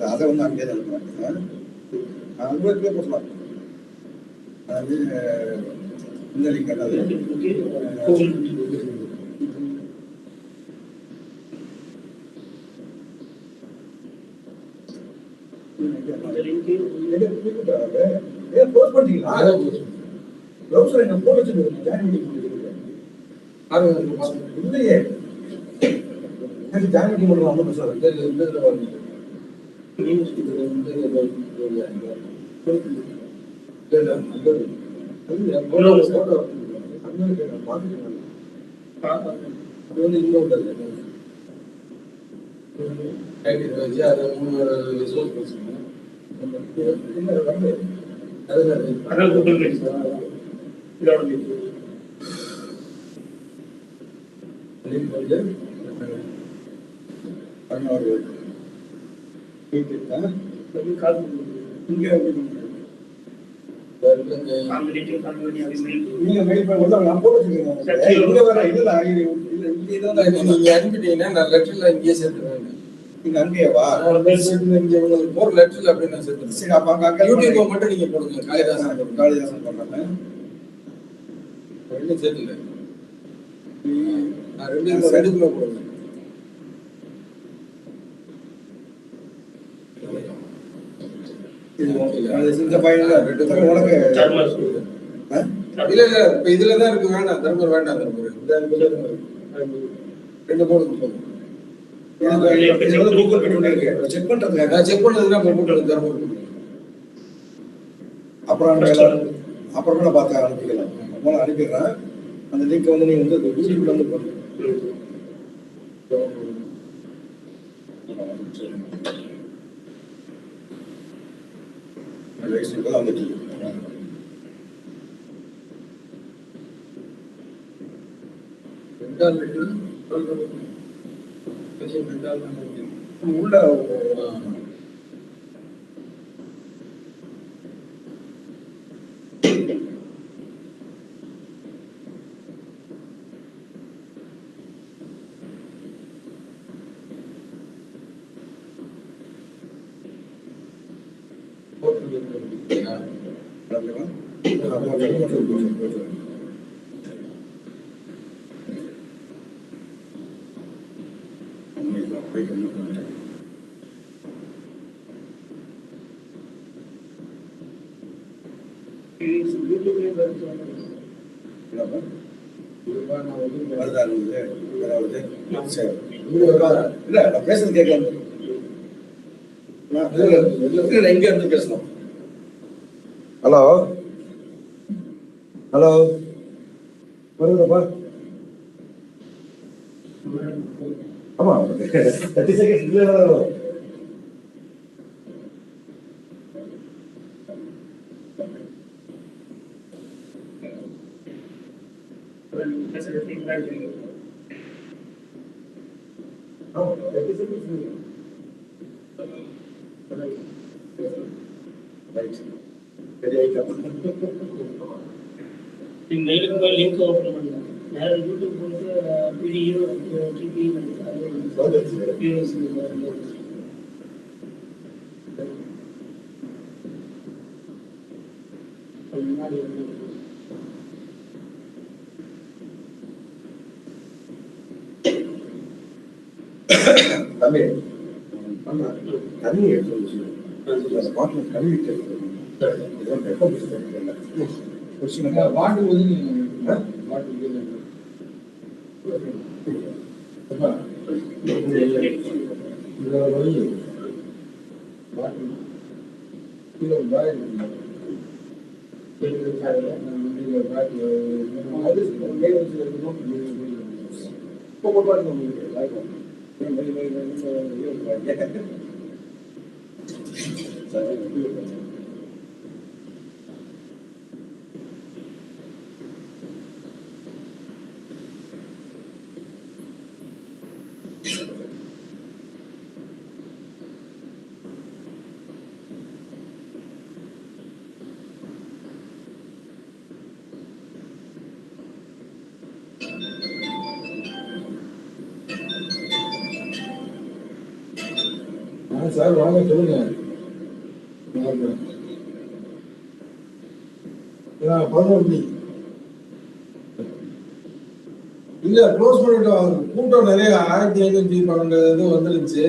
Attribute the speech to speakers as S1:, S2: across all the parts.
S1: அதை வந்து அங்கே தான் அங்கே போடலாம். அது இந்த லிங்க் அதாவது இல்லையே ஜாயின் அனுப்பிட்டீங்கன்னா நான் லெட்டர்ல இங்கேயே சேர்த்துருவேன். நீங்க அங்கேயேவா ஒரு லெட்டர்ல அப்படின்னு நான் சேர்த்துறேன். சரி, அப்ப அங்க யூடியூப்ல மட்டும் நீங்க போடுங்க. காளிதாசன் பண்றேன். ரெண்டும் சேர்த்துல ரெண்டுக்குள்ள போடுங்க. இந்த பையன் உனக்கு இல்ல இல்ல இப்ப இதுலதான் இருக்கு. வேண்டாம் தர்மர், வேண்டாம் தர்மர். ரெண்டு போடுங்க. கூகுள் பே இருக்கு, செக் பண்றதுக்காக. செக் பண்ணதுன்னா போட்டு தர்மர். அப்புறம் பார்த்து அனுப்பிக்கலாம். அப்புறம் அனுப்பிடுறேன். அந்த லிங்க் வந்து நீங்க வந்து யூடியூப்ல வந்து போடுங்க. உள்ள பேசுறது கேட்கலாம். எங்க இருந்து பேசணும்? ஹலோ ஹலோ, வருதுப்பா. ஆமா, 30 செகண்ட்ஸ். லிங்க் ஓபன் பண்ணலாம். வேற யூடியூப் வந்து வீடியோ டிவி முன்னாடி தமிழ் தண்ணி எடுத்து பாட்டில் கழுவிட்டு வாட்டு ஒதுங்கி சார் வாங்க சொல்லுங்க. 11 மணி இல்ல க்ளோஸ் பண்ணிட்டோம். கூட்டம் நிறைய 1512 இது வந்துருச்சு.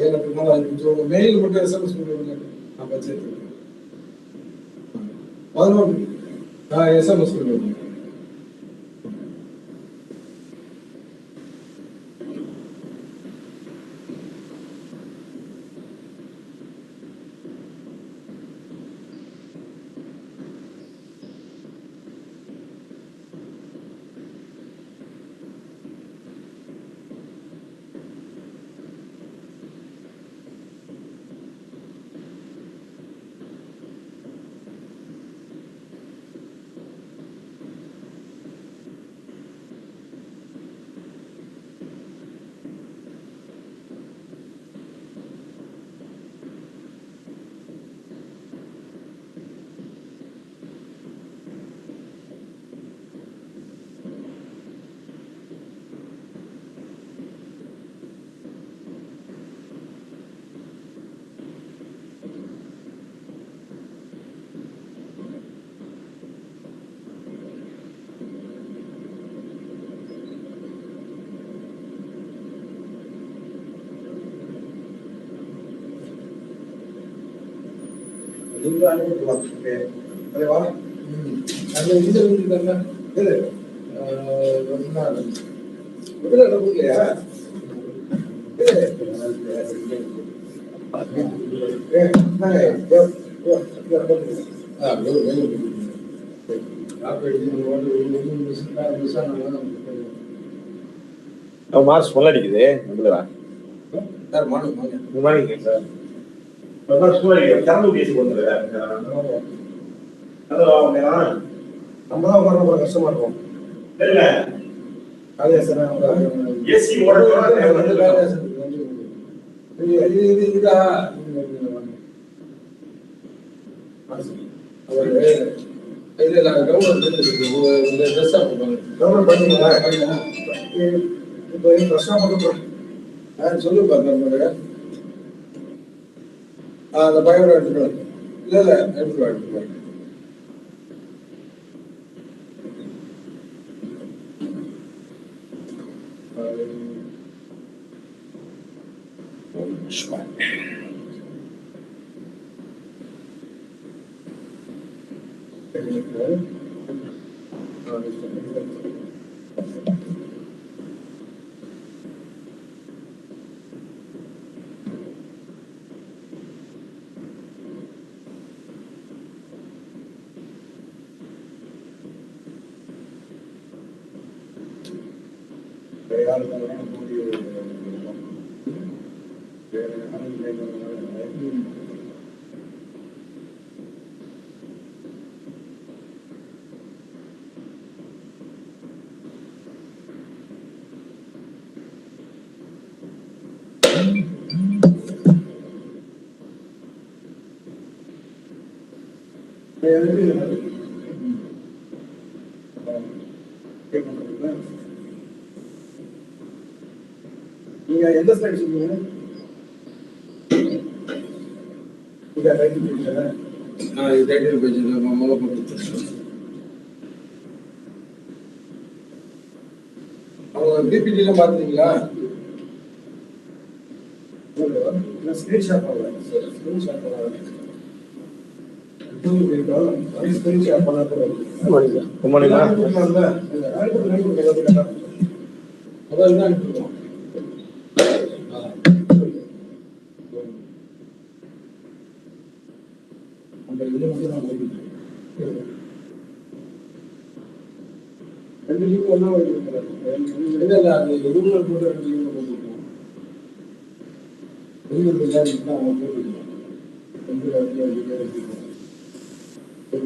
S1: ஏகப்பட்ட நாள் ஆயிடுச்சு. உங்க மெயில் மட்டும் எஸ்எம்எஸ் பண்ணுங்க. நான் வச்சிருக்கேன் 11 எஸ்எம்எஸ் பண்ணுங்க.
S2: மார்ச் பொல்லடிக்குது
S1: sir morning
S2: morning sir current பேசி கொண்டு
S1: நம்ம தான் உட்கார கஷ்டமா இருக்கும்.
S2: இல்ல
S1: காலையா சார்
S2: ஏசி
S1: இதுதா இல்ல கவர்மெண்ட் இந்த ட்ரெஸ் கவர்மெண்ட் பண்ணீங்களா? இப்போ ட்ரெஸ்ஸா மட்டும் சொல்லு பாருங்க. அந்த பயோட எடுத்துட்டு இல்ல எடுத்துட்டு நீங்க எந்த ஸ்லைட் சொல்லுங்க? இது டைட்டில் பேஜ் முதல்ல போட்டு அவங்க பிபிடில பாத்தீங்களா? ஸ்கிரீன்ஷாட் பண்ணலாம். ஸ்கிரீன்ஷாட் பண்ணலாம். ஸ்கிரீன்ஷாட் பண்ணா கூட அதான் அனுப்பிடுவோம். அந்த இது மட்டும் தான் ரெண்டு லீவ் ஒன்றா இல்லை அது ரூமில் போட்டு ரெண்டு லீவில் போட்டுருக்கோம். வெளியில் தான் அவங்க போட்டுருக்கோம். ரெண்டு எடுத்துக்கோம். ஒரு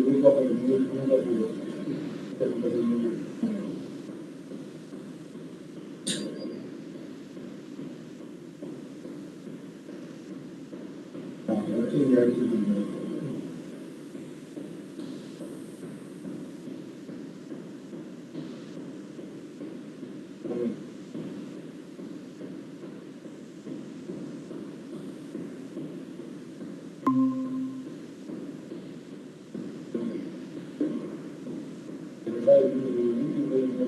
S1: என்ன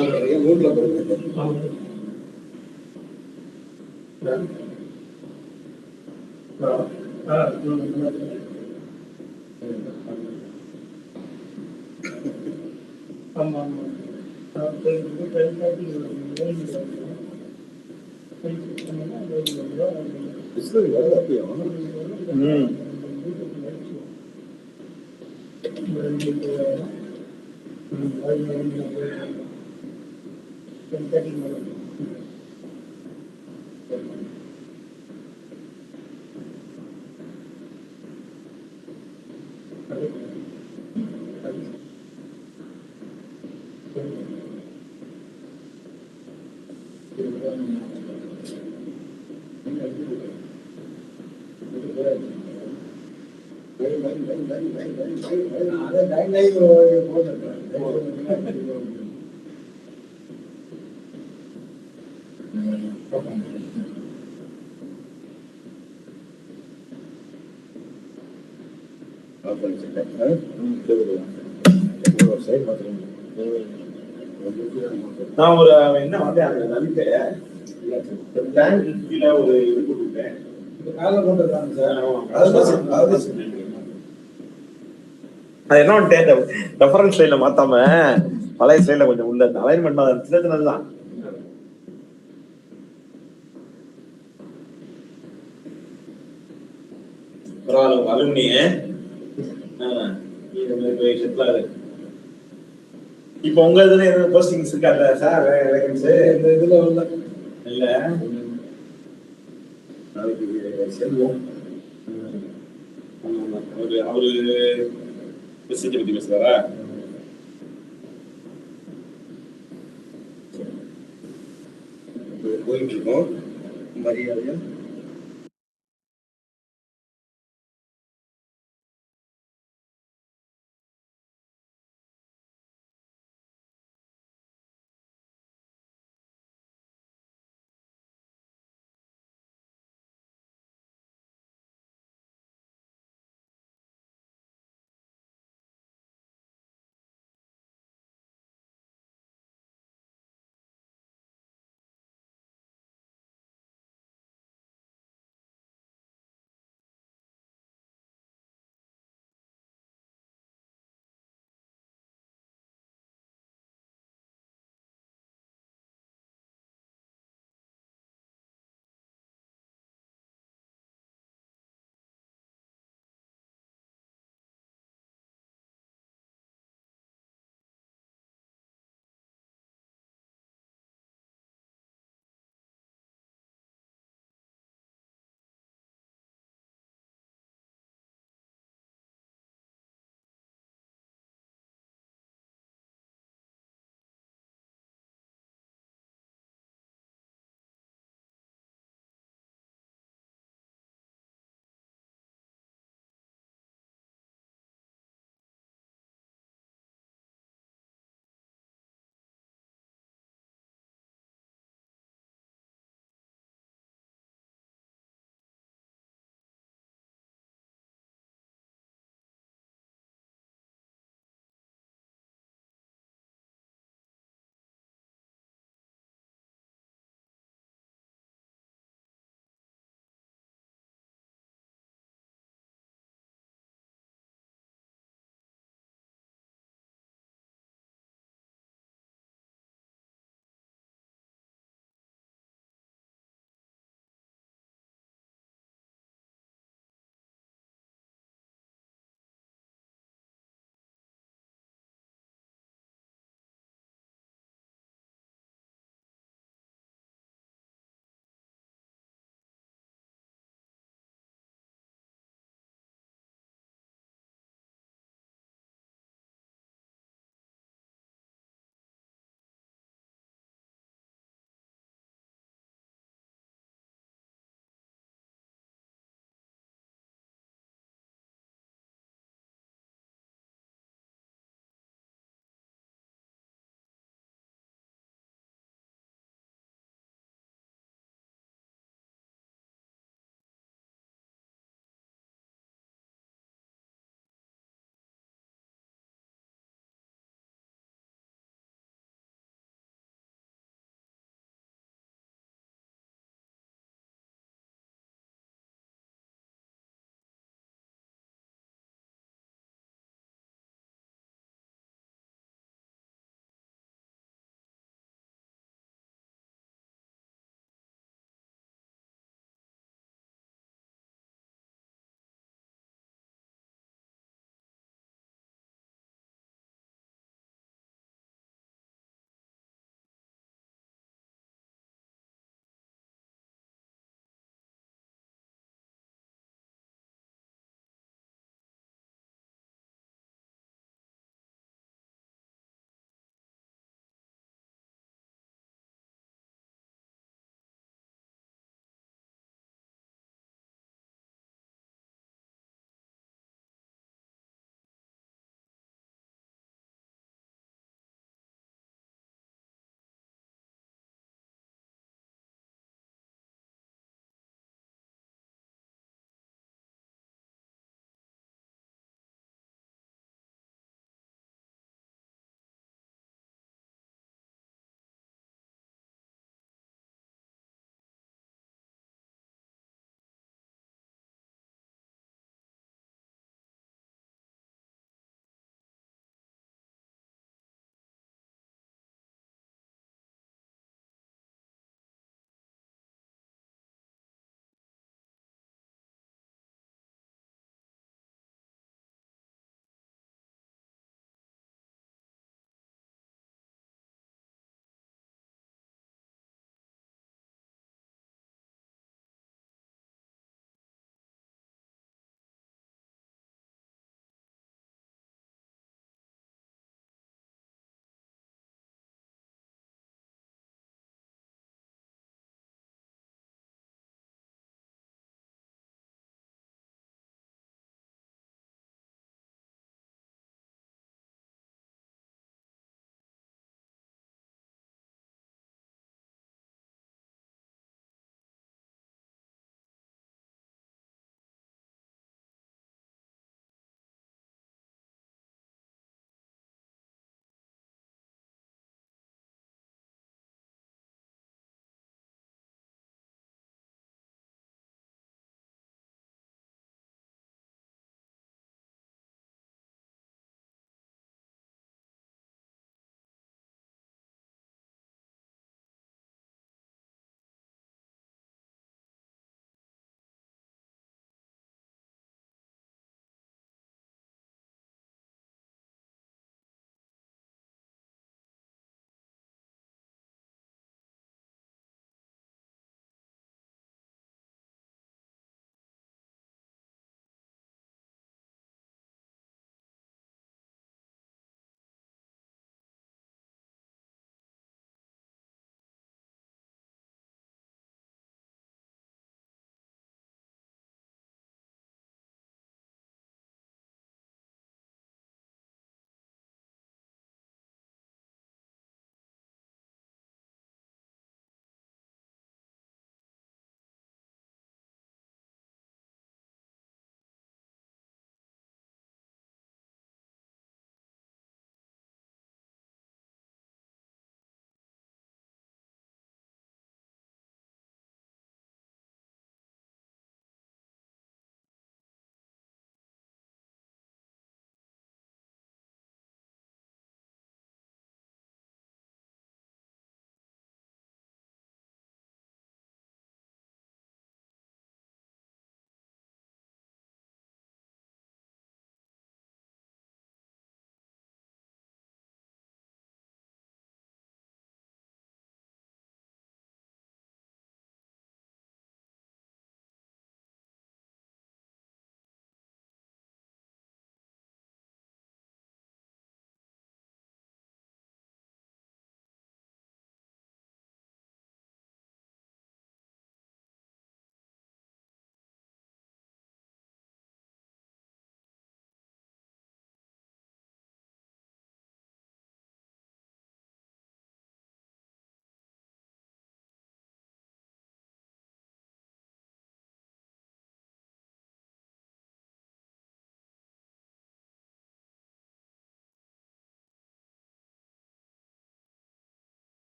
S1: பண்ணுறீங்க? மூட்டில் போடுங்க.
S2: நான் ஒரு என்ன வந்து அந்த நம்பிக்கை கீழே ஒரு இது கொடுத்துட்டேன். அது என்ன பண்ணிட்டேன், ரெஃபரன்ஸ் ஸ்லைட்ல மாத்தாம பழைய ஸ்லைட்ல கொஞ்சம் உள்ள அலைன்மெண்ட் சின்ன சின்னதுதான். பரவாயில்ல, அலுமினிய இப்ப உங்க இதுல எதுவும் போஸ்டிங்ஸ் இருக்காது சார்?
S1: இந்த இதுல உள்ள
S2: இல்ல செல்வம் அவரு மெசேஜ் பத்தி பேசுறாரா?
S1: போயிட்டு இருக்கோம் மரியாதையா.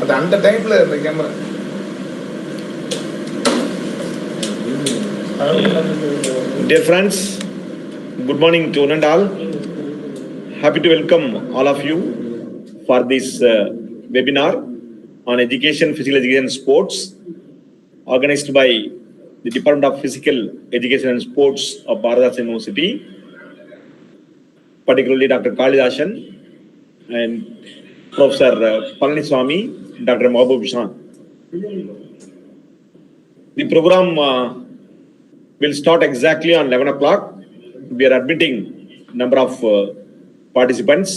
S3: அது அந்த டைம்ல இந்த camera
S2: Dear friends, good morning to one and all. Happy to welcome all of you for this webinar on education, physical education and sports, organized by the Department of Physical Education and Sports of Bharat University, particularly Dr. Kalidashan and Professor Palaniswamy, Dr. Mahbub Shan. The program will start exactly on 11 o'clock. We are admitting number of participants,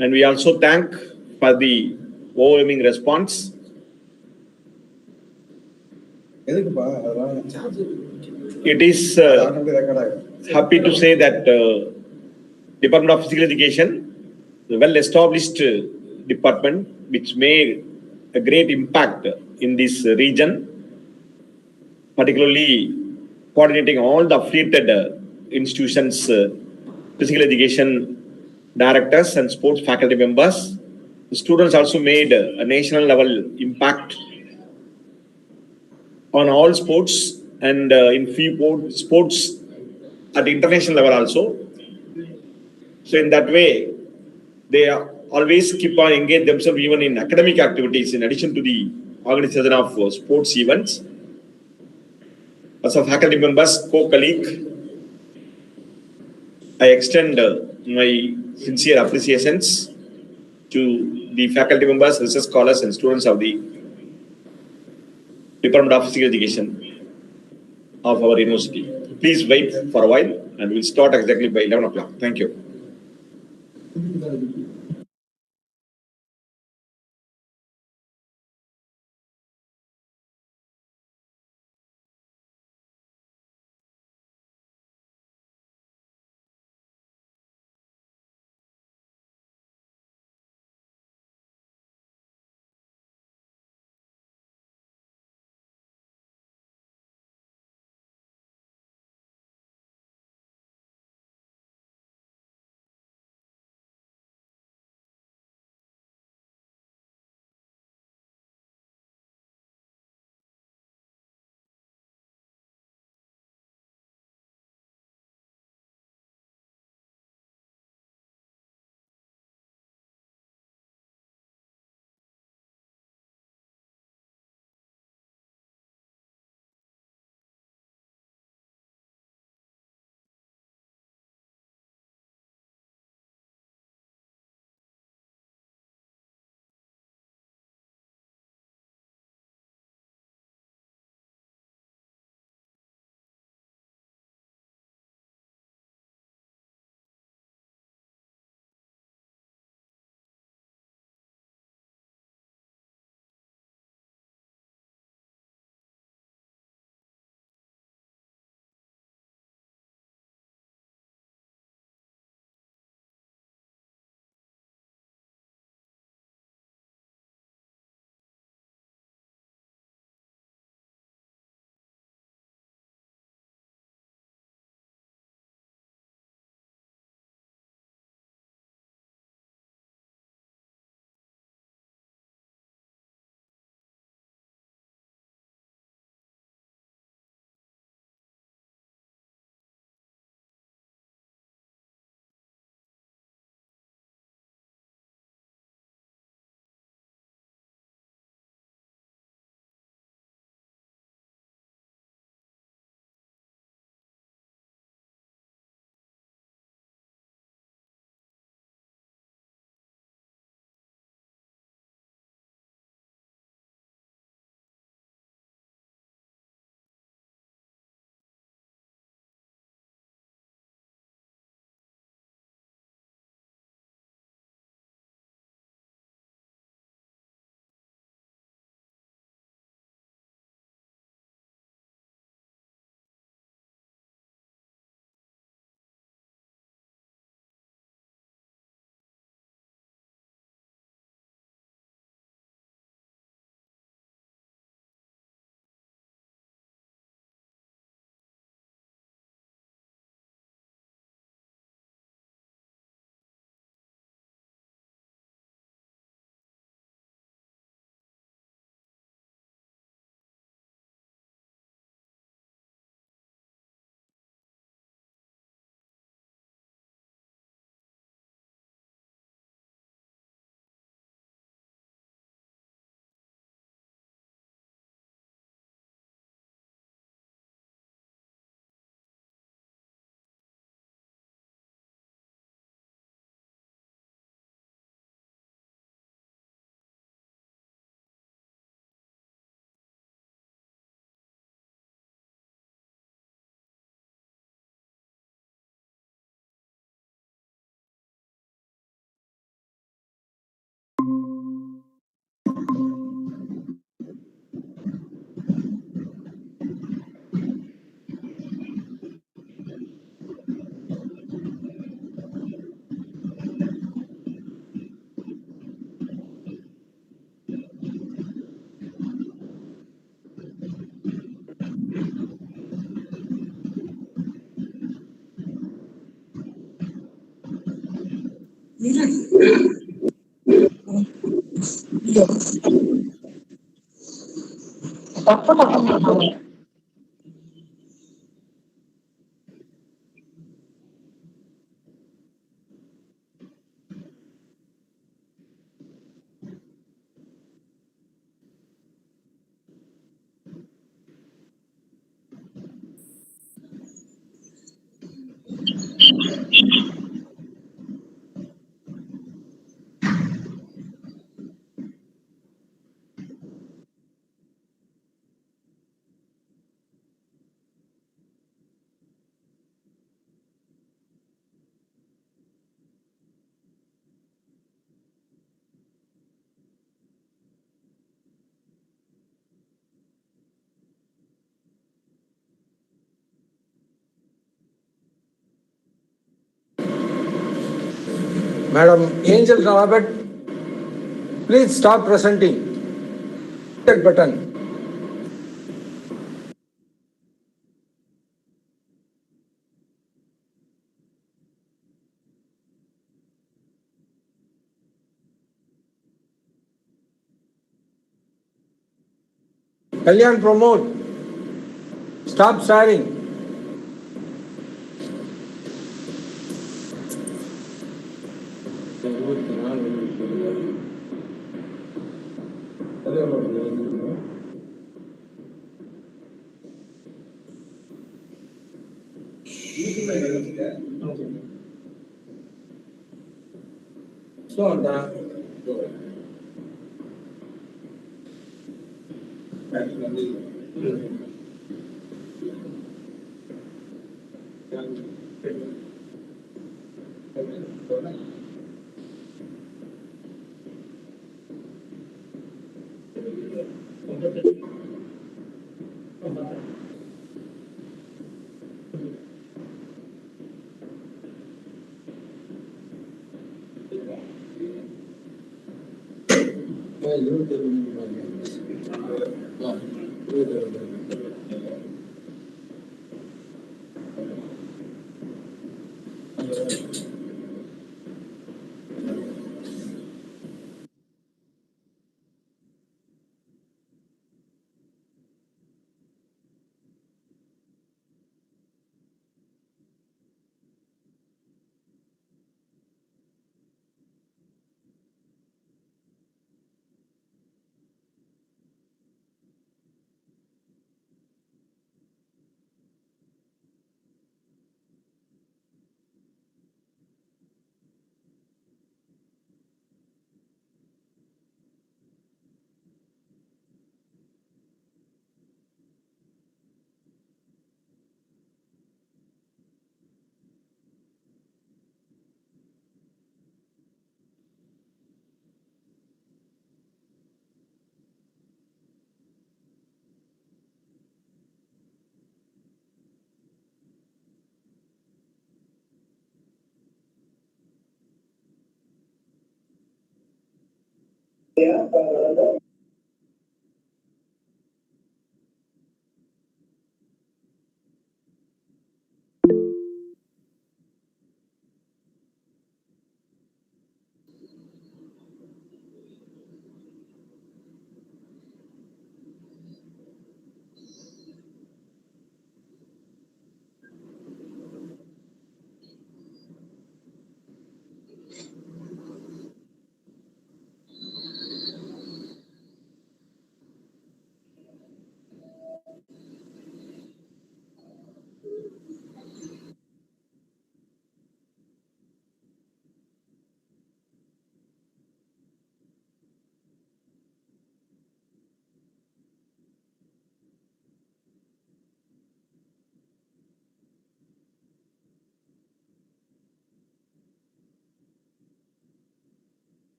S2: and we also thank for the overwhelming response. It is happy to say that Department of Physical Education, a well-established department which made a great impact in this region, particularly coordinating all the affiliated institutions, physical education directors and sports faculty members. The students also made a national level impact on all sports and in few sports at the international level also. So in that way, they always keep on engage themselves even in academic activities in addition to the organization of sports events. As a faculty members, co-colleague, I extend my sincere appreciations to the faculty members, research scholars and students of the Department of Physical Education of our university. Please wait for a while and we'll start exactly by 11 o'clock. Thank you.
S1: Madam Angel Rawat, please stop presenting. That button. Kalyan promote. Stop sharing.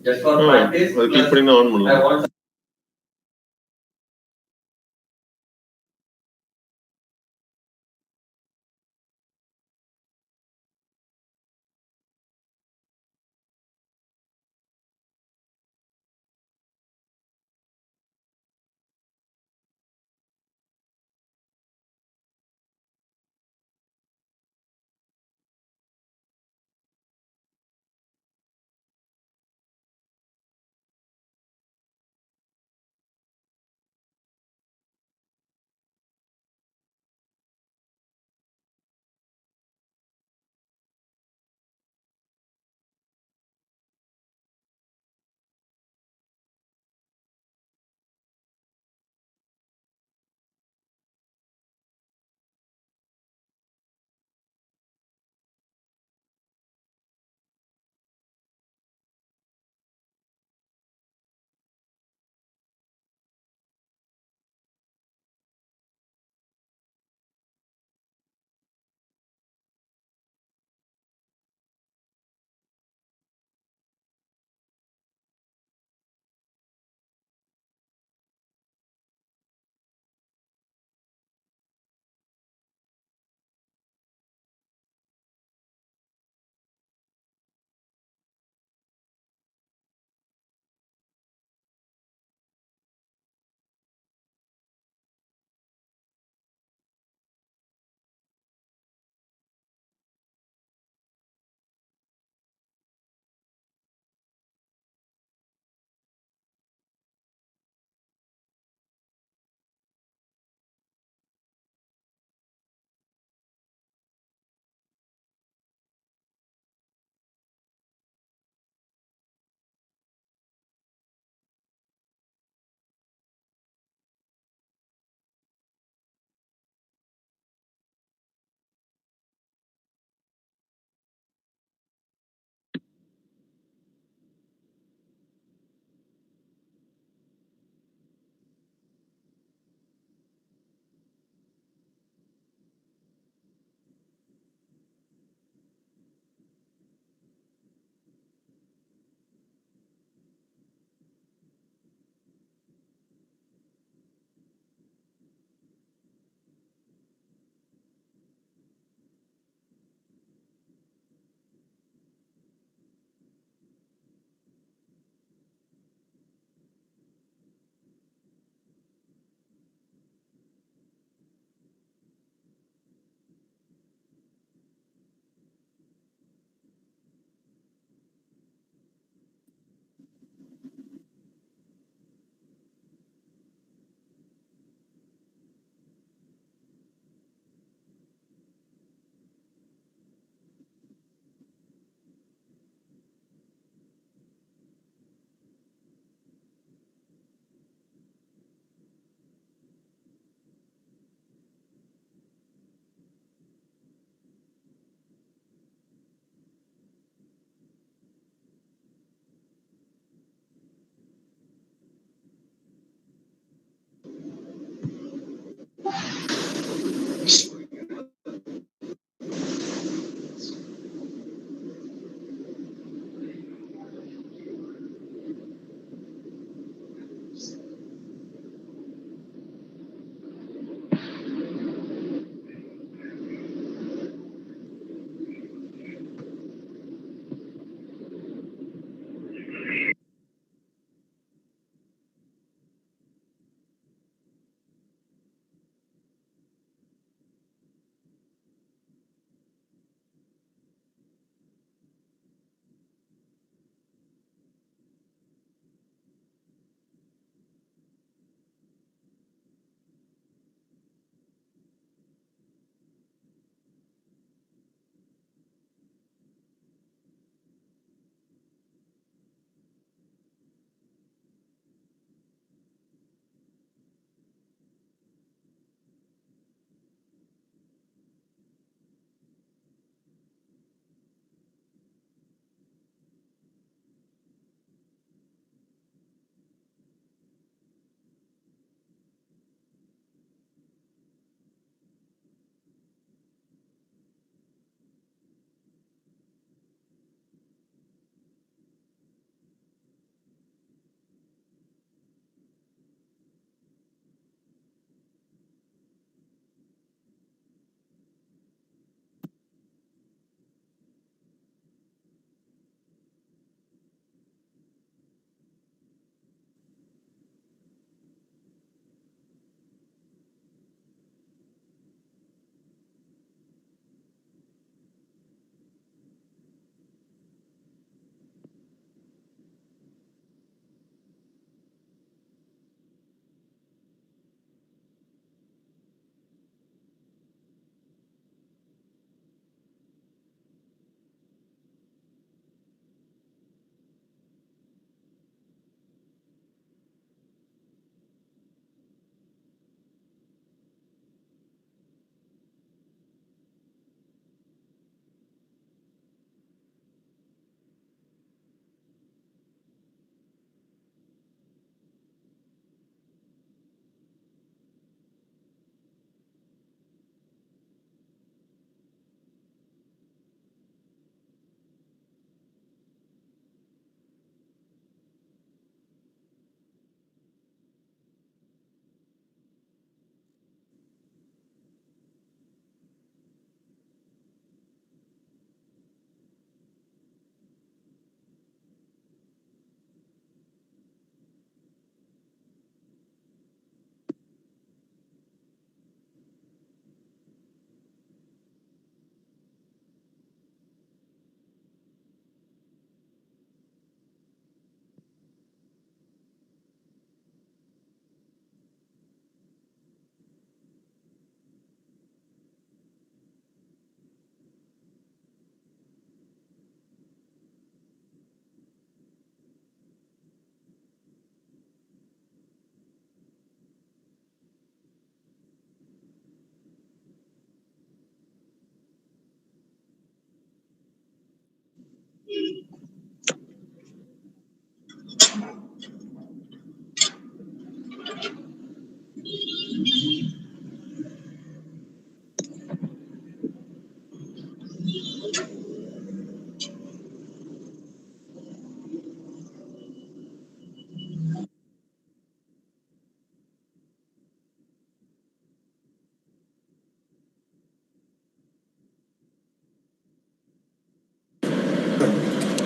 S3: Just for practice.
S4: click பண்ணி on பண்ணலாம்.
S3: I want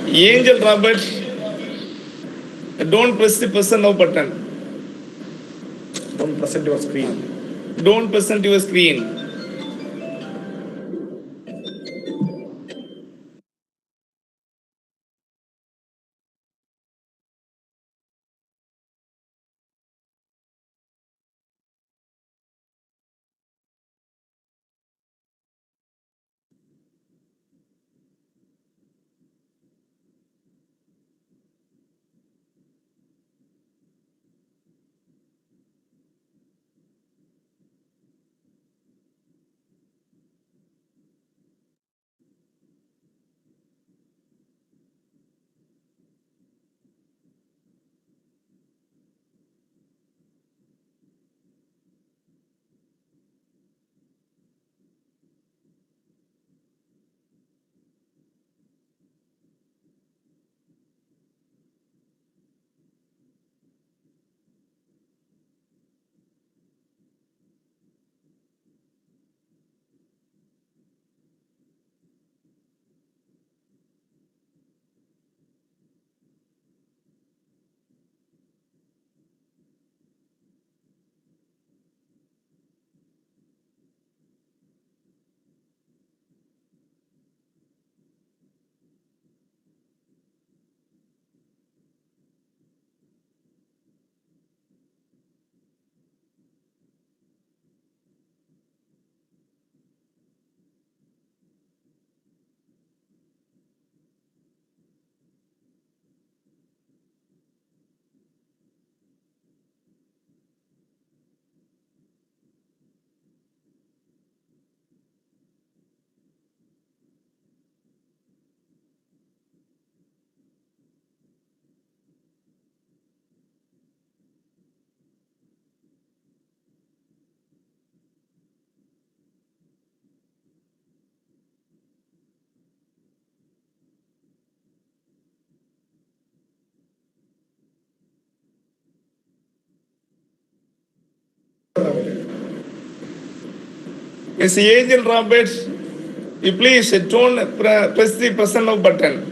S3: Angel Robert, don't press the present now button.
S2: Don't present your screen.
S3: Don't present your screen. Miss Angel Robert, you please don't press the present now button.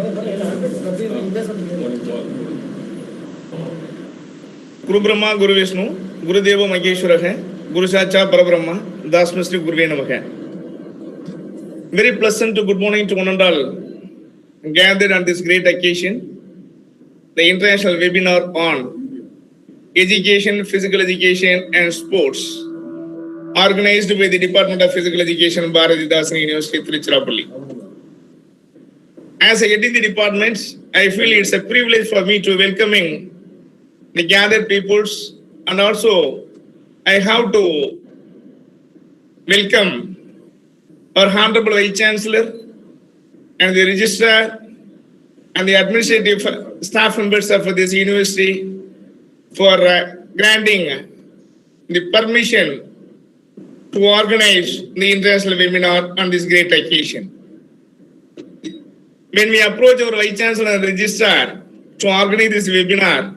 S3: Guru Brahma, Guru Vishnu, Guru Deva Maheshwara, Guru Sacha Parabrahma, Das Mistri Guru Namaha. Very pleasant good morning to one and all gathered on this great occasion, the international webinar on education, physical education and sports, organized by the Department of Physical Education, Bharatidasan University, Tiruchirappalli. As I head in the department, I feel it's a privilege for me to welcoming the gathered peoples, and also I have to welcome our Honorable Vice Chancellor and the Registrar and the administrative staff members of this university for granting the permission to organize the international webinar on this great occasion. When we approach our Vice Chancellor and Registrar to organize this webinar,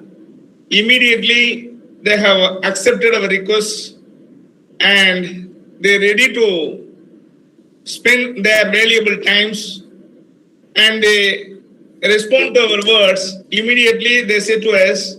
S3: immediately they have accepted our request and they're ready to spend their valuable times, and they respond to our words. Immediately they say to us,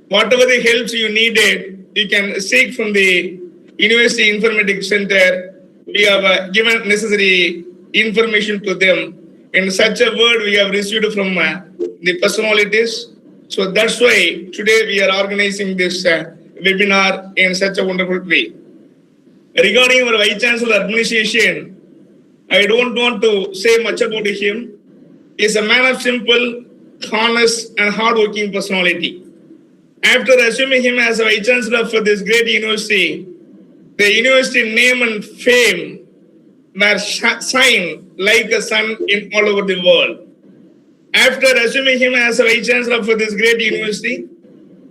S3: whatever the help you needed, you can seek from the University Informatics Center. We have given necessary information to them. In such a word we have received from the personalities. So that's why today we are organizing this webinar in such a wonderful way. Regarding our Vice Chancellor administration, I don't want to say much about him. He is a man of simple, honest and hardworking personality. After assuming him as a Vice Chancellor for this great university, the university name and fame were shine like a sun in all over the world. After assuming him as a Vice Chancellor for this great university,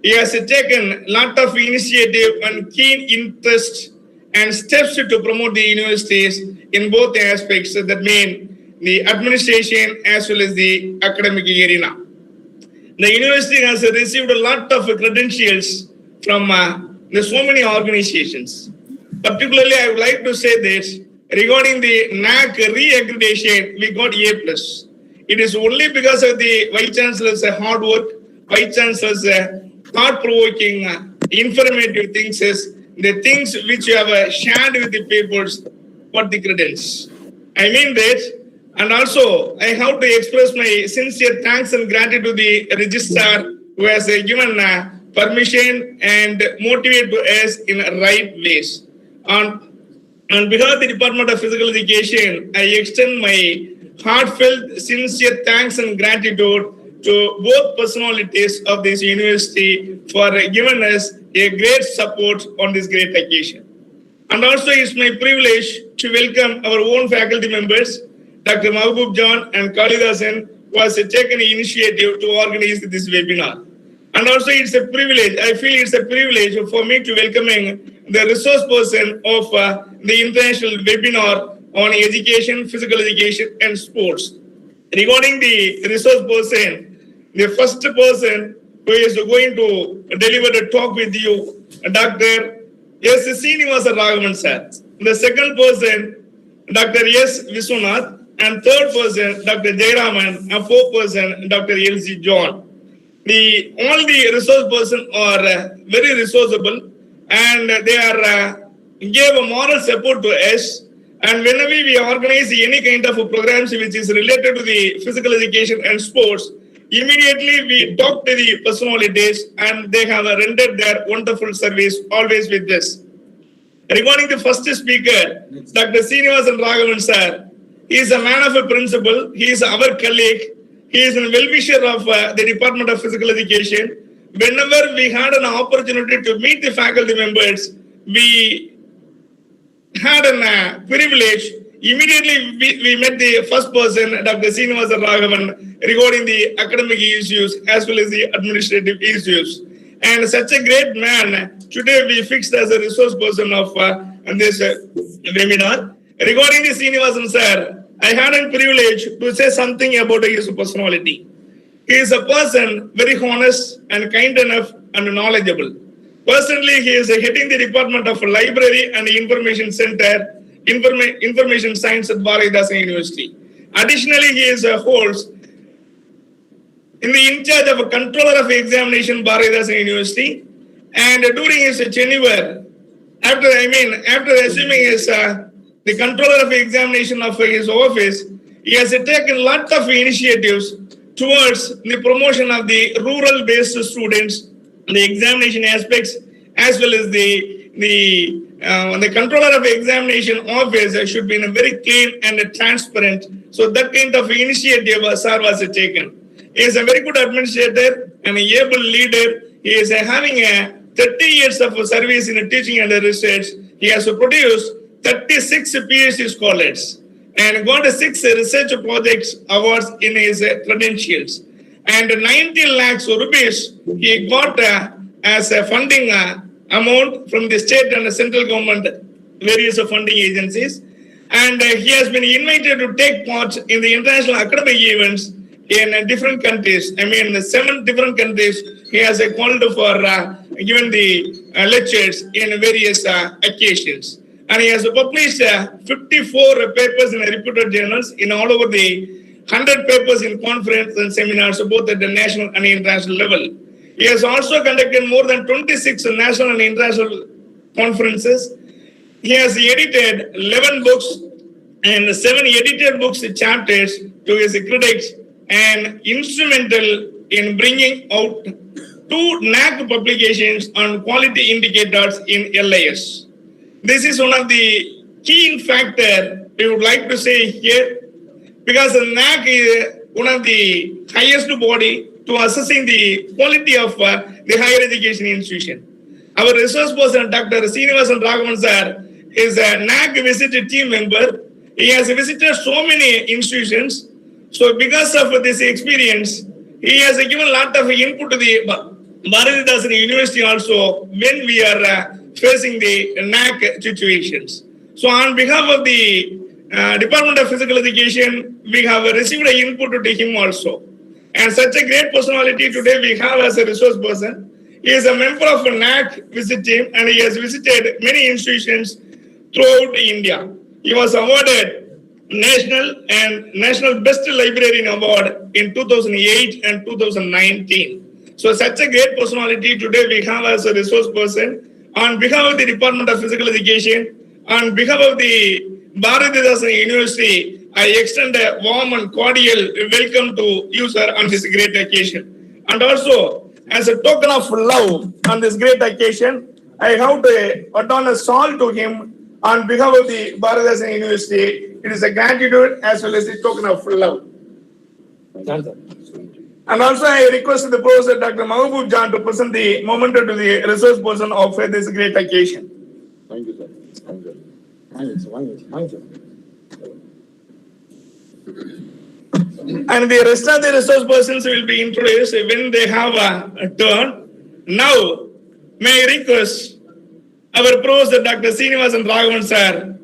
S3: he has taken a lot of initiative and keen interest and steps to promote the universities in both aspects, that mean the administration as well as the academic arena. The university has received a lot of credentials from so many organizations. Particularly, I would like to say this, regarding the NAAC re-accreditation, we got A+. It is only because of the Vice Chancellor's hard work, Vice Chancellor's thought-provoking, informative things, the things which you have shared with the papers, got the credence. I mean that. And also, I have to express my sincere thanks and gratitude to the registrar who has given permission and motivated us in right ways. On behalf of the Department of Physical Education, I extend my heartfelt, sincere thanks and gratitude to both personalities of this university for giving us a great support on this great occasion. And also, it's my privilege to welcome our own faculty members, Dr. Mahbub John and Kalidasan, who has taken the initiative to organize this webinar. And also, it's a privilege, I feel it's a privilege for me to welcoming the resource person of the international webinar on education, physical education and sports. Regarding the resource person, the first person who is going to deliver the talk with you, Dr. S. Srinivasa Raghavan sir. The second person, Dr. S. Vishwanath. And third person, Dr. Jayaraman. And fourth person, Dr. L.C. John. All the resource persons are very resourceable, and they are gave a moral support to us. And whenever we organize any kind of programs which is related to the physical education and sports, immediately we talk to the personalities and they have rendered their wonderful service always with us. Regarding the first speaker, Dr. Srinivasan Raghavan sir, he is a man of a principle, he is our colleague, he is a well-wisher of the Department of Physical Education. Whenever we had an opportunity to meet the faculty members, we had a privilege. Immediately, we met the first person, Dr. Srinivasa Raghavan, regarding the academic issues as well as the administrative issues. And such a great man, today we fixed as a resource person of this webinar. Regarding the Srinivasan sir, I had a privilege to say something about his personality. He is a person very honest and kind enough and knowledgeable. Personally, he is heading the Department of Library and Information Center, Information Science at Bharatidasan University. Additionally, he is holds in charge of a controller of examination, Bharathidasan University, and during his tenure, after assuming his the controller of examination of his office, he has taken a lot of initiatives towards the promotion of the rural-based students, the examination aspects, as well as the controller of examination office should be very clean and transparent. So that kind of initiative sir was taken. He is a very good administrator and an able leader. He is having 30 years of service in teaching and research. He has produced 36 PhD scholars and got 6 research projects awards in his credentials. And 90 lakhs rupees he got as a funding amount from the state and the central government, various funding agencies. And he has been invited to take part in the international academic events in different countries. 7 different countries. He has called for given the lectures in various occasions. And he has published 54 papers in reputed journals in all over the 100 papers in conference and seminars, both at the national and international level. He has also conducted more than 26 national and international conferences. He has edited 11 books and 7 edited books chapters to his critics and instrumental in bringing out 2 NAC publications on quality indicators in LIS. This is one of the key factor we would like to say here, because the NAC is one of the highest body to assessing the quality of the higher education institution. Our resource person, Dr. Srinivasan Raghavan sir, is a NAC visited team member. He has visited so many institutions. So because of this experience, he has given a lot of input to the Bharathidasan University also when we are facing the NAC situations. So on behalf of the Department of Physical Education, we have received an input to him also. And such a great personality today we have as a resource person. He is a member of a NAC visit team and he has visited many institutions throughout India. He was awarded National Best Librarian Award in 2008 and 2019. So such a great personality today we have as a resource person. On behalf of the Department of Physical Education, on behalf of the Bharathidasan University, I extend a warm and cordial welcome to you, sir, on this great occasion. And also, as a token of love on this great occasion, I have to adorn a salt to him on behalf of the Bharathidasan University. It is a gratitude as well as a token of love. And also, I request the Professor Dr. Mahbub Jan to present the memento to the resource person of this great occasion.
S4: Thank you, sir. Thank you. Thank you.
S3: And the rest of the resource persons will be introduced when they have a turn. Now, may I request our Professor Dr. Srinivasan Raghavan sir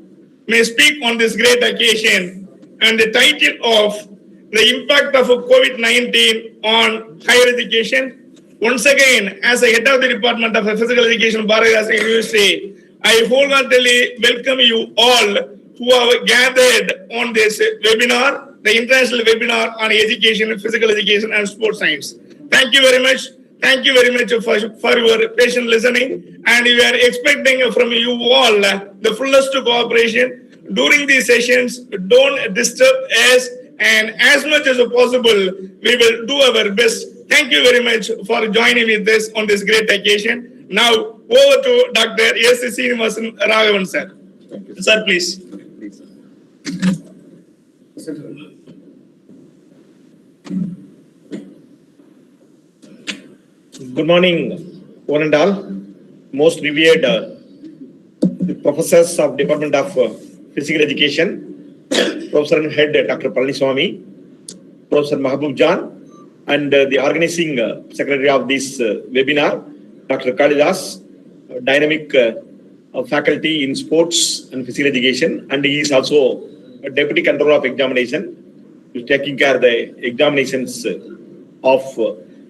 S3: may speak on this great occasion and the title of the impact of COVID-19 on higher education. Once again, as a head of the Department of Physical Education, Bharathidasan University, I wholeheartedly welcome you all who have gathered on this webinar, the international webinar on education, physical education and sports science. Thank you very much. Thank you very much for your patient listening, and we are expecting from you all the fullest cooperation during these sessions. Don't disturb us, and as much as possible, we will do our best. Thank you very much for joining with us on this great occasion. Now, over to Dr. S. Srinivasan Raghavan, sir.
S4: Thank you.
S3: Sir, please.
S4: Please.
S2: Good morning, one and all. Most revered professors of Department of Physical Education, Professor and Head Dr. Palaniswamy, Professor Mahbub Jan, and the organizing secretary of this webinar, Dr. Kalidas, dynamic faculty in sports and physical education, and he is also a deputy controller of examination, who is taking care of the examinations of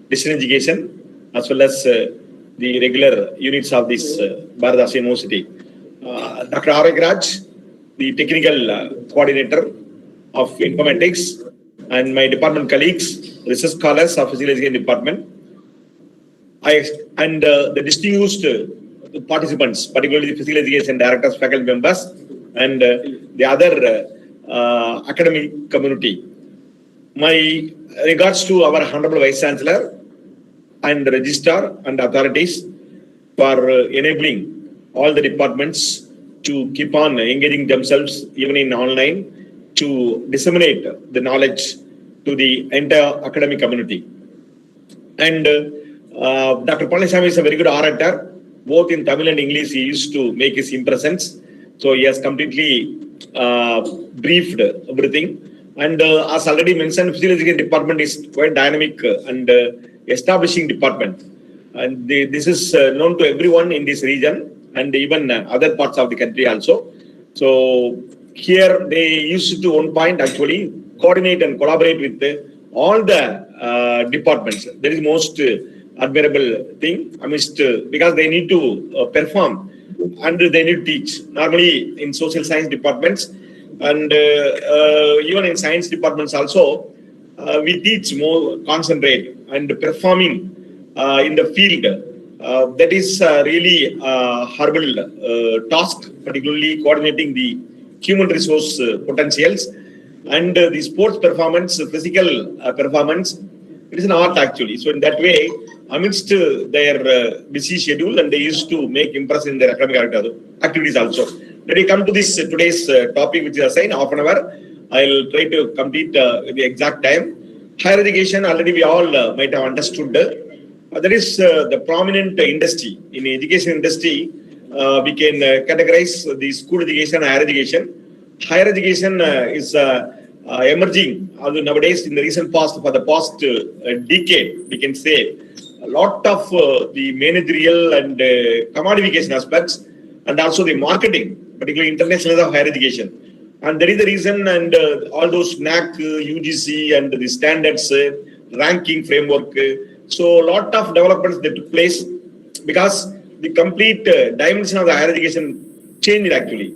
S2: distance education as well as the regular units of this Bharathidasan University. Dr. R. Raj, the technical coordinator of informatics, and my department colleagues, research scholars of physical education department, and the distinguished participants, particularly the physical education directors, faculty members, and the other academic community. My regards to our Honorable Vice Chancellor and Registrar and authorities for enabling all the departments to keep on engaging themselves even in online to disseminate the knowledge to the entire academic community. And Dr. Palasamy is a very good orator, both in Tamil and English. He used to make his impressions. So he has completely briefed everything. And as already mentioned, physical education department is quite dynamic and establishing department. And this is known to everyone in this region and even other parts of the country also. So here they used to one point actually coordinate and collaborate with all the departments. That is most admirable thing amidst because they need to perform and they need to teach. Normally in social science departments and even in science departments also, we teach more concentrate and performing in the field. That is really a horrible task, particularly coordinating the human resource potentials and the sports performance, physical performance. It is an art actually. So in that way, amidst their busy schedule, and they used to make impression in their academic activities also. Let me come to this today's topic, which is assigned half an hour. I'll try to complete the exact time. Higher education, already we all might have understood. There is the prominent industry. In the education industry, we can categorize the school education and higher education. Higher education is emerging nowadays in the recent past, for the past decade, we can say. A lot of the managerial and commodification aspects and also the marketing, particularly international of higher education. And that is the reason, and all those NAC, UGC and the standards, ranking framework. So a lot of developments that took place because the complete dimension of the higher education changed actually.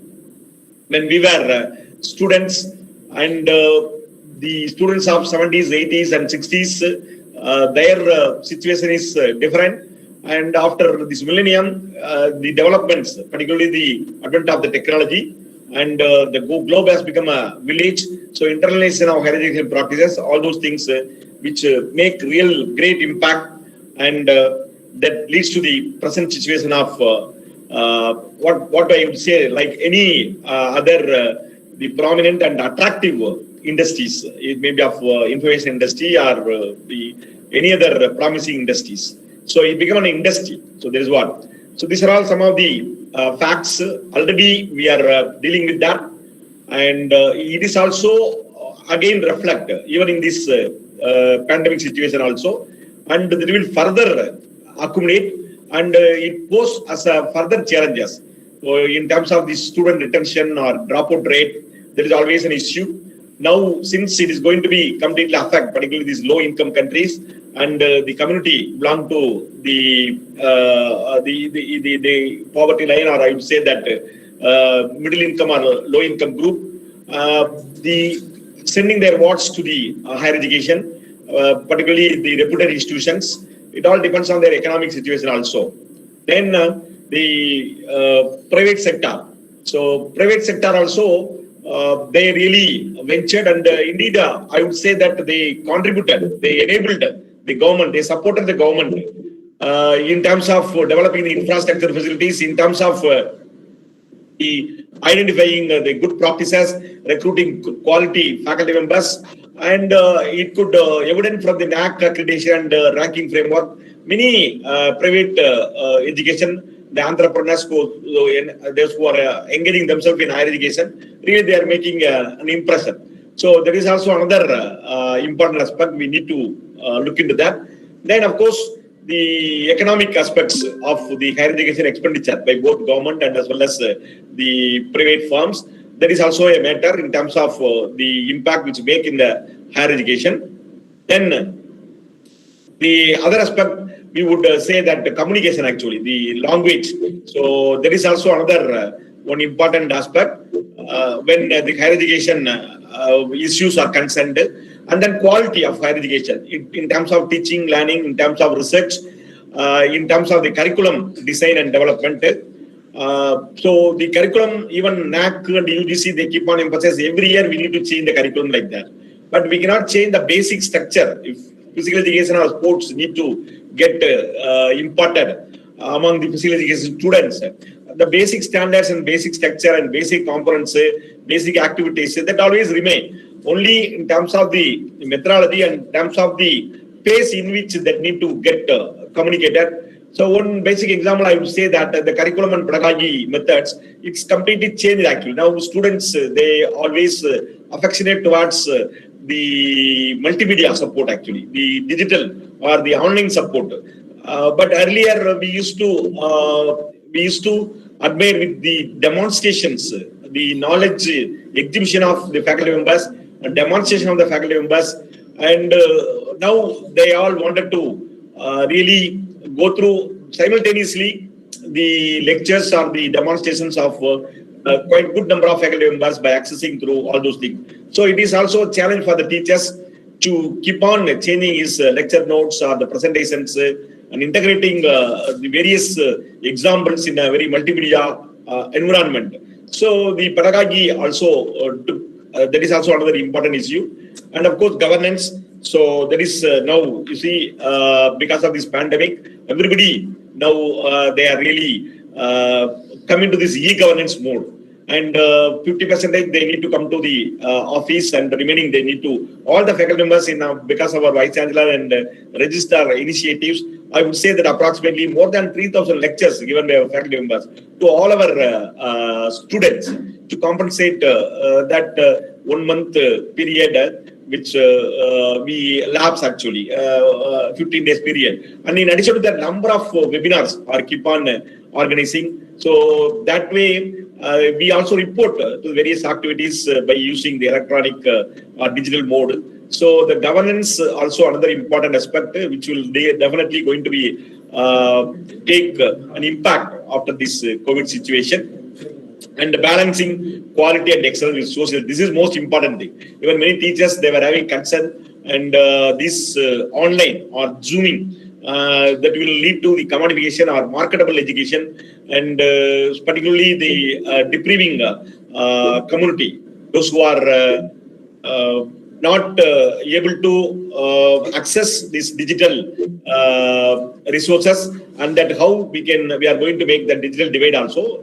S2: When we were students and the students of 70s, 80s and 60s, their situation is different. And after this millennium, the developments, particularly the advent of the technology, and the globe has become a village. So internalization of higher education practices, all those things which make real great impact, and that leads to the present situation of what I would say, like any other the prominent and attractive industries. It may be of information industry or any other promising industries. So it became an industry. So there is what. So these are all some of the facts. Already we are dealing with that, and it is also again reflect even in this pandemic situation also, and they will further accumulate, and it poses as a further challenges. So in terms of the student retention or dropout rate, there is always an issue. Now, since it is going to be completely affect, particularly these low-income countries, and the community belong to the poverty line, or I would say that middle income or low income group, the sending their wards to the higher education, particularly the reputed institutions. It all depends on their economic situation also. Then the private sector. So private sector also, they really ventured, and indeed, I would say that they contributed, they enabled the government, they supported the government in terms of developing the infrastructure facilities, in terms of the identifying the good practices, recruiting quality faculty members, and it could evident from the NAC accreditation and ranking framework, many private education, the entrepreneurs those who are engaging themselves in higher education, really they are making an impression. So there is also another important aspect we need to look into that. Then of course the economic aspects of the higher education expenditure by both government and as well as the private firms. That is also a matter in terms of the impact which make in the higher education. Then the other aspect, we would say that the communication actually, the language. So there is also another one important aspect when the higher education issues are concerned. and then quality of higher education in terms of teaching, learning, in terms of research, in terms of the curriculum design and development. So the curriculum, even NAC and UGC, they keep on emphasizing every year we need to change the curriculum like that. But we cannot change the basic structure. If physical education or sports need to get imparted among the physical education students, the basic standards and basic structure and basic components, basic activities, that always remain. Only in terms of the methodology and in terms of the pace in which that need to get communicated. So one basic example, I would say that the curriculum and pedagogy methods, it's completely changed actually. Now students, they always affectionate towards the multimedia support actually, the digital or the online support. But earlier we used to admire with the demonstrations, the knowledge exhibition of the faculty members, demonstration of the faculty members, and now they all wanted to really go through simultaneously the lectures or the demonstrations of quite good number of faculty members by accessing through all those things. So it is also a challenge for the teachers to keep on changing his lecture notes or the presentations and integrating the various examples in a very multimedia environment. So the pedagogy also, that is also another important issue. And of course, governance. So that is now, you see, because of this pandemic, everybody now they are really coming to this e-governance mode. And 50% they need to come to the office, and the remaining they need to, all the faculty members in because of our Vice Chancellor and registrar initiatives, I would say that approximately more than 3,000 lectures given by our faculty members to all our students to compensate that 1 month period which we lapse actually, 15 days period. And in addition to that, number of webinars are keep on organizing. So that way, we also report to various activities by using the electronic or digital mode. So the governance also another important aspect which will definitely going to be take an impact after this COVID situation. And balancing quality and excellence with social. This is most important thing. Even many teachers, they were having concern, and this online or Zooming that will lead to the commodification or marketable education, and particularly the depriving community, those who are not able to access these digital resources, and that how we are going to make the digital divide also.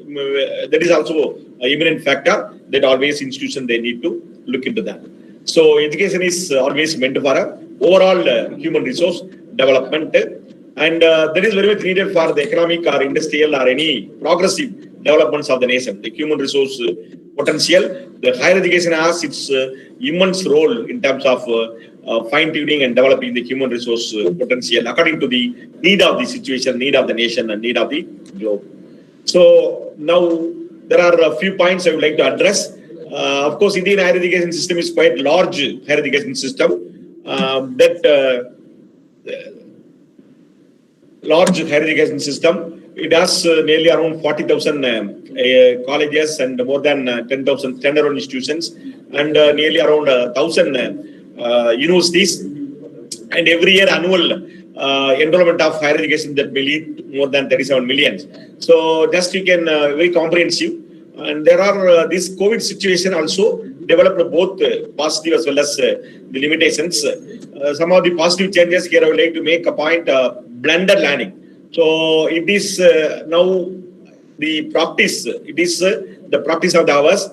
S2: That is also an imminent factor that always institutions they need to look into that. So education is always meant for a overall human resource development, and that is very much needed for the economic or industrial or any progressive developments of the nation. The human resource potential, the higher education has its immense role in terms of fine-tuning and developing the human resource potential according to the need of the situation, need of the nation, and need of the globe. So now there are a few points I would like to address. Of course, Indian higher education system is quite large higher education system. Large higher education system. It has nearly around 40,000 colleges and more than 10,000 standalone institutions, and nearly around 1,000 universities. And every year annual enrollment of higher education that may lead more than 37 million. So just you can very comprehensive. And there are this COVID situation also developed both positive as well as the limitations. Some of the positive changes here I would like to make a point, blended learning. So it is now the practice, it is the practice of the hours,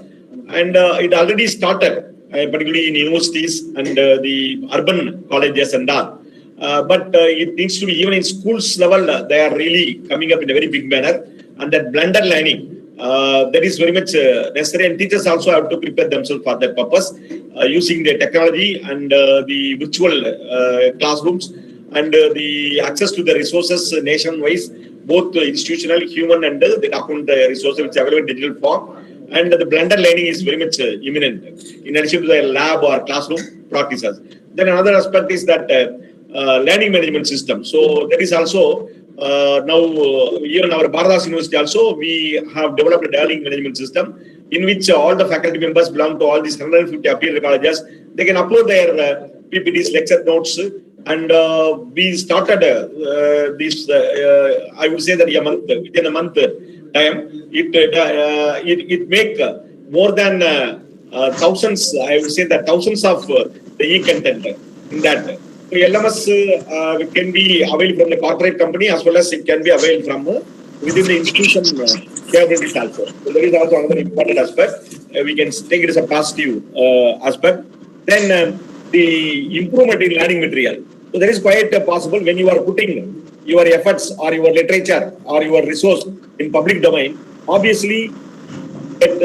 S2: and it already started, particularly in universities and the urban colleges and all. But it needs to be, even in schools level, they are really coming up in a very big manner, and that blended learning, that is very much necessary, and teachers also have to prepare themselves for that purpose, using the technology and the virtual classrooms, and the access to the resources nation-wise, both institutional, human, and the document resources which are available in digital form. And the blended learning is very much imminent, in addition to the lab or classroom practices. Then another aspect is that learning management system. So that is also now, even our Bharadas University also, we have developed a learning management system in which all the faculty members belong to all these 150 affiliated colleges. They can upload their PPTs, lecture notes, and we started this. I would say that within a month time, it make more than thousands. I would say that thousands of the e-content in that. So LMS can be available from the corporate company as well as it can be available from within the institution capabilities also. So that is also another important aspect. We can take it as a positive aspect. Then the improvement in learning material. So that is quite possible when you are putting your efforts or your literature or your resource in public domain. Obviously,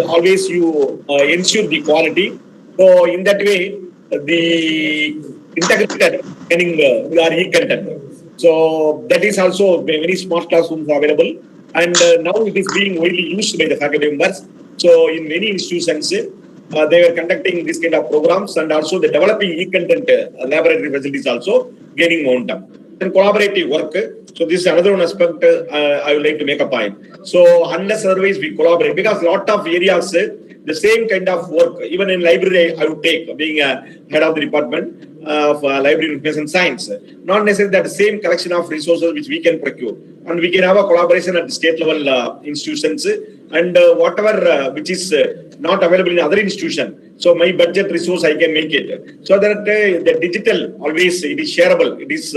S2: always you ensure the quality. So in that way, the integrated learning your e-content. So that is also very smart classrooms available, and now it is being widely used by the faculty members. So in many institutions, they were conducting this kind of programs, and also the developing e-content laboratory facilities also gaining momentum. And collaborative work. So this is another one aspect I would like to make a point. So unless otherwise we collaborate, because a lot of areas, the same kind of work, even in library, I would take, being a head of the department of library information science, not necessarily that same collection of resources which we can procure, and we can have a collaboration at the state level institutions, and whatever which is not available in other institution. So my budget resource I can make it, so that the digital always it is shareable. It is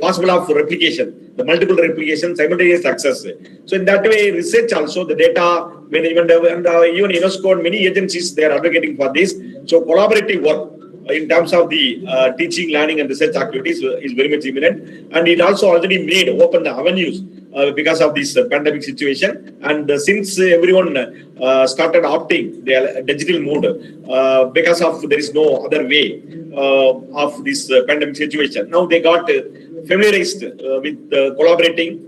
S2: possible of replication, the multiple replication, simultaneous access. So in that way, research also the data management and even UNESCO and many agencies they are advocating for this. So collaborative work in terms of the teaching, learning, and research activities is very much imminent, and it also already made open the avenues because of this pandemic situation. And since everyone started opting the digital mode because of there is no other way of this pandemic situation, now they got familiarized with collaborating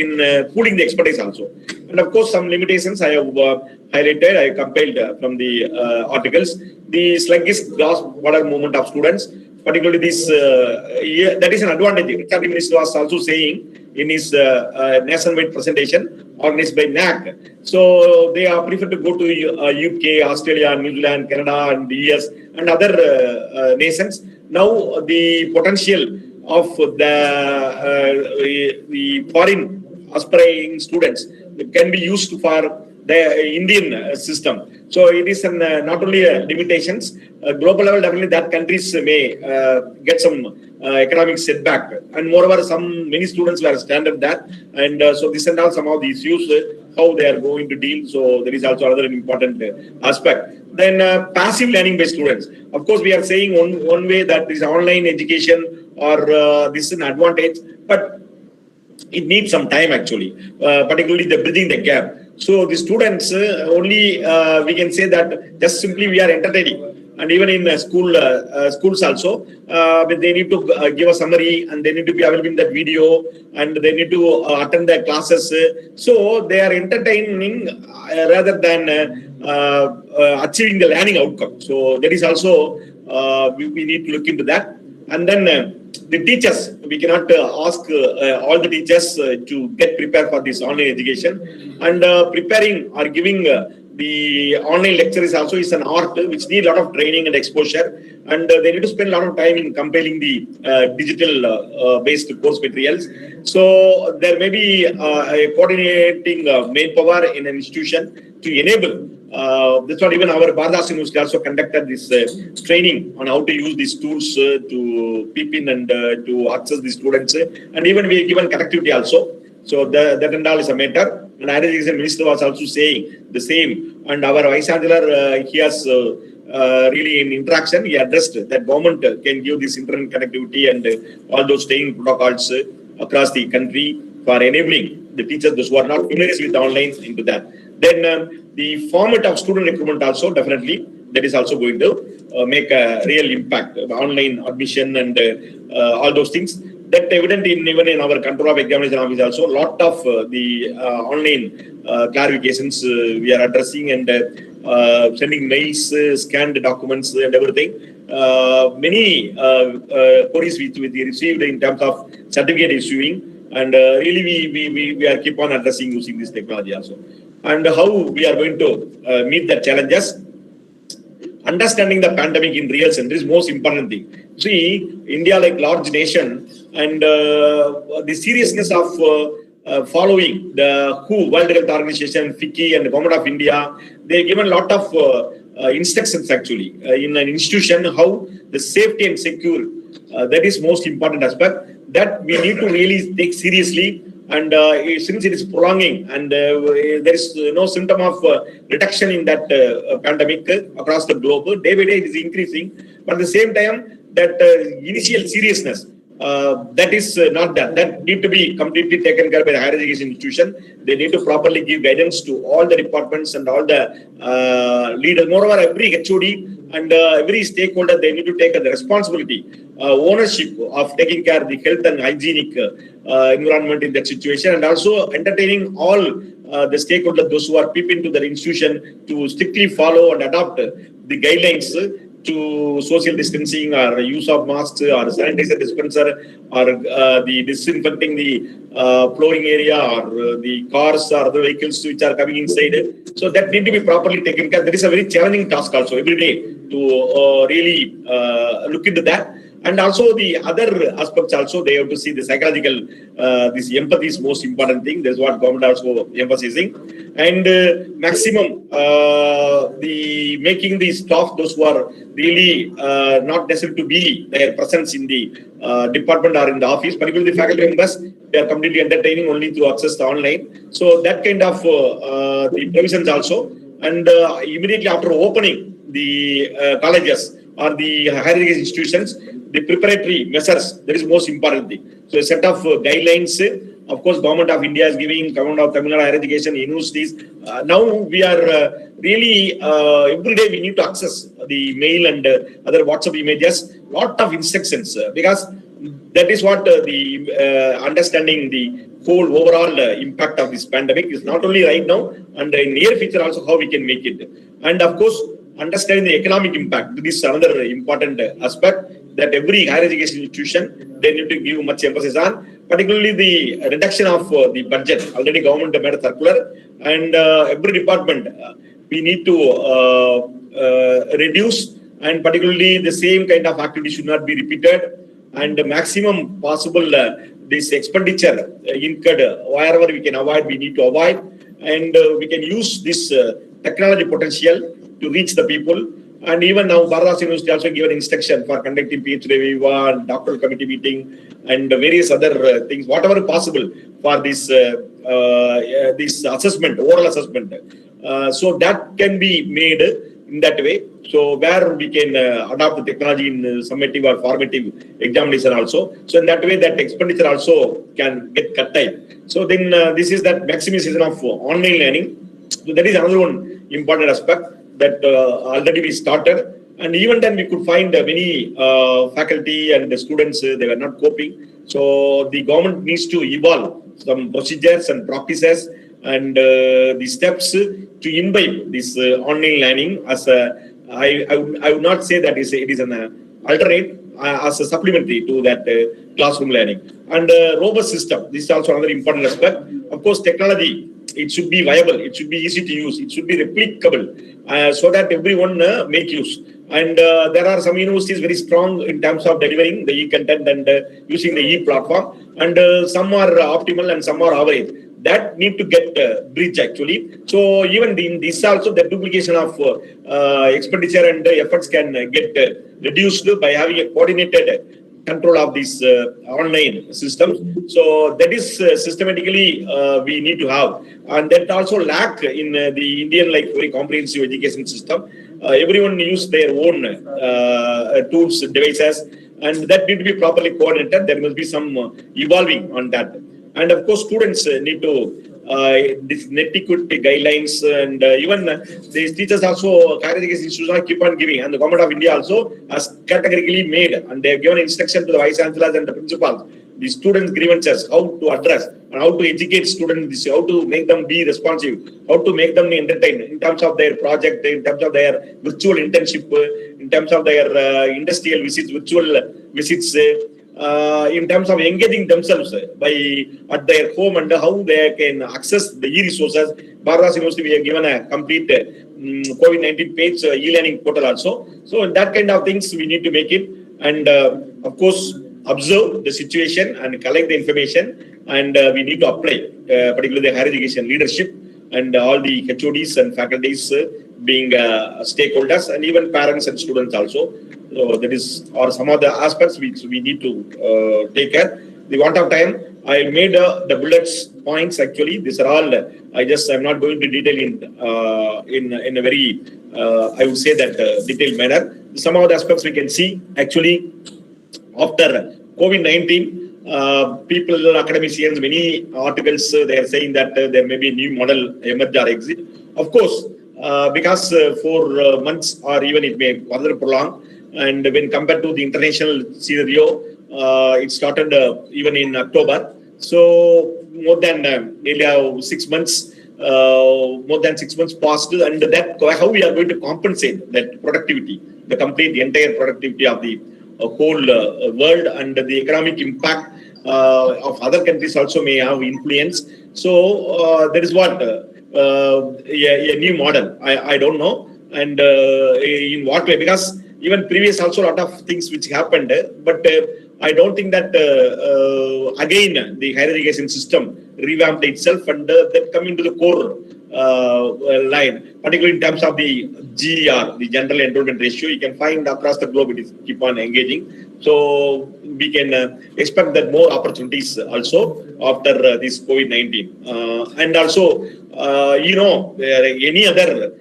S2: in pooling the expertise also. And of course, some limitations I have highlighted, I compiled from the articles. The sluggish gross border movement of students, particularly this, that is an advantage. The Minister was also saying in his nationwide presentation organized by NAC. So they are prefer to go to UK, Australia, New Zealand, Canada, and the US and other nations. Now the potential of the foreign aspiring students can be used for the Indian system. So it is not only limitations, global level definitely that countries may get some economic setback, and moreover many students were stranded that, and so this and all some of the issues how they are going to deal. So there is also another important aspect. Then passive learning by students. Of course, we are saying one way that this online education or this is an advantage, but it needs some time actually, particularly the bridging the gap. So the students only we can say that just simply we are entertaining, and even in schools also, they need to give a summary, and they need to be available in that video, and they need to attend the classes. So they are entertaining rather than achieving the learning outcome. So that is also we need to look into that. And then the teachers, we cannot ask all the teachers to get prepared for this online education, and preparing or giving the online lectures also is an art which need a lot of training and exposure, and they need to spend a lot of time in compiling the digital based course materials. So there may be a coordinating manpower in an institution to enable. That's what even our Bharatdas University also conducted this training on how to use these tools to peep in and to access the students, and even we are given connectivity also. So that and all is a matter. And Higher Education Minister was also saying the same. And our Vice Chancellor, he has really in interaction, he addressed that government can give this internet connectivity and all those training protocols across the country for enabling the teachers, those who are not familiar with online, into that. Then the format of student recruitment also definitely, that is also going to make a real impact. Online admission and all those things. That evident even in our control of examination office also, a lot of the online clarifications we are addressing, and sending mails, scanned documents and everything. Many queries which we received in terms of certificate issuing, and really we are keep on addressing using this technology also. And how we are going to meet the challenges. understanding the pandemic in real sense is most important thing. See, India like large nation, and the seriousness of following the WHO, World Health Organization, FICCI, and the Government of India, they given a lot of instructions actually in an institution how the safety and secure. That is most important aspect that we need to really take seriously. And since it is prolonging and there is no symptom of reduction in that pandemic across the globe, day by day it is increasing. But at the same time, that initial seriousness, that is not that. That need to be completely taken care by the higher education institution. They need to properly give guidance to all the departments and all the leaders. Moreover, every HOD and every stakeholder, they need to take the responsibility, ownership of taking care of the health and hygienic environment in that situation, and also entertaining all the stakeholders, those who are peep into the institution, to strictly follow and adopt the guidelines to social distancing or use of masks or sanitizer dispenser or the disinfecting the flooring area or the cars or other vehicles which are coming inside. So that need to be properly taken care. That is a very challenging task also every day to really look into that. And also the other aspects also, they have to see the psychological, this empathy is most important thing. That's what government also emphasizing. And maximum, the making the staff, those who are really not necessary to be their presence in the department or in the office, particularly the faculty members, they are completely entertaining only to access the online. So that kind of the provisions also. And immediately after opening the colleges or the higher education institutions, the preparatory measures, that is most important thing. So a set of guidelines, of course, Government of India is giving, Government of Tamil Nadu higher education, universities. Now we are really, every day we need to access the mail and other WhatsApp images, lot of instructions, because that is what the understanding the whole overall impact of this pandemic is not only right now, and in near future also how we can make it. And of course, understanding the economic impact. This is another important aspect that every higher education institution, they need to give much emphasis on, particularly the reduction of the budget. Already government made a circular, and every department, we need to reduce, and particularly the same kind of activity should not be repeated, and the maximum possible this expenditure incurred, wherever we can avoid, we need to avoid, and we can use this technology potential to reach the people. And even now, Bharat University also given instruction for conducting PhD review, doctoral committee meeting, and various other things, whatever possible for this this assessment, oral assessment. So that can be made in that way. So where we can adopt the technology in summative or formative examination also. So in that way, that expenditure also can get cut time. So then this is that maximization of online learning. So that is another one important aspect that already we started, and even then we could find many faculty and the students, they were not coping. So the government needs to evolve some procedures and practices and the steps to imbibe this online learning as a, I would not say that it is an alternate, as a supplementary to that classroom learning. And robust system, this is also another important aspect. Of course, technology, it should be viable, it should be easy to use, it should be replicable, so that everyone make use. And there are some universities very strong in terms of delivering the e-content and using the e-platform, and some are optimal and some are average. That need to get bridged actually. So even in this also, the duplication of expenditure and efforts can get reduced by having a coordinated control of these online systems. So that is systematically we need to have, and that also lack in the Indian like very comprehensive education system. Everyone use their own tools, devices, and that need to be properly coordinated. There must be some evolving on that. And of course, students need to this netiquette guidelines, and even these teachers also, higher education institutions keep on giving, and the Government of India also has categorically made, and they have given instruction to the vice chancellors and the principals, the students' grievances, how to address and how to educate students, how to make them be responsive, how to make them entertain in terms of their project, in terms of their virtual internship, in terms of their industrial visits, virtual visits. in terms of engaging themselves by at their home and how they can access the e-resources. Bharat University, we have given a complete COVID-19 page e-learning portal also. So that kind of things we need to make it, and of course observe the situation and collect the information, and we need to apply, particularly the higher education leadership and all the HODs and faculties being stakeholders, and even parents and students also. So that is, or some of the aspects which we need to take care. The want of time, I made the bullets points. Actually, these are all. I'm not going to detail in a very I would say that detailed manner. Some of the aspects we can see actually after COVID-19. People, academicians, many articles, they are saying that there may be a new model emerge or exit. Of course, because 4 months or even it may further prolong. And when compared to the international scenario, it started even in October. So more than nearly 6 months, more than 6 months passed, and that how we are going to compensate that productivity, the entire productivity of the whole world, and the economic impact of other countries also may have influence. So there is what a new model. I don't know, and in what way, because even previous also a lot of things which happened, but I don't think that again the higher education system revamped itself and that come into the core line, particularly in terms of the GER, the general enrollment ratio. You can find across the globe it is keep on engaging. So we can expect that more opportunities also after this COVID-19, and also any other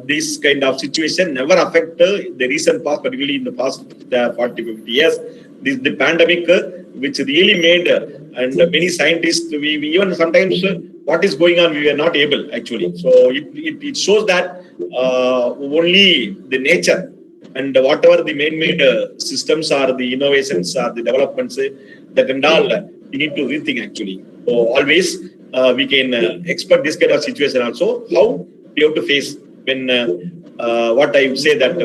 S2: this kind of situation never affect the recent past, particularly in the past 40-50 years. The pandemic, which really made, and many scientists, we even sometimes what is going on, we were not able actually. So it shows that only the nature and whatever the man-made systems are, the innovations are, the developments, that and all, we need to rethink actually. So always we can expect this kind of situation also. How we have to face when what I would say that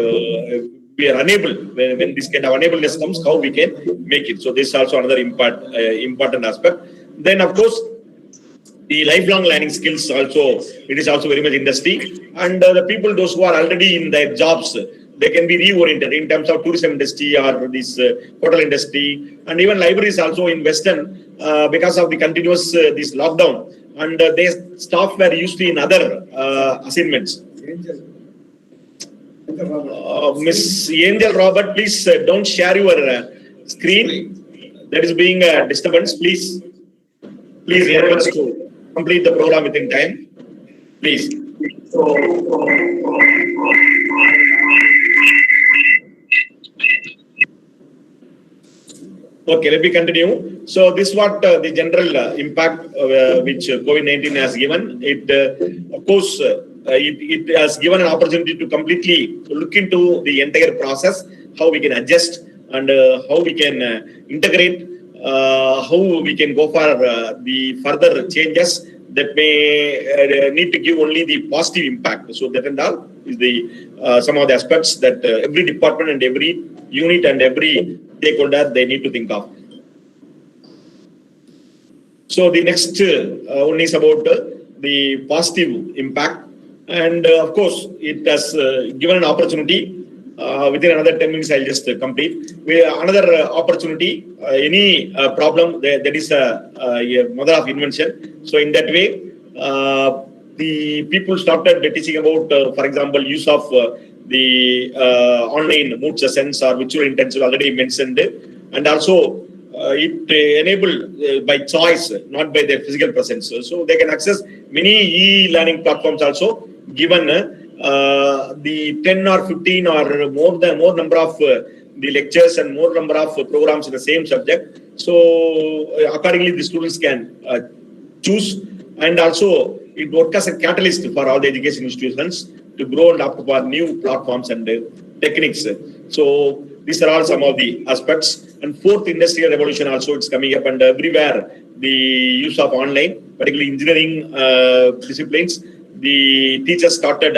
S2: we are unable, when this kind of unableness comes, how we can make it. So this is also another important aspect. Then of course the lifelong learning skills also, it is also very much industry, and the people, those who are already in their jobs, they can be reoriented in terms of tourism industry or this hotel industry, and even libraries also in Western, because of the continuous this lockdown, and their staff were usually in other assignments. Miss Angel Robert, please don't share your screen. That is being a disturbance. Please help us to complete the program within time. Please. Okay, let me continue. So this is what the general impact which COVID-19 has given. It, of course, it has given an opportunity to completely look into the entire process, how we can adjust, and how we can integrate, how we can go for the further changes that may need to give only the positive impact. So that and all is the some of the aspects that every department and every unit and every stakeholder they need to think of. So the next one is about the positive impact, and of course it has given an opportunity. Within another 10 minutes, I'll just complete. Another opportunity, any problem, that is a mother of invention. So in that way, the people started teaching about, for example, use of the online mood sessions or virtual intensive already mentioned, and also it enabled by choice, not by their physical presence. So they can access many e-learning platforms also, given the 10 or 15 or more number of the lectures and more number of programs in the same subject. So accordingly, the students can choose, and also it works as a catalyst for all the education institutions to grow and opt for new platforms and techniques. So these are all some of the aspects. And fourth industrial revolution also, it's coming up, and everywhere the use of online, particularly engineering disciplines, the teachers started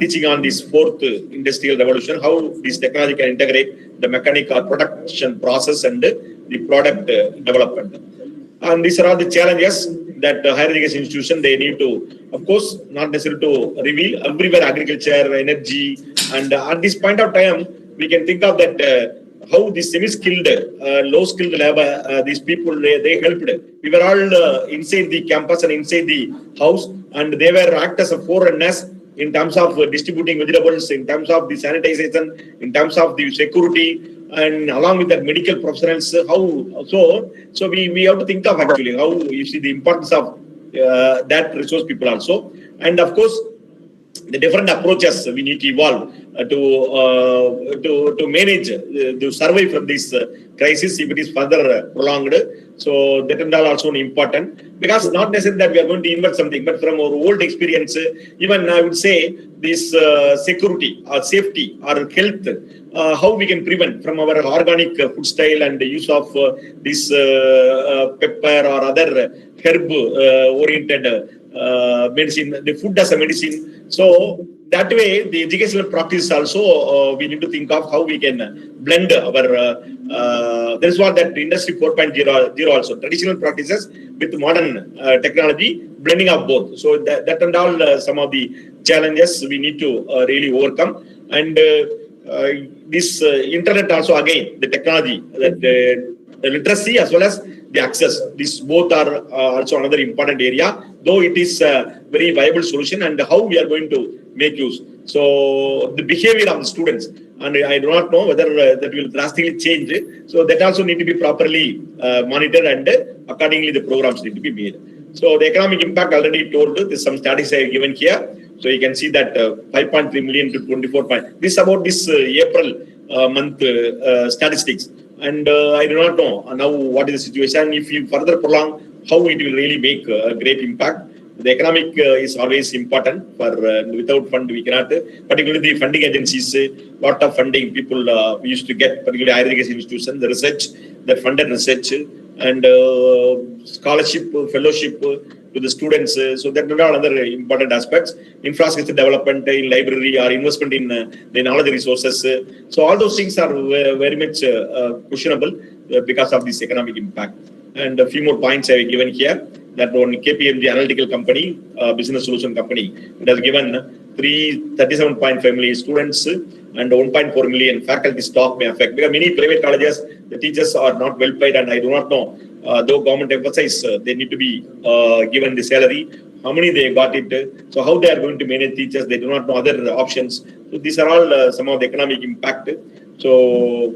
S2: teaching on this fourth industrial revolution, how this technology can integrate the mechanic or production process and the product development. And these are all the challenges that higher education institution, they need to, of course, not necessarily to reveal everywhere agriculture, energy, and at this point of time, we can think of that how the semi-skilled, low-skilled labor, these people, they helped. We were all inside the campus and inside the house, and they were act as a forerunners in terms of distributing vegetables, in terms of the sanitization, in terms of the security, and along with that medical professionals, how so we have to think of actually how you see the importance of that resource people also, and of course the different approaches we need to evolve to manage to survive from this crisis if it is further prolonged. So that is also important, because not necessarily that we are going to invent something, but from our old experience, even I would say this security or safety or health, how we can prevent from our organic food style and the use of this pepper or other herb oriented medicine, the food as a medicine. So that way, the educational practice also, we need to think of how we can blend our, that is what that industry 4.0 also, traditional practices with modern technology, blending of both. So that and all some of the challenges we need to really overcome. And this internet also, again, the technology, the literacy as well as the access, these both are also another important area, though it is a very viable solution, and how we are going to make use. So the behavior of the students, and I do not know whether that will drastically change. So that also need to be properly monitored, and accordingly the programs need to be made. So the economic impact already told, there's some statistics I have given here. So you can see that 5.3 million to 24. This is about this April month statistics. And I do not know now what is the situation. If you further prolong, how it will really make a great impact. The economic is always important. For without fund we cannot. Particularly the funding agencies, lot of funding people we used to get, particularly higher education institutions, the research, the funded research, and scholarship, fellowship to the students. So that are other important aspects. Infrastructure development in library or investment in the knowledge resources. So all those things are very much questionable because of this economic impact. And a few more points I have given here. That one KPMG analytical company, business solution company, it has given 37.5 million students and 1.4 million faculty staff may affect. Because many private colleges, the teachers are not well paid, and I do not know, though government emphasize they need to be given the salary, how many they got it, so how they are going to manage teachers, they do not know other options. So these are all some of the economic impact. So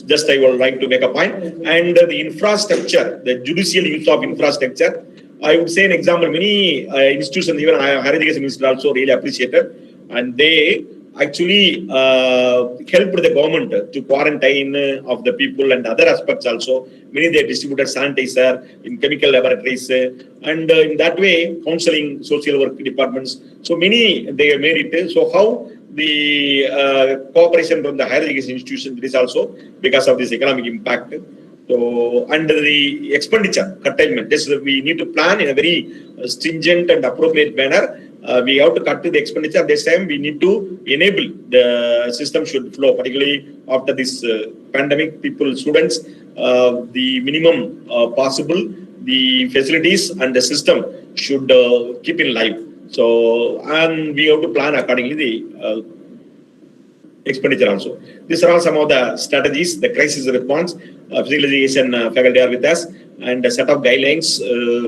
S2: just I would like to make a point. And the infrastructure, the judicial use of infrastructure, I would say an example, many institutions, even higher education minister also really appreciated, and they actually helped the government to quarantine of the people and other aspects also. Many they distributed sanitizer in chemical laboratories, and in that way counseling, social work departments. So many they made it. So how the cooperation from the higher education institution is also because of this economic impact. So under the expenditure curtailment, this we need to plan in a very stringent and appropriate manner. We have to cut to the expenditure. This time we need to enable the system should flow, particularly after this pandemic. People, students, the minimum possible, the facilities and the system should keep in life. So, and we have to plan accordingly the expenditure also. These are all some of the strategies, the crisis response, physical education faculty are with us, and a set of guidelines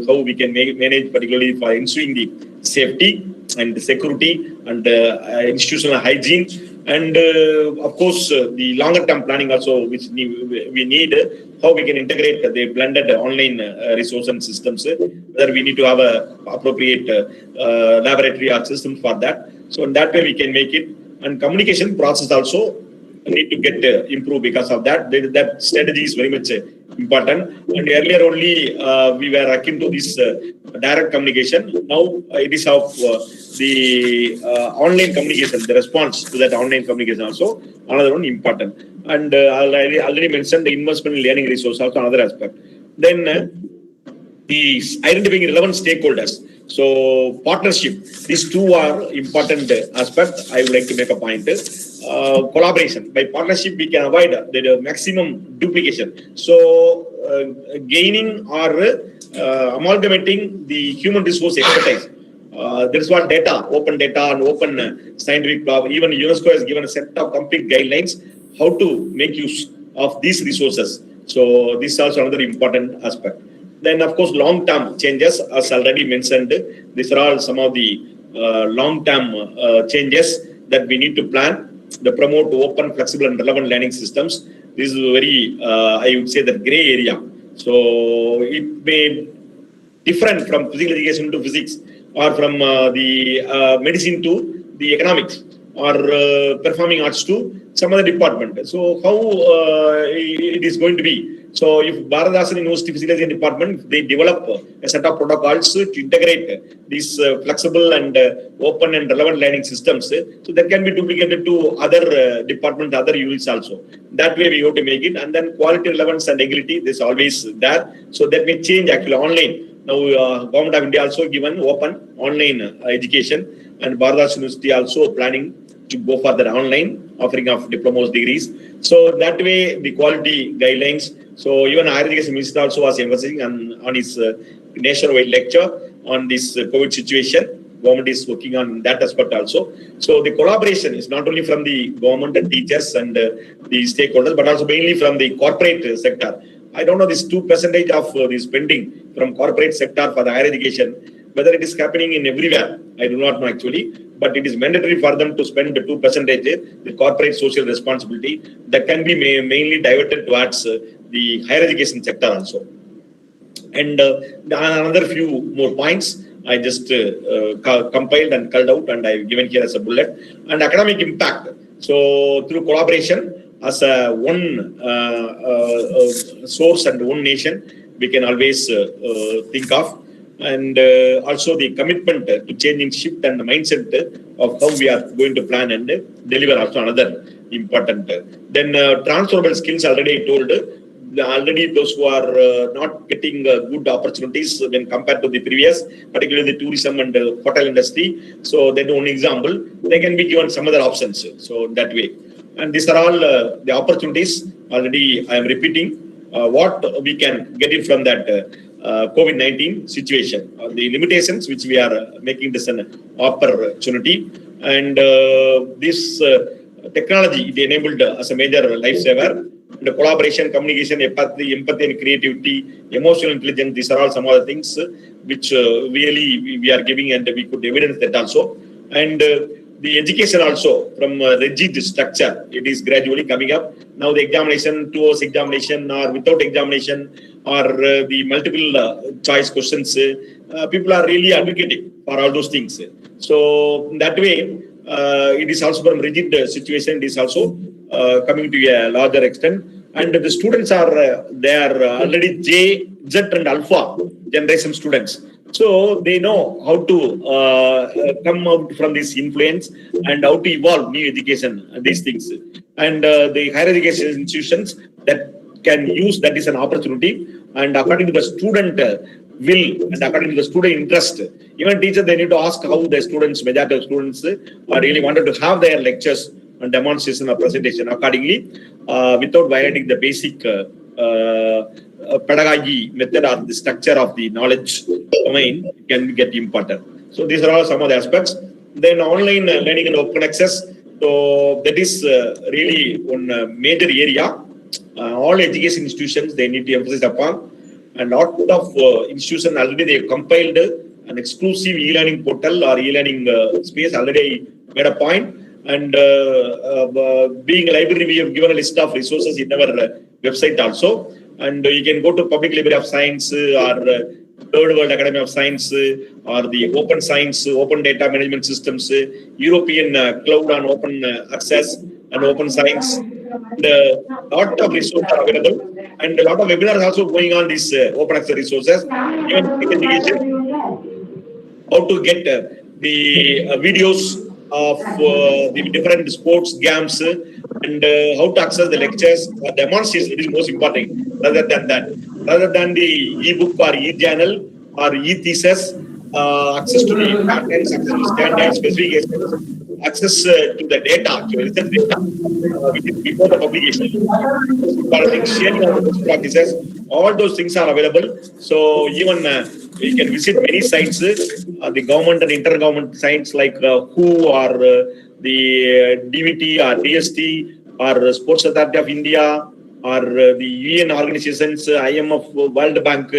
S2: how we can manage, particularly for ensuring the safety and the security and institutional hygiene, and of course the longer term planning also, which we need, how we can integrate the blended online resource and systems, whether we need to have a appropriate laboratory or system for that. So in that way we can make it. And communication process also need to get improved because of that. That strategy is very much important. And earlier only we were akin to this direct communication. Now it is of the online communication, the response to that online communication also another one important. And I already mentioned the investment in learning resource also another aspect. Then is identifying relevant stakeholders. So partnership, these two are important aspects. I would like to make a point. Collaboration. By partnership, we can avoid the maximum duplication. So gaining or amalgamating the human resource expertise. That is what data, open data and open scientific lab. Even UNESCO has given a set of complete guidelines how to make use of these resources. So this is also another important aspect. Then, of course, long-term changes, as already mentioned, these are all some of the long-term changes that we need to plan to promote open, flexible, and relevant learning systems. This is very, I would say, the gray area. So it may different from physical education to physics, or from the medicine to the economics, or performing arts to some other department. So how it is going to be? So if Bharatdasan University Physical Education Department, they develop a set of protocols to integrate these flexible and open and relevant learning systems, so that can be duplicated to other departments, other units also. That way we have to make it. And then quality, relevance and agility, this is always there. So that may change actually online. Now Government of India also given open online education, and Bharatdasan University also planning to go for the online offering of diplomas, degrees. So that way the quality guidelines. So even Higher Education Minister also was emphasizing on his nationwide lecture on this COVID situation. Government is working on that aspect also. So the collaboration is not only from the government and teachers and the stakeholders, but also mainly from the corporate sector. I don't know this 2% of the spending from corporate sector for the higher education, whether it is happening in everywhere, I do not know actually, but it is mandatory for them to spend the 2%, the corporate social responsibility, that can be mainly diverted towards the higher education sector also. And another few more points I just compiled and culled out, and I've given here as a bullet. And academic impact. So through collaboration, as a one source and one nation, we can always think of. And also the commitment to changing shift and the mindset of how we are going to plan and deliver, also another important. Then transferable skills, already I told, already those who are not getting good opportunities when compared to the previous, particularly the tourism and hotel industry. So then one example, they can be given some other options. So that way. And these are all the opportunities. Already I am repeating what we can get it from that COVID-19 situation, the limitations which we are making this an opportunity. And this technology, it enabled as a major lifesaver. The collaboration, communication, empathy, and creativity, emotional intelligence, these are all some other things which really we are giving, and we could evidence that also. And the education also, from rigid structure, it is gradually coming up. Now the examination, 2 hours examination, or without examination, or the multiple choice questions, people are really advocating for all those things. So that way, it is also from rigid situation, it is also coming to a larger extent. And the students are, they are already J, Z and Alpha generation students. So they know how to come out from this influence and how to evolve new education, these things. And the higher education institutions that can use that is an opportunity, and according to the student will and according to the student interest, even teachers, they need to ask how the students, majority of students are really wanted to have their lectures and demonstration or presentation accordingly, without violating the basic pedagogy method or the structure of the knowledge domain can get imparted. So these are all some of the aspects. Then online learning and open access. So that is really one major area. All education institutions, they need to emphasize upon. And lot of institutions already they have compiled an exclusive e-learning portal or e-learning space. Already made a point. And being a library, we have given a list of resources in our website also. And you can go to Public Library of Science or Third World Academy of Science or the Open Science, Open Data Management Systems, European Cloud on Open Access and Open Science. And a lot of resources are available, and a lot of webinars also going on these open access resources. Even education, how to get the videos of the different sports games and how to access the lectures or demonstrations. It is most important rather than that. rather than the e-book or e-journal or e-thesis, access to the patents, access to standards, specifications, access to the data, to research data, before the publication. Sharing of the best practices, all those things are available. So even we can visit many sites, the government and intergovernment sites like WHO or the DVT or DST or Sports Authority of India or the UN organizations, IMF, World Bank,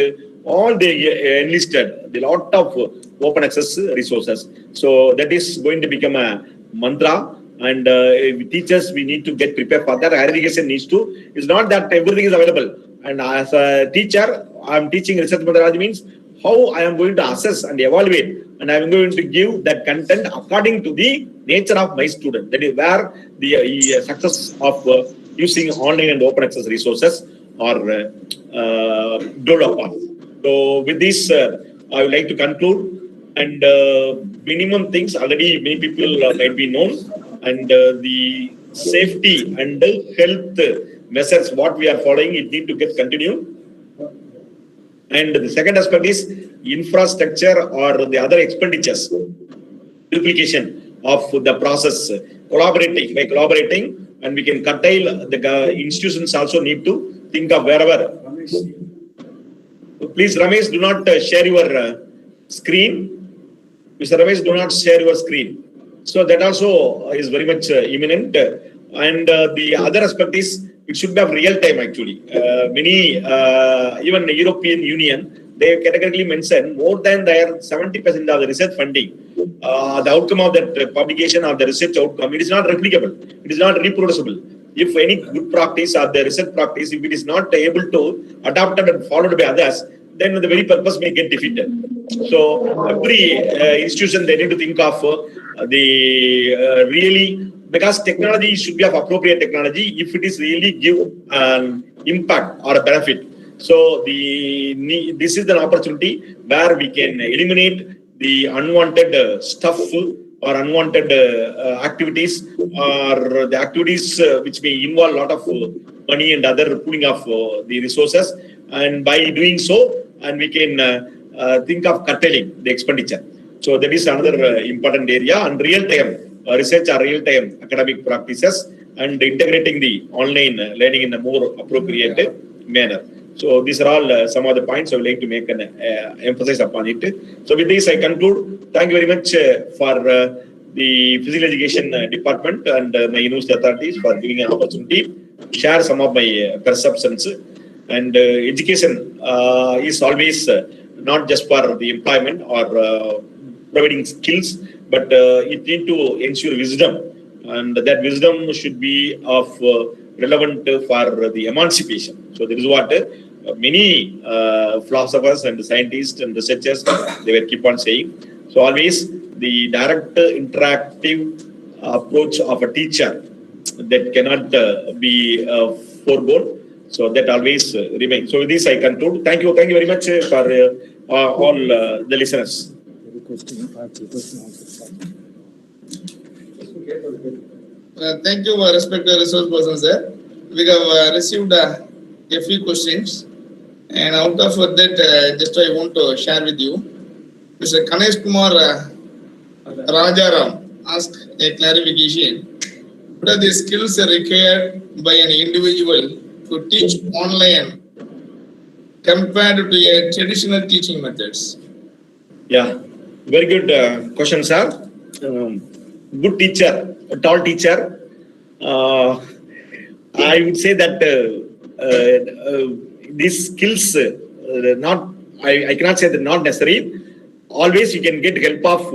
S2: all they enlisted a lot of open access resources. So that is going to become a mantra. And teachers, we need to get prepared for that. Higher education needs to. It's not that everything is available. And as a teacher, I'm teaching research methodology means how I am going to assess and evaluate, and I am going to give that content according to the nature of my student. That is where the success of using online and open access resources are built upon. So with this, I would like to conclude. And minimum things already many people might be known, and the safety and health measures what we are following, it need to get continued. And the second aspect is infrastructure or the other expenditures, duplication of the process, by collaborating, and we can curtail the institutions also need to think of wherever. Please, Ramesh, do not share your screen. Mr. Ramesh, do not share your screen. So that also is very much imminent. And the other aspect is it should be of real time actually. Many, even the European Union, they categorically mention more than their 70% of the research funding. The outcome of that publication or the research outcome, it is not replicable. It is not reproducible. If any good practice or the research practice, if it is not able to adopted and followed by others, then the very purpose may get defeated. So every institution, they need to think of really, because technology should be of appropriate technology if it is really give an impact or a benefit. So this is an opportunity where we can eliminate the unwanted stuff or unwanted activities or the activities which may involve a lot of money and other pooling of the resources. And by doing so, and we can think of curtailing the expenditure. So that is another important area. And real-time research or real-time academic practices and integrating the online learning in a more appropriate manner. So these are all some of the points I would like to make an emphasis upon it. So with this, I conclude. Thank you very much for the physical education department and my university authorities for giving an opportunity to share some of my perceptions. And education is always not just for the employment or providing skills, but it need to ensure wisdom, and that wisdom should be of relevant for the emancipation. So that is what many philosophers and scientists and researchers they will keep on saying. So always the direct interactive approach of a teacher that cannot be foregone. So that always remains. So with this I conclude. Thank you very much for all the listeners.
S3: Thank you, respected resource person, sir. We have received a few questions, and out of that, just I want to share with you. Mr. Ganesh Kumar Rajaram asked a clarification. What are the skills required by an individual to teach online compared to a traditional teaching methods?
S2: Yeah, very good question, sir. Good teacher, a tall teacher. I would say that these skills, I cannot say that not necessary. Always you can get help of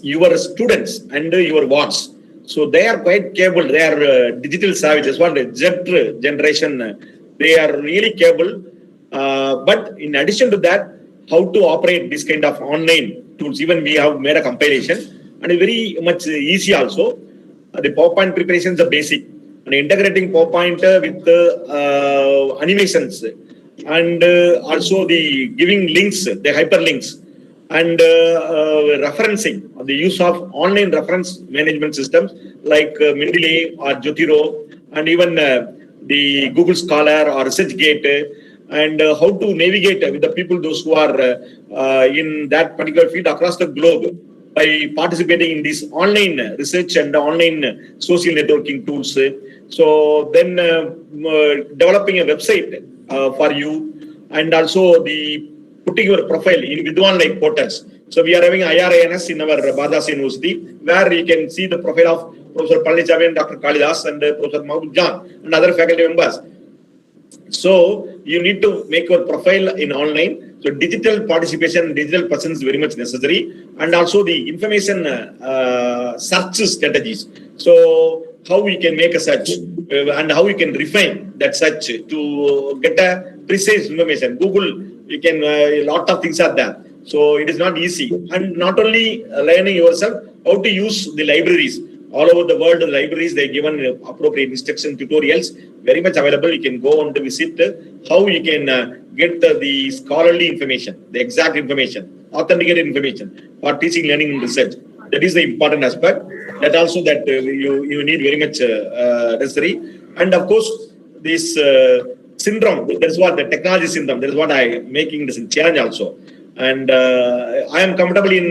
S2: your students and your wards. So they are quite capable. They are digital savages. What Z generation, they are really capable. But in addition to that, how to operate this kind of online tools. Even we have made a compilation. And very much easy also. The PowerPoint preparations are basic. And integrating PowerPoint with animations. And also the giving links, the hyperlinks. And referencing, the use of online reference management systems like Mendeley or Jotiro. And even the Google Scholar or ResearchGate. and how to navigate with the people, those who are in that particular field across the globe by participating in this online research and online social networking tools. So then developing a website for you, and also the putting your profile in Vidwan like portals. So we are having IRINS in our Badass University, where you can see the profile of Professor Palnichami and Dr. Kalidas and Professor Mahmood Jan and other faculty members. So you need to make your profile in online. So digital participation, digital presence is very much necessary, and also the information search strategies. So how we can make a search and how we can refine that search to get a precise information. Google, you can a lot of things are there. So it is not easy, and not only learning yourself how to use the libraries. All over the world, the libraries, they given appropriate instruction tutorials, very much available. You can go on to visit how you can get the scholarly information, the exact information, authenticated information for teaching, learning, and research. That is the important aspect. That also that you need very much necessary. And of course, this syndrome, that is what the technology syndrome, that is what I am making this challenge also. And I am comfortable in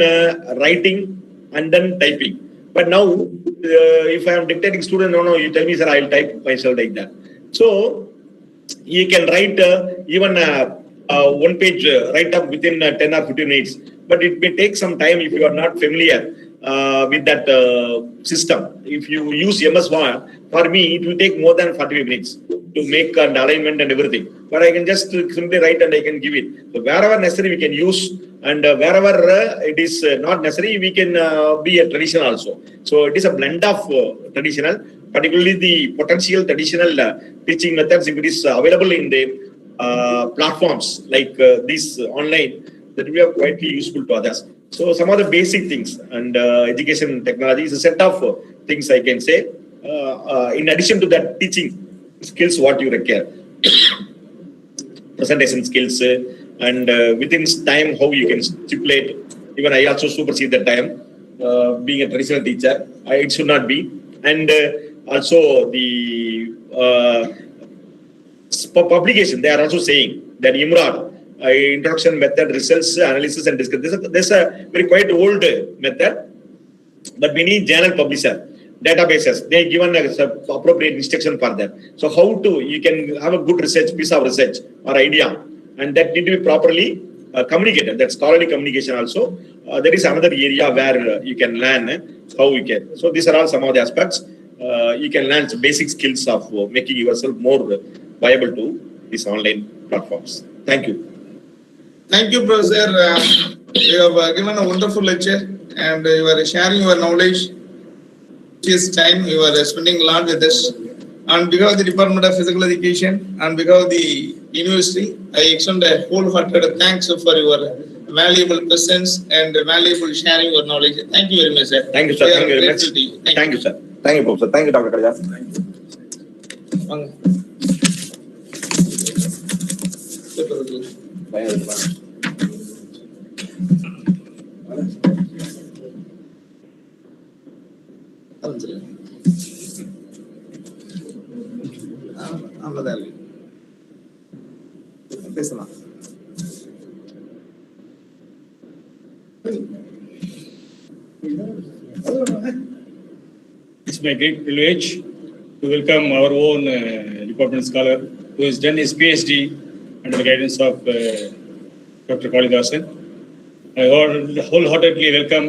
S2: writing and then typing. But now, if I am dictating student, no, you tell me, sir, I will type myself like that. So you can write even one page write up within 10 or 15 minutes. But it may take some time if you are not familiar with that system. If you use MS Word, for me, it will take more than 45 minutes to make an alignment and everything. But I can just simply write and I can give it. So wherever necessary, we can use, and wherever it is not necessary, we can be a traditional also. So it is a blend of traditional, particularly the potential traditional teaching methods, if it is available in the platforms like this online, that will be quite useful to others. So some of the basic things, and education technology is a set of things I can say. In addition to that, teaching skills, what you require, presentation skills, and within time, how you can stipulate. Even I also supersede that time, being a traditional teacher, it should not be. And also the publication, they are also saying that IMRAD, introduction method, results, analysis, and discussion. This is a very quite old method, but we need journal publisher, databases. They given appropriate instruction for that. So how to, you can have a good research, piece of research or idea, and that need to be properly communicated. That's scholarly communication also. There is another area where you can learn how you can. So these are all some of the aspects. You can learn some basic skills of making yourself more viable to these online platforms. Thank you.
S3: Thank you, Professor. You have given a wonderful lecture, and you are sharing your knowledge. This time you are spending a lot with us. On behalf of the Department of Physical Education, on behalf of the University, I extend a wholehearted thanks for your valuable presence and valuable sharing your knowledge. Thank you very much, sir.
S2: Thank you, sir.
S3: We are
S2: Thank you very much.
S3: grateful to you.
S2: Thank you, sir. Thank you, Professor. Thank you, Dr. Kalidas.
S3: பேசலாம்.
S5: It's my great privilege to welcome our own department scholar who has done his PhD under the guidance of Dr. Kalidasan. I wholeheartedly welcome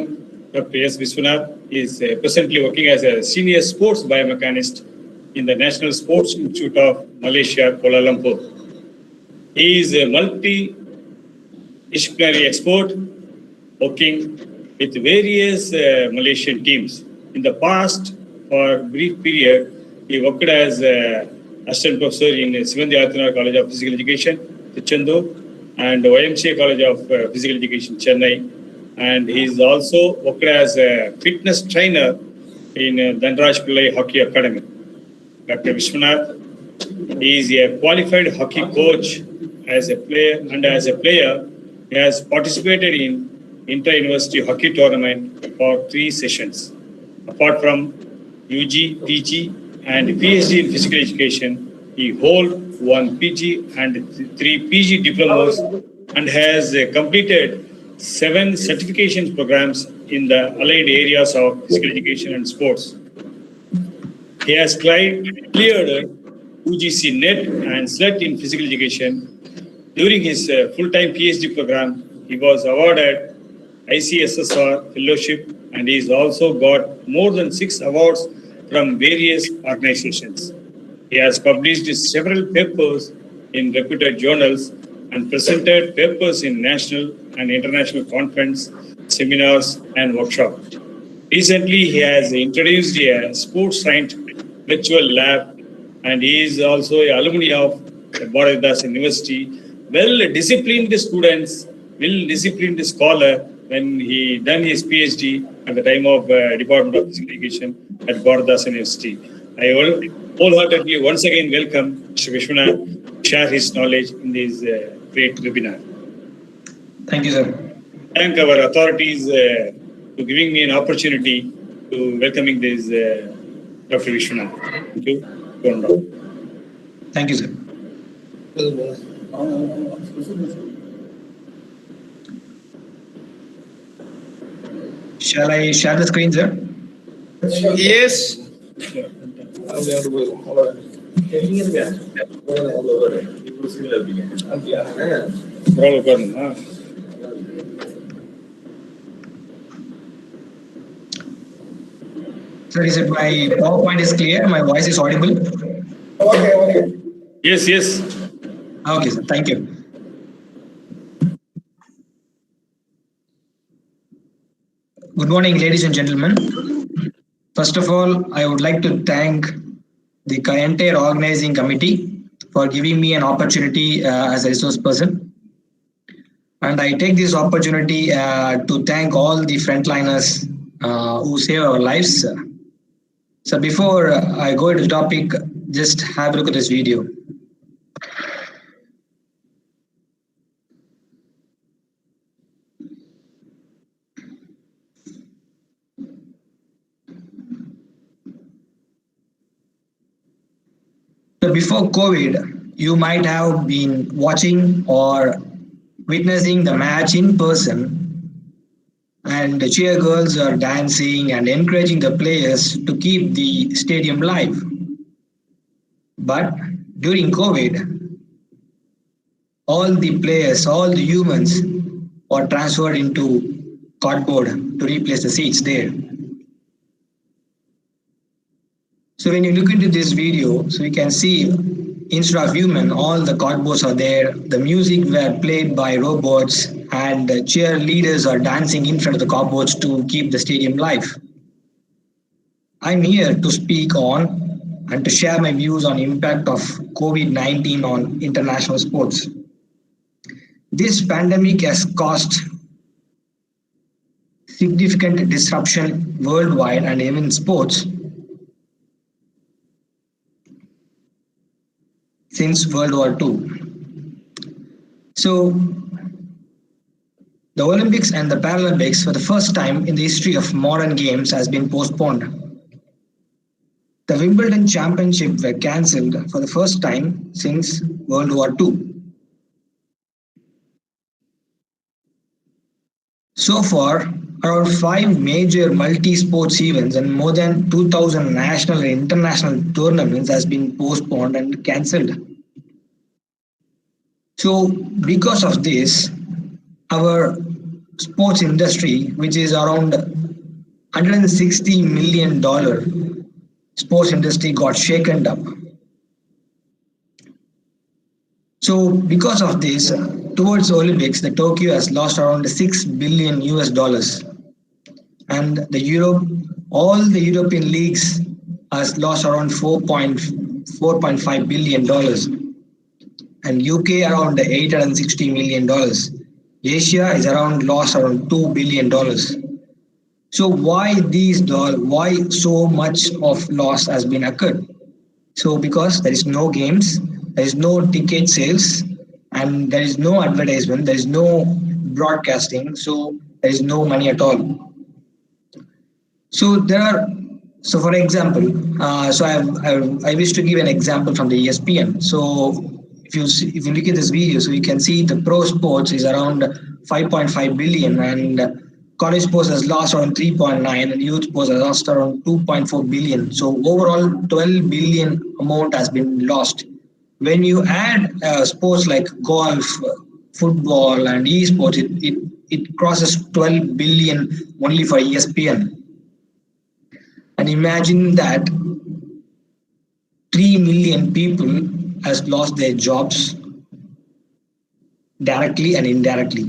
S5: Dr. S. Viswanath. He is presently working as a senior sports biomechanist in the National Sports Institute of Malaysia, Kuala Lumpur. He is a multidisciplinary expert working with various Malaysian teams. In the past, for a brief period, he worked as assistant professor in Sivandhyarthana College of Physical Education, Tiruchendur, and YMCA College of Physical Education, Chennai. And he is also worked as a fitness trainer in Dhanraj Pillai Hockey Academy. Dr. Vishwanath is a qualified hockey coach as a player, and as a player, he has participated in inter-university hockey tournament for 3 sessions. Apart from UG, PG, and PhD in physical education, He holds one PG and three PG diplomas and has completed 7 certification programs in the allied areas of physical education and sports. He has cleared UGC NET and SLET in physical education. During his full-time PhD program, he was awarded ICSSR fellowship, and he's also got more than 6 awards from various organizations. He has published several papers in reputed journals and presented papers in national and international conference, seminars, and workshops. Recently, he has introduced a sports science virtual lab, and he is also an alumni of Bdu-Dpe-Webinar University. Well-disciplined students, well-disciplined scholar when he done his PhD at the time of Department of Physical Education at Bdu-Dpe-Webinar University. I will wholeheartedly once again welcome Mr. Vishwanath to share his knowledge in this great webinar.
S6: Thank you, sir.
S5: Thank our authorities to giving me an opportunity to welcoming this Dr. Vishwanath. Thank you. Go on, Dr.
S6: Thank you, sir. Shall I share the screen, sir?
S3: Yes.
S6: Sir, is it my PowerPoint is clear? My voice is audible?
S5: Yes, yes.
S6: Okay, sir. Thank you. Good morning, ladies and gentlemen. First of all, I would like to thank the entire organizing committee for giving me an opportunity as a resource person. And I take this opportunity to thank all the frontliners who save our lives. So before I go into the topic, just have a look at this video. So before COVID, you might have been watching or witnessing the match in person, and the cheer girls are dancing and encouraging the players to keep the stadium live. But during COVID, all the players, all the humans were transferred into cardboard to replace the seats there. So when you look into this video, so you can see instead of human, all the cardboards are there. The music were played by robots, and the cheerleaders are dancing in front of the cardboards to keep the stadium live. I'm here to speak on and to share my views on impact of COVID-19 on international sports. This pandemic has caused significant disruption worldwide and even in sports since World War II. So the Olympics and the Paralympics for the first time in the history of modern games has been postponed. The Wimbledon Championship were cancelled for the first time since World War II. So far, around 5 major multi-sports events and more than 2,000 national and international tournaments has been postponed and cancelled. So because of this, our sports industry, which is around $160 million sports industry, got shaken up. So because of this, towards the Olympics, the Tokyo has lost around $6 billion US, and all the European leagues has lost around $4.5 billion, and UK around $860 million. Asia is lost around $2 billion. So why so much of loss has been occurred? So because there is no games, there is no ticket sales, and there is no advertisement, there is no broadcasting, so there is no money at all. So there are So, for example, I wish to give an example from the ESPN. So, if you look at this video, so you can see the pro sports is around 5.5 billion, and college sports has lost around 3.9, and youth sports has lost around 2.4 billion. So, overall, 12 billion amount has been lost. When you add sports like golf, football, and esports, it crosses 12 billion only for ESPN. And imagine that 3 million people has lost their jobs directly and indirectly.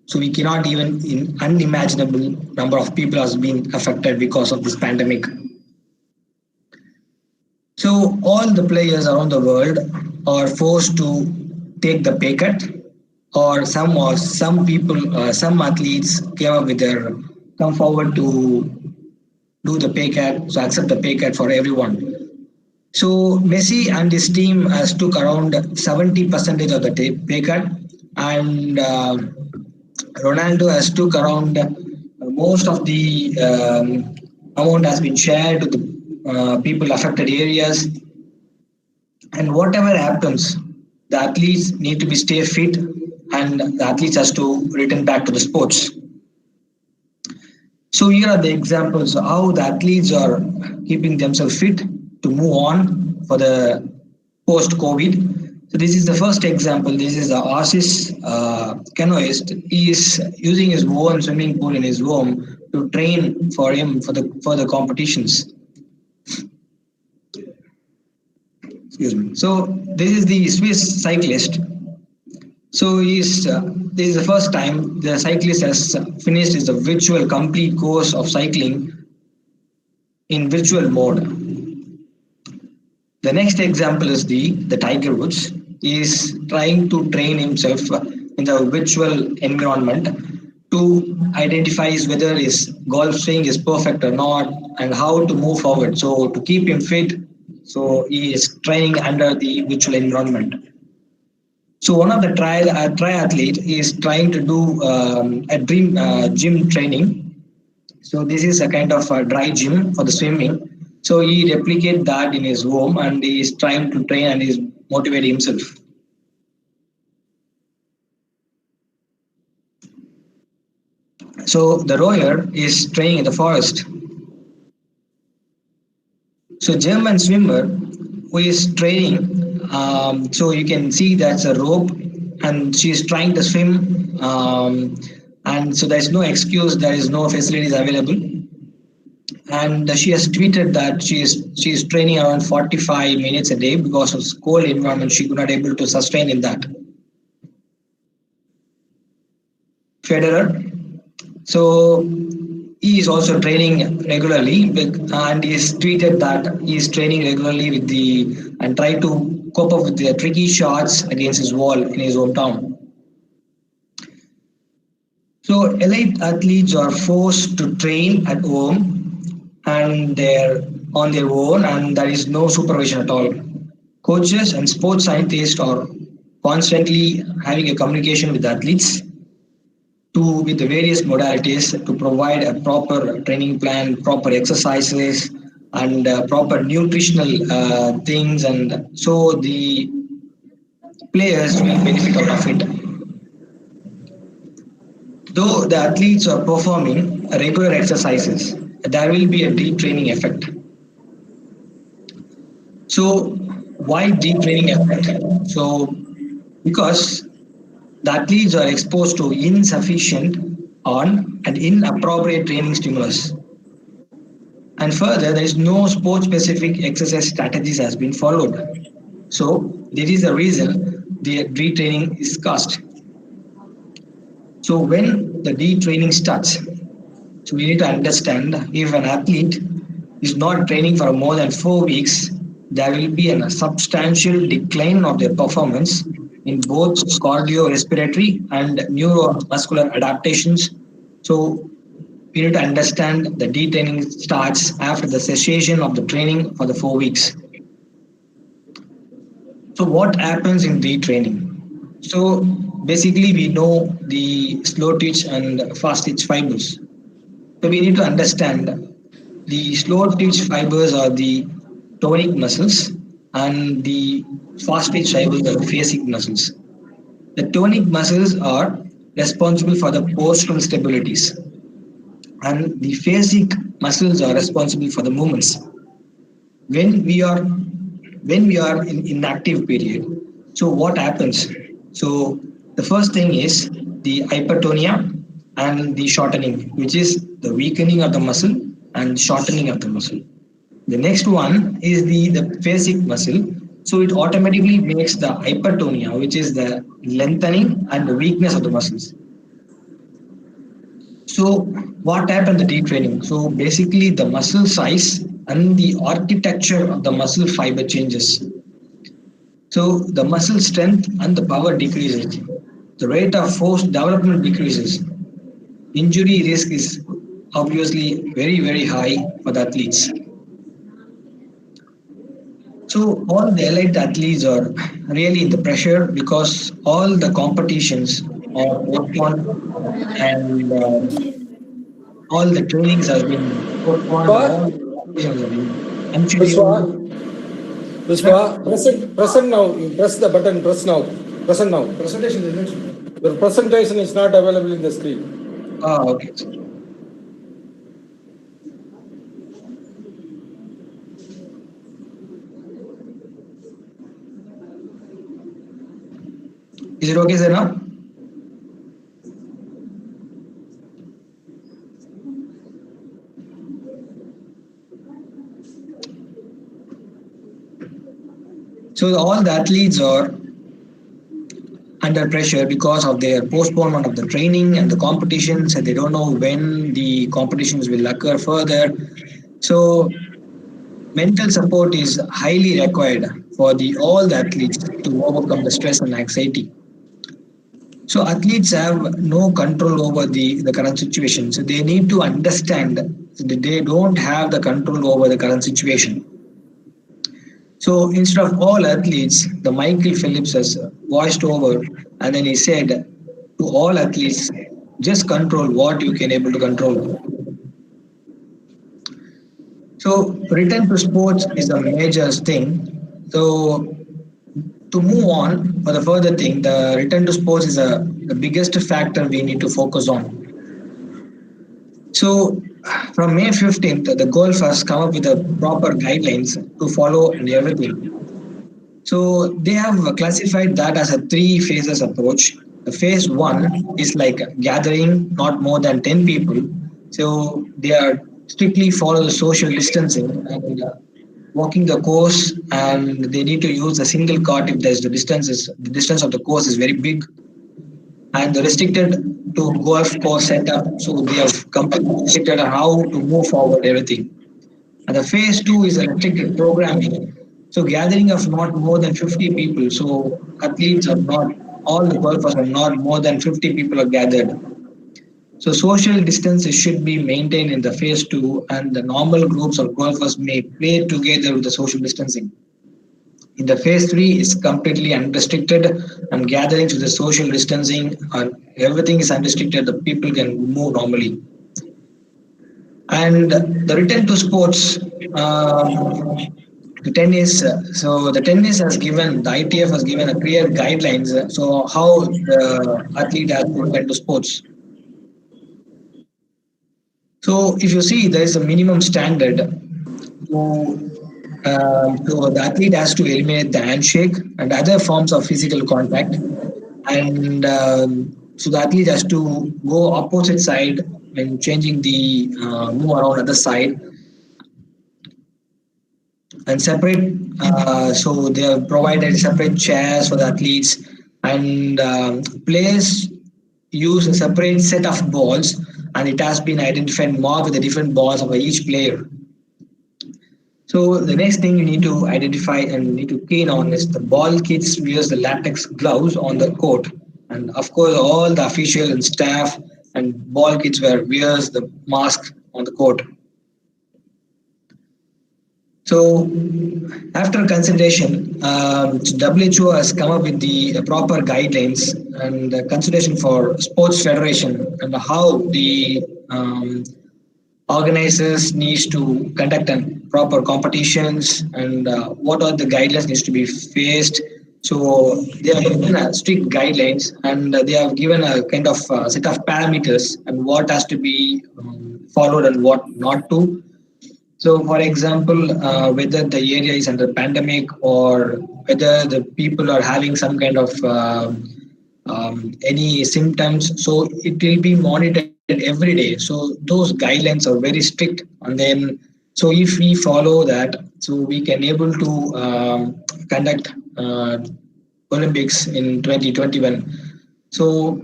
S6: So we cannot even in unimaginable number of people has been affected because of this pandemic. So all the players around the world are forced to take the pay cut, or some people, some athletes came up with their come forward to do the pay cut, so accept the pay cut for everyone. So Messi and his team has took around 70% of the pay cut, and Ronaldo has took around most of the amount has been shared to the people affected areas. And whatever happens, the athletes need to be stay fit, and the athletes has to return back to the sports. So here are the examples of how the athletes are keeping themselves fit to move on for the post-COVID. So this is the first example. This is the Oasis canoeist. He is using his own swimming pool in his home to train for him for the competitions. Excuse me. So this is the Swiss cyclist. So this is the first time the cyclist has finished his virtual complete course of cycling in virtual mode. The next example is the Tiger Woods. He is trying to train himself in the virtual environment to identify whether his golf swing is perfect or not, and how to move forward. So to keep him fit, so he is training under the virtual environment. So one of the triathlete is trying to do a dream gym training. So this is a kind of a dry gym for the swimming. So he replicate that in his home, and he is trying to train and is motivating himself. So the rower is training in the forest. So German swimmer who is training, so you can see that's a rope, and she is trying to swim, and so there's no excuse, there is no facilities available. And she has tweeted that she is training around 45 minutes a day because of cold environment. She could not able to sustain in that. Federer, so he is also training regularly, and he has tweeted that he is training regularly with and try to cope up with the tricky shots against his wall in his hometown. So elite athletes are forced to train at home, and they're on their own, and there is no supervision at all. Coaches and sports scientists are constantly having a communication with athletes with the various modalities to provide a proper training plan, proper exercises, and proper nutritional things, and so the players will benefit out of it. Though the athletes are performing regular exercises, there will be a deep training effect. So why deep training effect? So because the athletes are exposed to insufficient and inappropriate training stimulus. And further, there is no sport-specific exercise strategies has been followed. So this is the reason the retraining is cost. So when the retraining starts, so we need to understand if an athlete is not training for more than 4 weeks, there will be a substantial decline of their performance in both cardiorespiratory and neuromuscular adaptations. So we need to understand the detraining starts after the cessation of the training for the 4 weeks. So what happens in retraining? So basically we know the slow twitch and fast twitch fibers. So we need to understand the slow twitch fibers are the tonic muscles, and the fast twitch fibers are the phasic muscles. The tonic muscles are responsible for the postural stabilities, and the phasic muscles are responsible for the movements. When we are in inactive period, so what happens? So the first thing is the hypertonia and the shortening, which is the weakening of the muscle and shortening of the muscle. The next one is the phasic muscle. So it automatically makes the hypertonia, which is the lengthening and the weakness of the muscles. So what happened in the deep training? So basically the muscle size and the architecture of the muscle fiber changes. So the muscle strength and the power decreases. The rate of force development decreases. Injury risk is obviously very, very high for the athletes. So all the elite athletes are really in the pressure because all the competitions are postponed, and all the trainings have been postponed, all the competitions have been unscheduled.
S4: Pushpa, present now. You press the button, press now. Present now.
S1: Presentation is next.
S4: Your presentation is not available in the screen.
S6: Okay. Is it okay, sir, now? So all the athletes are under pressure because of their postponement of the training and the competitions, and they don't know when the competitions will occur further. So mental support is highly required for all the athletes to overcome the stress and anxiety. So athletes have no control over the current situation. So they need to understand that they don't have the control over the current situation. So instead of all athletes, the Michael Phelps has voiced over, and then he said to all athletes, just control what you can able to control. So return to sports is a major thing. So to move on for the further thing, the return to sports is the biggest factor we need to focus on. So from May 15th, the golf has come up with the proper guidelines to follow and everything. So they have classified that as a 3 phases approach. The phase 1 is like gathering not more than 10 people. So they are strictly follow the social distancing and walking the course, and they need to use a single cart if there's the distance of the course is very big, and they're restricted to golf course setup. So they have completely restricted how to move forward everything. And the phase 2 is a restricted programming. So gathering of not more than 50 people. So athletes are not, all the golfers are not more than 50 people are gathered. So social distances should be maintained in the phase 2, and the normal groups of golfers may play together with the social distancing. In the phase 3 is completely unrestricted, and gatherings with the social distancing, everything is unrestricted, the people can move normally. And the return to sports, the tennis. So the tennis has given, the ITF has given a clear guidelines. So how the athlete has to return to sports. So if you see, there is a minimum standard. So the athlete has to eliminate the handshake and other forms of physical contact, and so the athlete has to go opposite side when changing the move around other side, and separate. So they have provided separate chairs for the athletes, and players use a separate set of balls, and it has been identified more with the different balls of each player. So the next thing you need to identify and need to keen on is the ball kits wears the latex gloves on the court, and of course all the official and staff and ball kits wears the mask on the court. So after consideration, WHO has come up with the proper guidelines and consideration for sports federation and how the organizers needs to conduct proper competitions, and what are the guidelines needs to be faced. So they have given a strict guidelines, and they have given a kind of set of parameters and what has to be followed and what not to. So, for example, whether the area is under pandemic or whether the people are having some kind of any symptoms, so it will be monitored every day. So those guidelines are very strict, and then so if we follow that, so we can able to conduct Olympics in 2021. So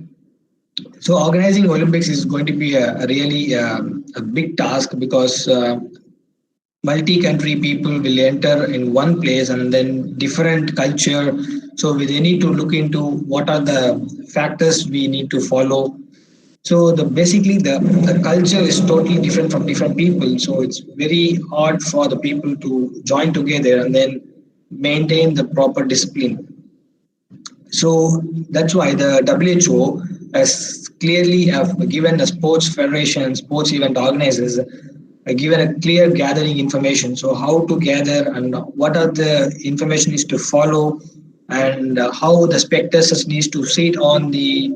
S6: organizing Olympics is going to be a really a big task, because multi-country people will enter in one place and then different culture. So they need to look into what are the factors we need to follow. So basically the culture is totally different from different people. So it's very hard for the people to join together and then maintain the proper discipline. So that's why the WHO has clearly have given the sports federation, sports event organizers, given a clear gathering information. So how to gather and what are the information is to follow, and how the spectators needs to sit on the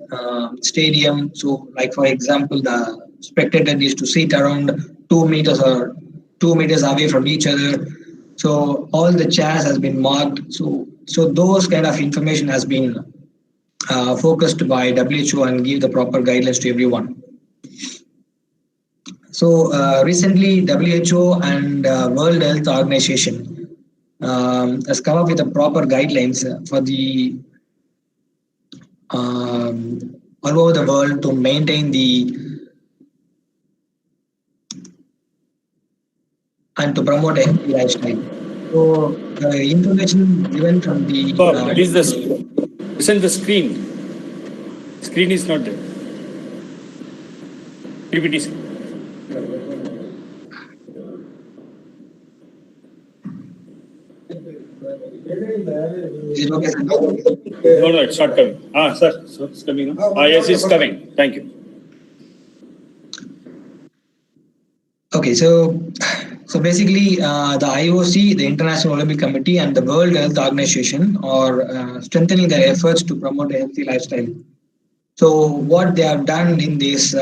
S6: stadium. So like for example, the spectator needs to sit around 2 meters or 2 meters away from each other. So all the chairs has been marked. So those kind of information has been focused by WHO and give the proper guidelines to everyone. So recently, WHO and World Health Organization has come up with a proper guidelines for the all over the world to maintain the and to promote a healthy lifestyle. So the information given from the
S5: Please, send the screen. Screen is not there. PPT screen.
S6: is it okay, sir?
S5: No, it's not coming. Sir, so it's coming. Yes, it's coming. Thank you.
S6: Okay, so basically, the IOC, the International Olympic Committee, and the World Health Organization are strengthening their efforts to promote a healthy lifestyle. So what they have done in this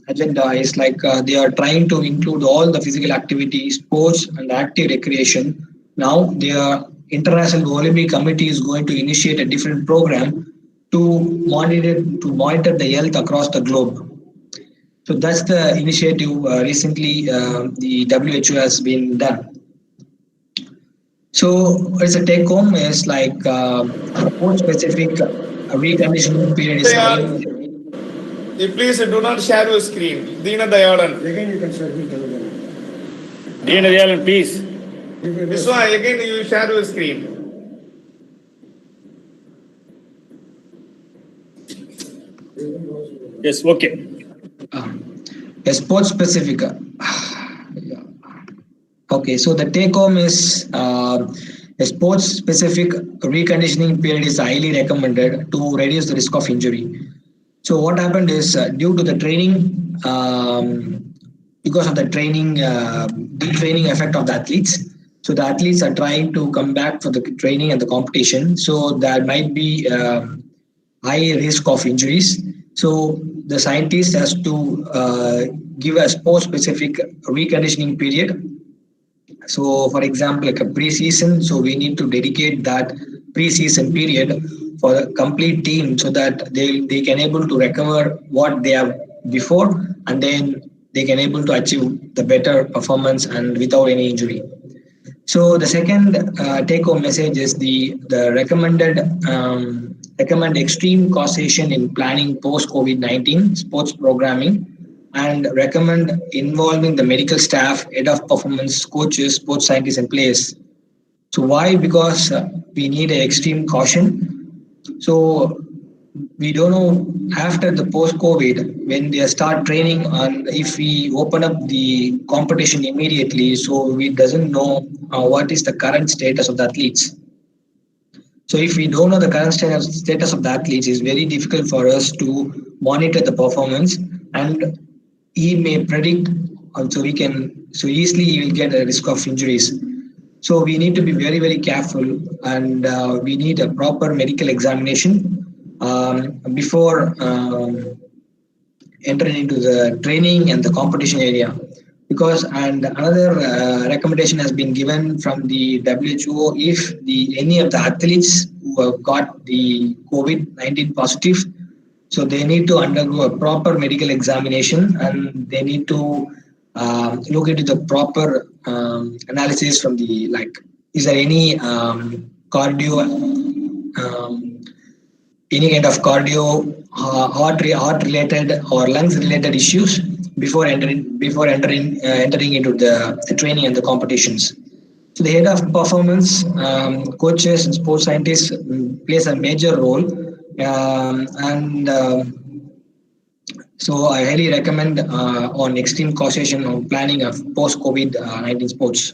S6: agenda is like they are trying to include all the physical activity, sports, and active recreation. Now, the International Olympic Committee is going to initiate a different program to monitor the health across the globe. So that's the initiative recently the WHO has been done. So as a take home is like sport specific reconditioning period is highly.
S3: Please do not share your screen. Deena Dayalan.
S4: Again, you can share it.
S5: Deena Dayalan, please.
S3: Vishwa, again you share your screen.
S5: Yes, okay.
S6: A sport specific. Okay, so the take home is a sports specific reconditioning period is highly recommended to reduce the risk of injury. So what happened is due to the training, because of the training, detraining effect of the athletes. So the athletes are trying to come back for the training and the competition. So there might be high risk of injuries. So the scientist has to give a sport specific reconditioning period. So for example, like a pre-season, so we need to dedicate that pre-season period for the complete team so that they can able to recover what they have before, and then they can able to achieve the better performance and without any injury. So the second take-home message is the recommend extreme caution in planning post-COVID-19 sports programming, and recommend involving the medical staff, head of performance, coaches, sports scientists, and players. So why? Because we need an extreme caution. So we don't know after the post-COVID when they start training, and if we open up the competition immediately, so we doesn't know what is the current status of the athletes. So if we don't know the current status of the athletes, it's very difficult for us to monitor the performance, and he may predict so easily you will get a risk of injuries. So we need to be very, very careful, and we need a proper medical examination before entering into the training and the competition area. Because and another recommendation has been given from the WHO, if any of the athletes who have got the COVID-19 positive, so they need to undergo a proper medical examination, and they need to look into the proper analysis from the, like, is there any cardio, any kind of cardio, heart related or lungs related issues before entering into the training and the competitions. So the head of performance, coaches and sports scientists plays a major role, and so I highly recommend on extreme causation on planning of post COVID-19 sports.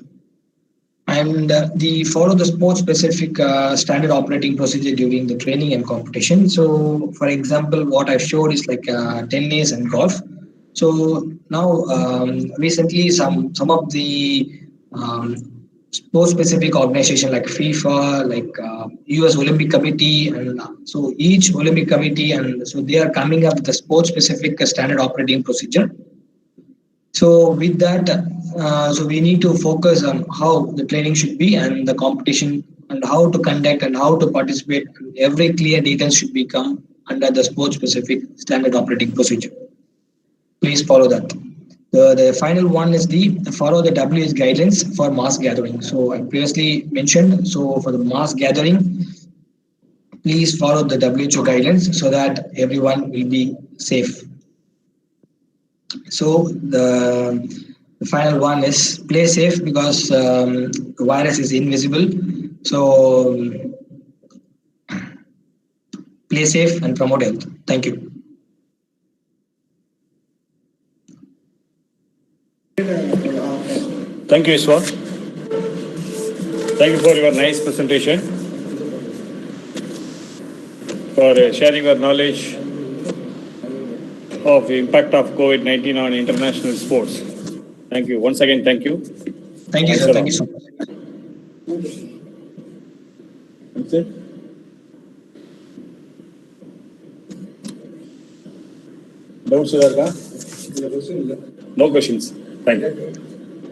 S6: And the follow the sport specific standard operating procedure during the training and competition. So for example, what I've showed is like tennis and golf. So now recently some of the sport specific organization like FIFA, like US Olympic Committee, and so each Olympic committee, and so they are coming up with a sport specific standard operating procedure. So with that, so we need to focus on how the training should be and the competition and how to conduct and how to participate. Every clear details should become under the sport specific standard operating procedure. Please follow that. The final one is the follow the WHO guidelines for mass gathering. So I previously mentioned, so for the mass gathering, please follow the WHO guidelines so that everyone will be safe. So the final one is play safe, because the virus is invisible. So play safe and promote health. Thank you.
S5: Thank you, Iswa. Thank you for your nice presentation, for sharing your knowledge of the impact of COVID-19 on international sports. Thank you. Once again, thank you.
S6: Thank you, sir. Thank you so much.
S5: That's it. Doubts, Siddhartha? No questions. Thank you.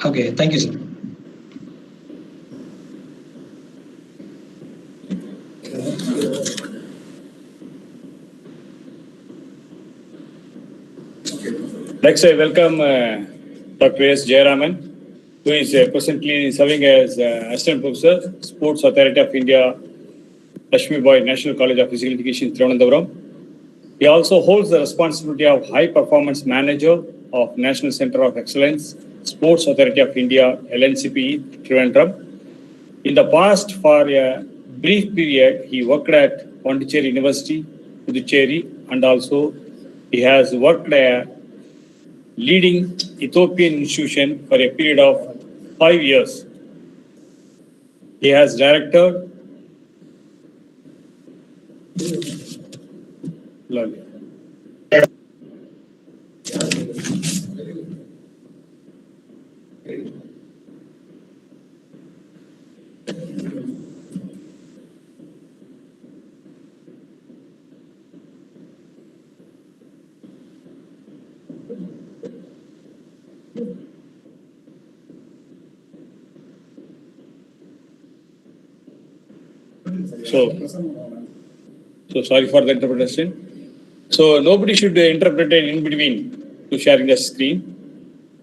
S6: Okay, thank you, sir.
S5: Next, I welcome Dr. S. Jayaraman, who is presently serving as Assistant Professor, Sports Authority of India, Lakshmi Boy National College of Physical Education, Thiruvananthapuram. He also holds the responsibility of High Performance Manager of National Center of Excellence, Sports Authority of India, LNCP, Trivandrum. In the past, for a brief period, he worked at Pondicherry University, Puducherry, and also he has worked at leading Ethiopian institution for a period of 5 years. He has directed So sorry for the interpretation. So nobody should interpret it in between to sharing the screen.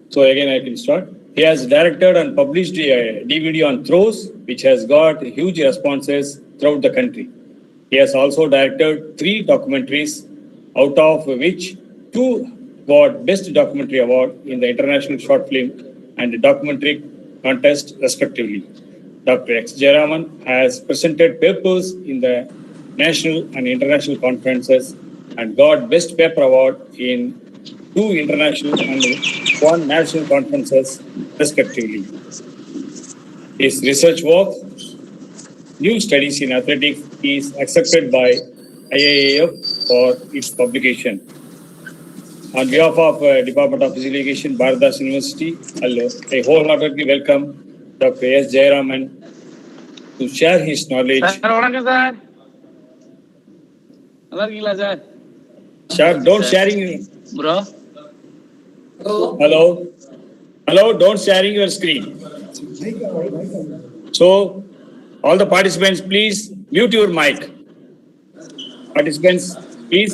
S5: So again, I can start. He has directed and published a DVD on throws, which has got huge responses throughout the country. He has also directed 3 documentaries, out of which 2 got Best Documentary Award in the International Short Film and Documentary Contest, respectively. Dr. X. Jayaraman has presented papers in the national and international conferences and got Best Paper Award in 2 international and 1 national conferences, respectively. His research work, New Studies in Athletics, is accepted by IAAF for its publication. On behalf of Department of Physical Education, Bharadas University, I wholeheartedly welcome Dr. S. Jayaraman to share his knowledge.
S7: Sir வணக்கம் sir. நல்லா இருக்கீங்களா sir?
S5: Sir, don't sharing.
S7: Bro
S5: Hello. Hello, don't sharing your screen. So, all the participants, please mute your mic. Participants, please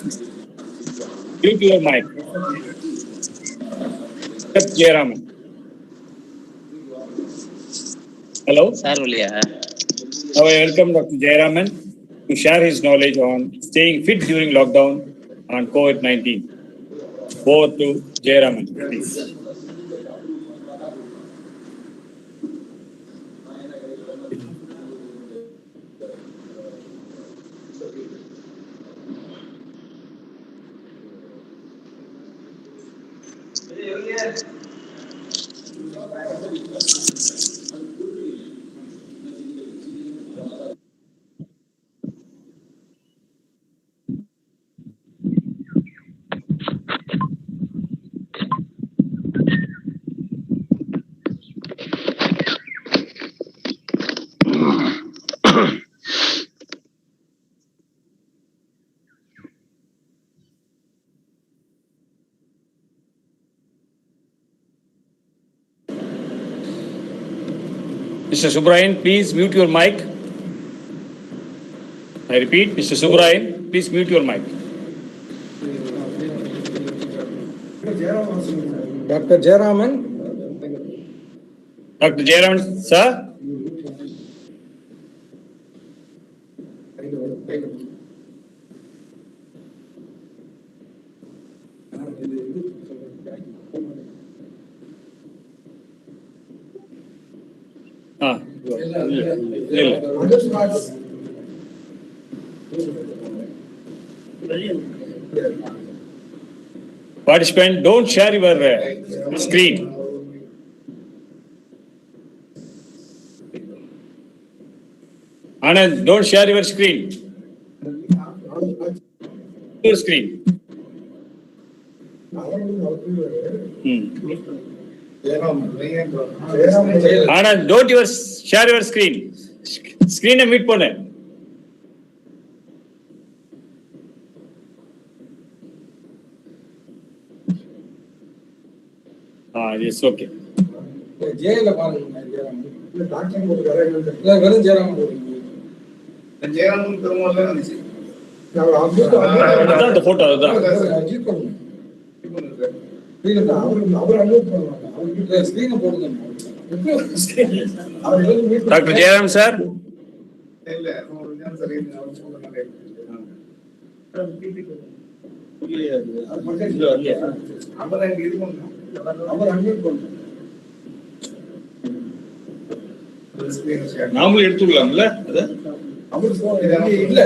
S5: mute your mic. Except Jayaraman. Hello.
S7: Sir இல்லையா?
S5: Now I welcome Dr. Jayaraman to share his knowledge on staying fit during lockdown on COVID-19. Over to Jayaraman, please. Mr. Subrayan, please mute your mic. I repeat, Mr. Subrayan, please mute your mic.
S4: Dr. Jayaraman.
S5: Dr. Jayaraman, sir. Participant, don't share your screen. Anand, don't share your screen. Your screen. Anand, don't share your screen. Screen and mute pone. Yes, okay.
S1: ஜெயில பாருங்க ஜெயராமன். இல்ல doctor போட்டுக்காரா இல்ல வெறும் ஜெயராமன் போட்டுருக்கீங்க. ஜெயராமன் பெருமாள் வந்துச்சு.
S5: அதான் அந்த photo அதான்.
S1: அஜித் பண்ணுங்க. அவர் அன்மியூட் பண்ணுவாங்க. அவருக்கு ஸ்கிரீனை போடுங்க.
S5: Dr. Jayaraman, sir.
S1: இல்ல ஒரு நிமிஷம் சரி அவர் சொல்லுங்க. அவர் அங்க இது பண்ணுங்க. அவர் அன்மியூட் பண்ணுங்க.
S2: நாமளும் எடுத்துக்கலாம்ல அது
S1: இல்ல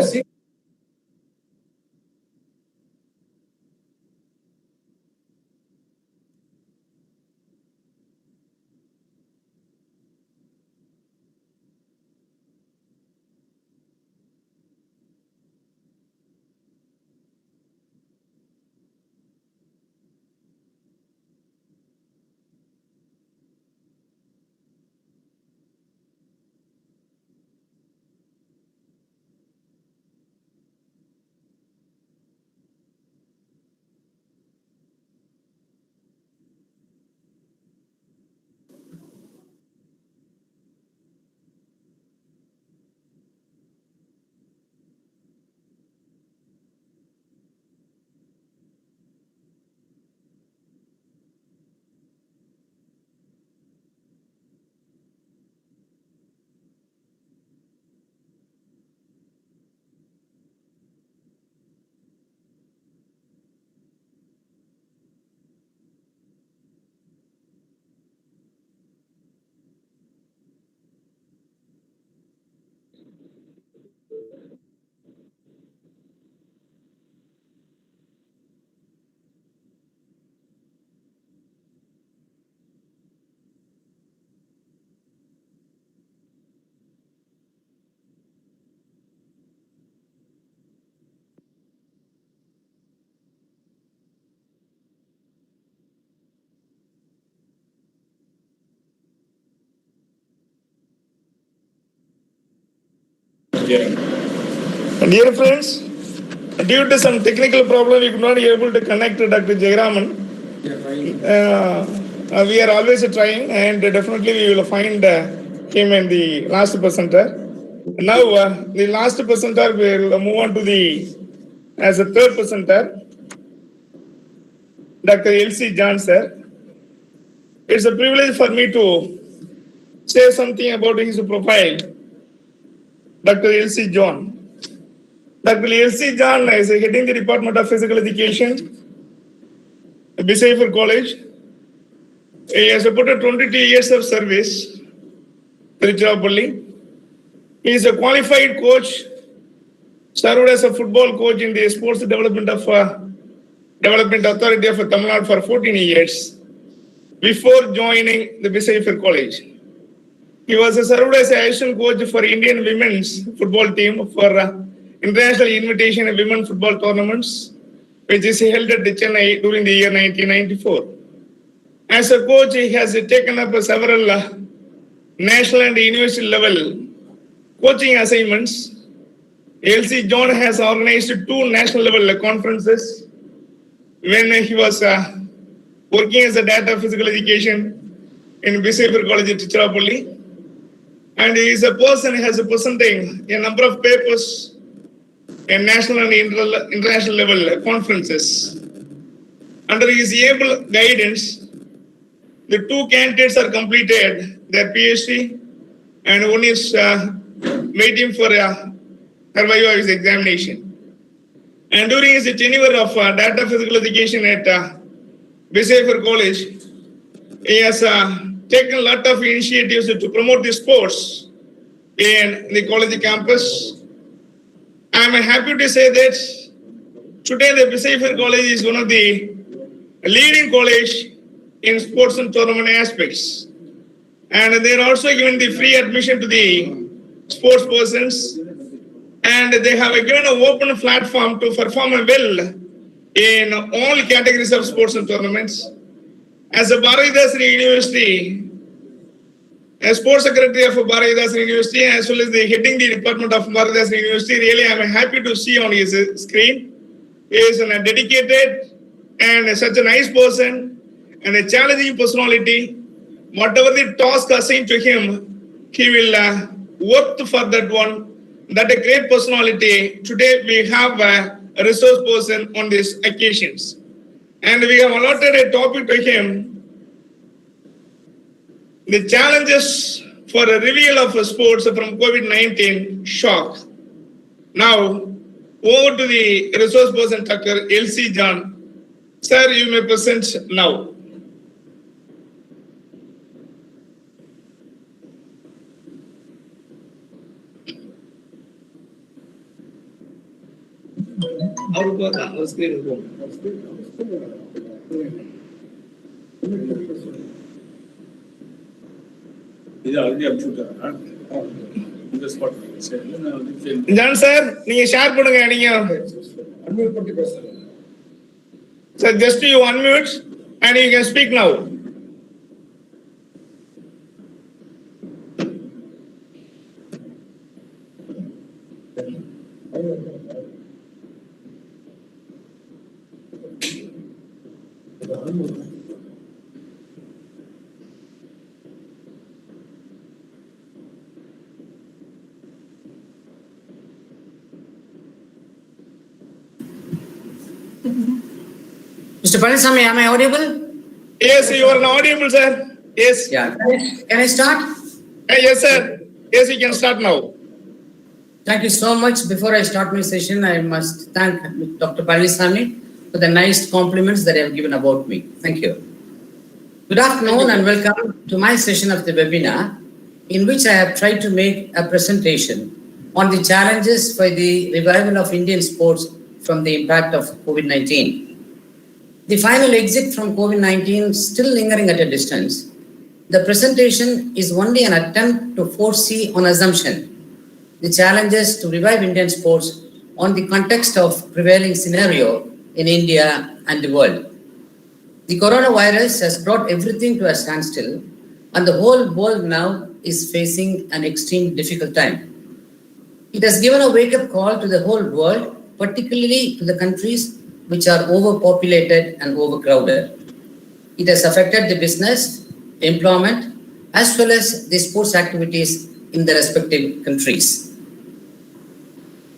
S3: Dear friends, due to some technical problem, we could not be able to connect to Dr. Jayaraman. We are always trying, and definitely we will find him in the last presenter. Now, the last presenter will move on to as a third presenter, Dr. L.C. John, sir. It's a privilege for me to say something about his profile. Dr. L.C. John. Dr. L.C. John is heading the Department of Physical Education, Bdu-Dpe College. He has put 22 years of service to Tiruchirappalli. He is a qualified coach, served as a football coach in the Sports Development Authority of Tamil Nadu for 14 years before joining the Bdu-Dpe College. He was served as an assistant coach for Indian women's football team for international invitation women football tournaments, which is held at Chennai during the year 1994. As a coach, he has taken up several national and university level coaching assignments. L.C. John has organized 2 national level conferences when he was working as a data physical education in Bdu-Dpe College at Tiruchirappalli. And he is a person who has presenting a number of papers in national and international level conferences. Under his able guidance, the 2 candidates are completed their PhD, and one is waiting for a survival of his examination. And during his tenure of data physical education at Bdu-Dpe College, he has taken a lot of initiatives to promote the sports in the college campus. I am happy to say that today the Bdu-Dpe College is one of the leading college in sports and tournament aspects. And they are also given the free admission to the sports persons. And they have given an open platform to perform well in all categories of sports and tournaments. As a Bharatidasari University, as sports secretary of Bharatidasari University, as well as the heading the department of Bharatidasari University, really I am happy to see on his screen. He is a dedicated and such a nice person and a challenging personality. Whatever the task assigned to him, he will work for that one. That a great personality. Today we have a resource person on these occasions. And we have allotted a topic to him, the challenges for a reveal of sports from COVID-19 shock. Now, over to the resource person, Dr. L.C. John. Sir, you may present now. John sir, நீங்க share பண்ணுங்க நீங்க.
S1: Unmute பண்ணி பேசுங்க.
S3: Sir, just you unmute and you can speak now.
S8: Mr. Panisamy, am I audible?
S3: Yes, you are audible, sir. Yes.
S8: Yeah. Can I start?
S3: Yes, sir. Yes, you can start now.
S8: Thank you so much. Before I start my session, I must thank Dr. Panisamy for the nice compliments that you have given about me. Thank you. Good afternoon and welcome to my session of the webinar, in which I have tried to make a presentation on the challenges for the revival of Indian sports from the impact of COVID-19. The final exit from COVID-19 still lingering at a distance. The presentation is only an attempt to foresee on assumption the challenges to revive Indian sports on the context of prevailing scenario in India and the world. The coronavirus has brought everything to a standstill, and the whole world now is facing an extreme difficult time. It has given a wake-up call to the whole world, particularly to the countries which are overpopulated and overcrowded. It has affected the business, employment, as well as the sports activities in the respective countries.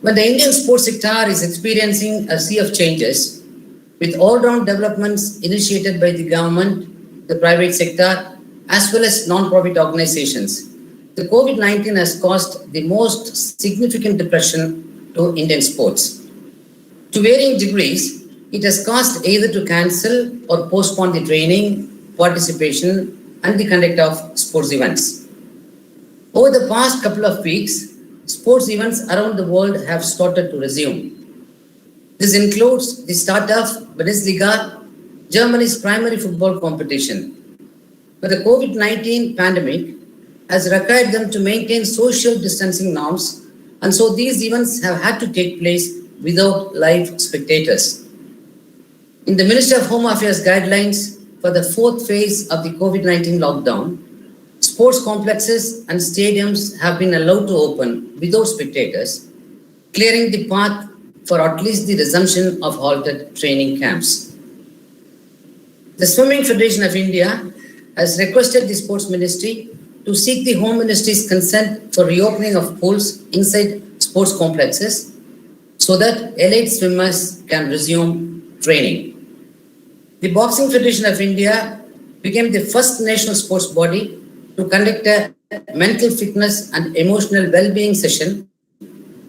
S8: When the Indian sports sector is experiencing a sea of changes, with all-round developments initiated by the government, the private sector, as well as non-profit organizations, the COVID-19 has caused the most significant depression to Indian sports. To varying degrees, it has caused either to cancel or postpone the training, participation, and the conduct of sports events. Over the past couple of weeks, sports events around the world have started to resume. This includes the start of Bundesliga, Germany's primary football competition. But the COVID-19 pandemic has required them to maintain social distancing norms, and so these events have had to take place without live spectators. In the Ministry of Home Affairs guidelines for the fourth phase of the COVID-19 lockdown, sports complexes and stadiums have been allowed to open without spectators, clearing the path for at least the resumption of halted training camps. The Swimming Federation of India has requested the Sports Ministry to seek the Home Ministry's consent for reopening of pools inside sports complexes so that elite swimmers can resume training. The Boxing Federation of India became the first national sports body to conduct a mental fitness and emotional well-being session,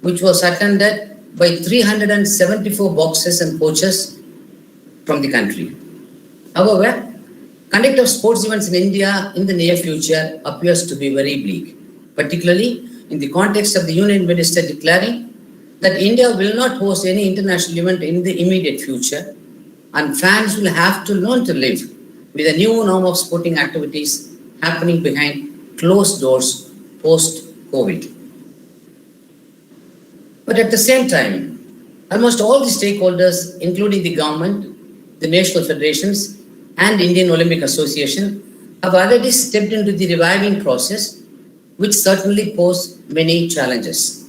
S8: which was attended by 374 boxers and coaches from the country. However, conduct of sports events in India in the near future appears to be very bleak, particularly in the context of the Union Minister declaring that India will not host any international event in the immediate future, and fans will have to learn to live with a new norm of sporting activities happening behind closed doors post-COVID. But at the same time, almost all the stakeholders, including the government, the national federations, and Indian Olympic Association, have already stepped into the reviving process, which certainly pose many challenges.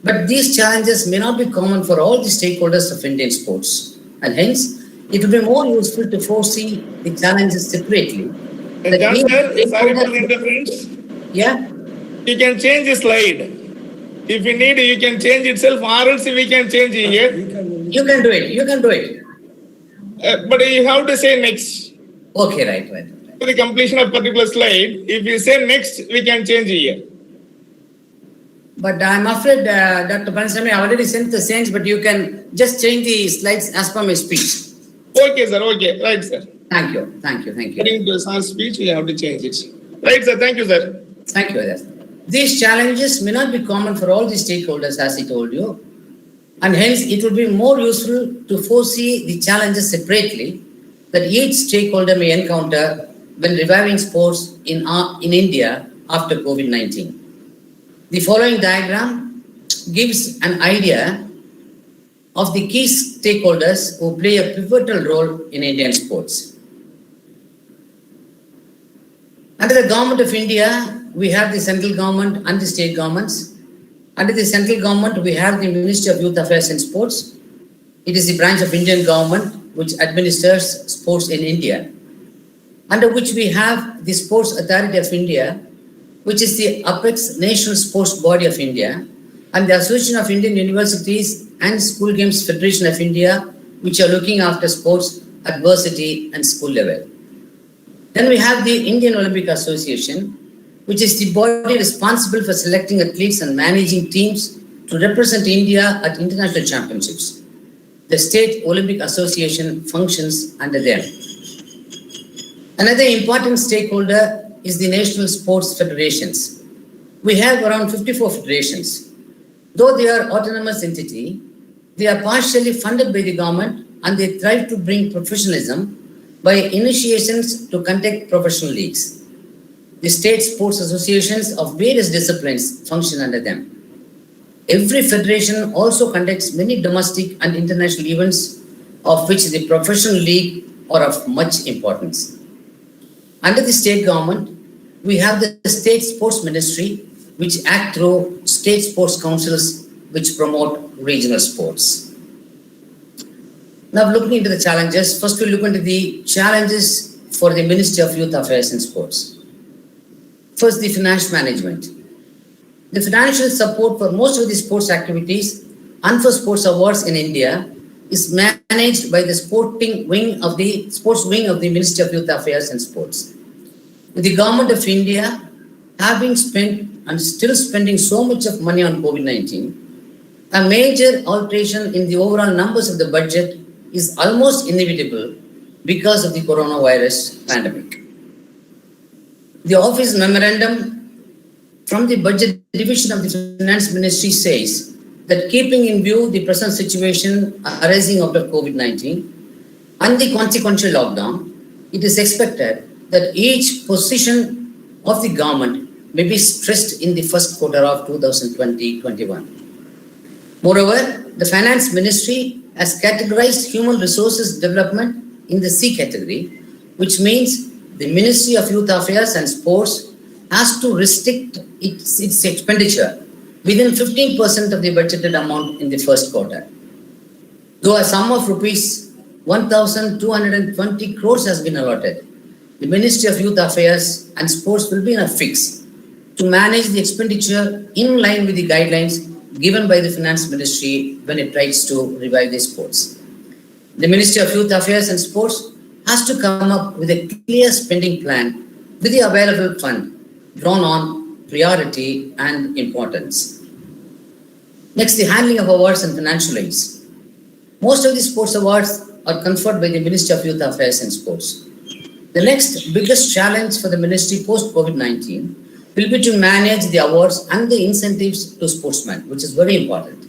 S8: But these challenges may not be common for all the stakeholders of Indian sports, and hence, it would be more useful to foresee the challenges separately.
S3: John sir, sorry for the interference.
S8: Yeah?
S3: You can change the slide. If you need, you can change itself, or else we can change it here.
S8: You can do it. You can do it.
S3: But you have to say next.
S8: Okay, right.
S3: For the completion of particular slide, if you say next, we can change here.
S8: But I'm afraid, Dr. Pansami, I already sent the change, but you can just change the slides as per my speech.
S3: Okay, sir. Okay. Right, sir.
S8: Thank you.
S3: According to our speech, we have to change it. Right, sir. Thank you, sir.
S8: Thank you. These challenges may not be common for all the stakeholders, as I told you, and hence it would be more useful to foresee the challenges separately that each stakeholder may encounter when reviving sports in India after COVID-19. The following diagram gives an idea of the key stakeholders who play a pivotal role in Indian sports. Under the Government of India, we have the central government and the state governments. Under the central government, we have the Ministry of Youth Affairs and Sports. It is the branch of Indian government which administers sports in India. Under which we have the Sports Authority of India, which is the apex national sports body of India, and the Association of Indian Universities and School Games Federation of India, which are looking after sports at varsity and school level. Then we have the Indian Olympic Association, which is the body responsible for selecting athletes and managing teams to represent India at international championships. The State Olympic Association functions under them. Another important stakeholder is the national sports federations. We have around 54 federations. Though they are autonomous entity, they are partially funded by the government and they strive to bring professionalism by initiations to conduct professional leagues. The state sports associations of various disciplines function under them. Every federation also conducts many domestic and international events, of which the professional league are of much importance. Under the state government, we have the State Sports Ministry, which act through state sports councils which promote regional sports. Now looking into the challenges, first we'll look into the challenges for the Ministry of Youth Affairs and Sports. First, the finance management. The financial support for most of the sports activities and for sports awards in India is managed by the sports wing of the Ministry of Youth Affairs and Sports. The government of India having spent and still spending so much of money on COVID-19, a major alteration in the overall numbers of the budget is almost inevitable because of the coronavirus pandemic. The office memorandum from the budget division of the finance ministry says that keeping in view the present situation arising out of COVID-19 and the consequential lockdown, it is expected that each position of the government may be stressed in the first quarter of 2020-21. Moreover, the finance ministry has categorized human resources development in the C category, which means the Ministry of Youth Affairs and Sports has to restrict its expenditure within 15% of the budgeted amount in the first quarter. Though a sum of rupees 1,220 crores has been allotted, the Ministry of Youth Affairs and Sports will be in a fix to manage the expenditure in line with the guidelines given by the Finance Ministry when it tries to revive the sports. The Ministry of Youth Affairs and Sports has to come up with a clear spending plan with the available fund drawn on priority and importance. Next, the handling of awards and financial aids. Most of the sports awards are conferred by the Ministry of Youth Affairs and Sports. The next biggest challenge for the ministry post-COVID-19 will be to manage the awards and the incentives to sportsmen, which is very important.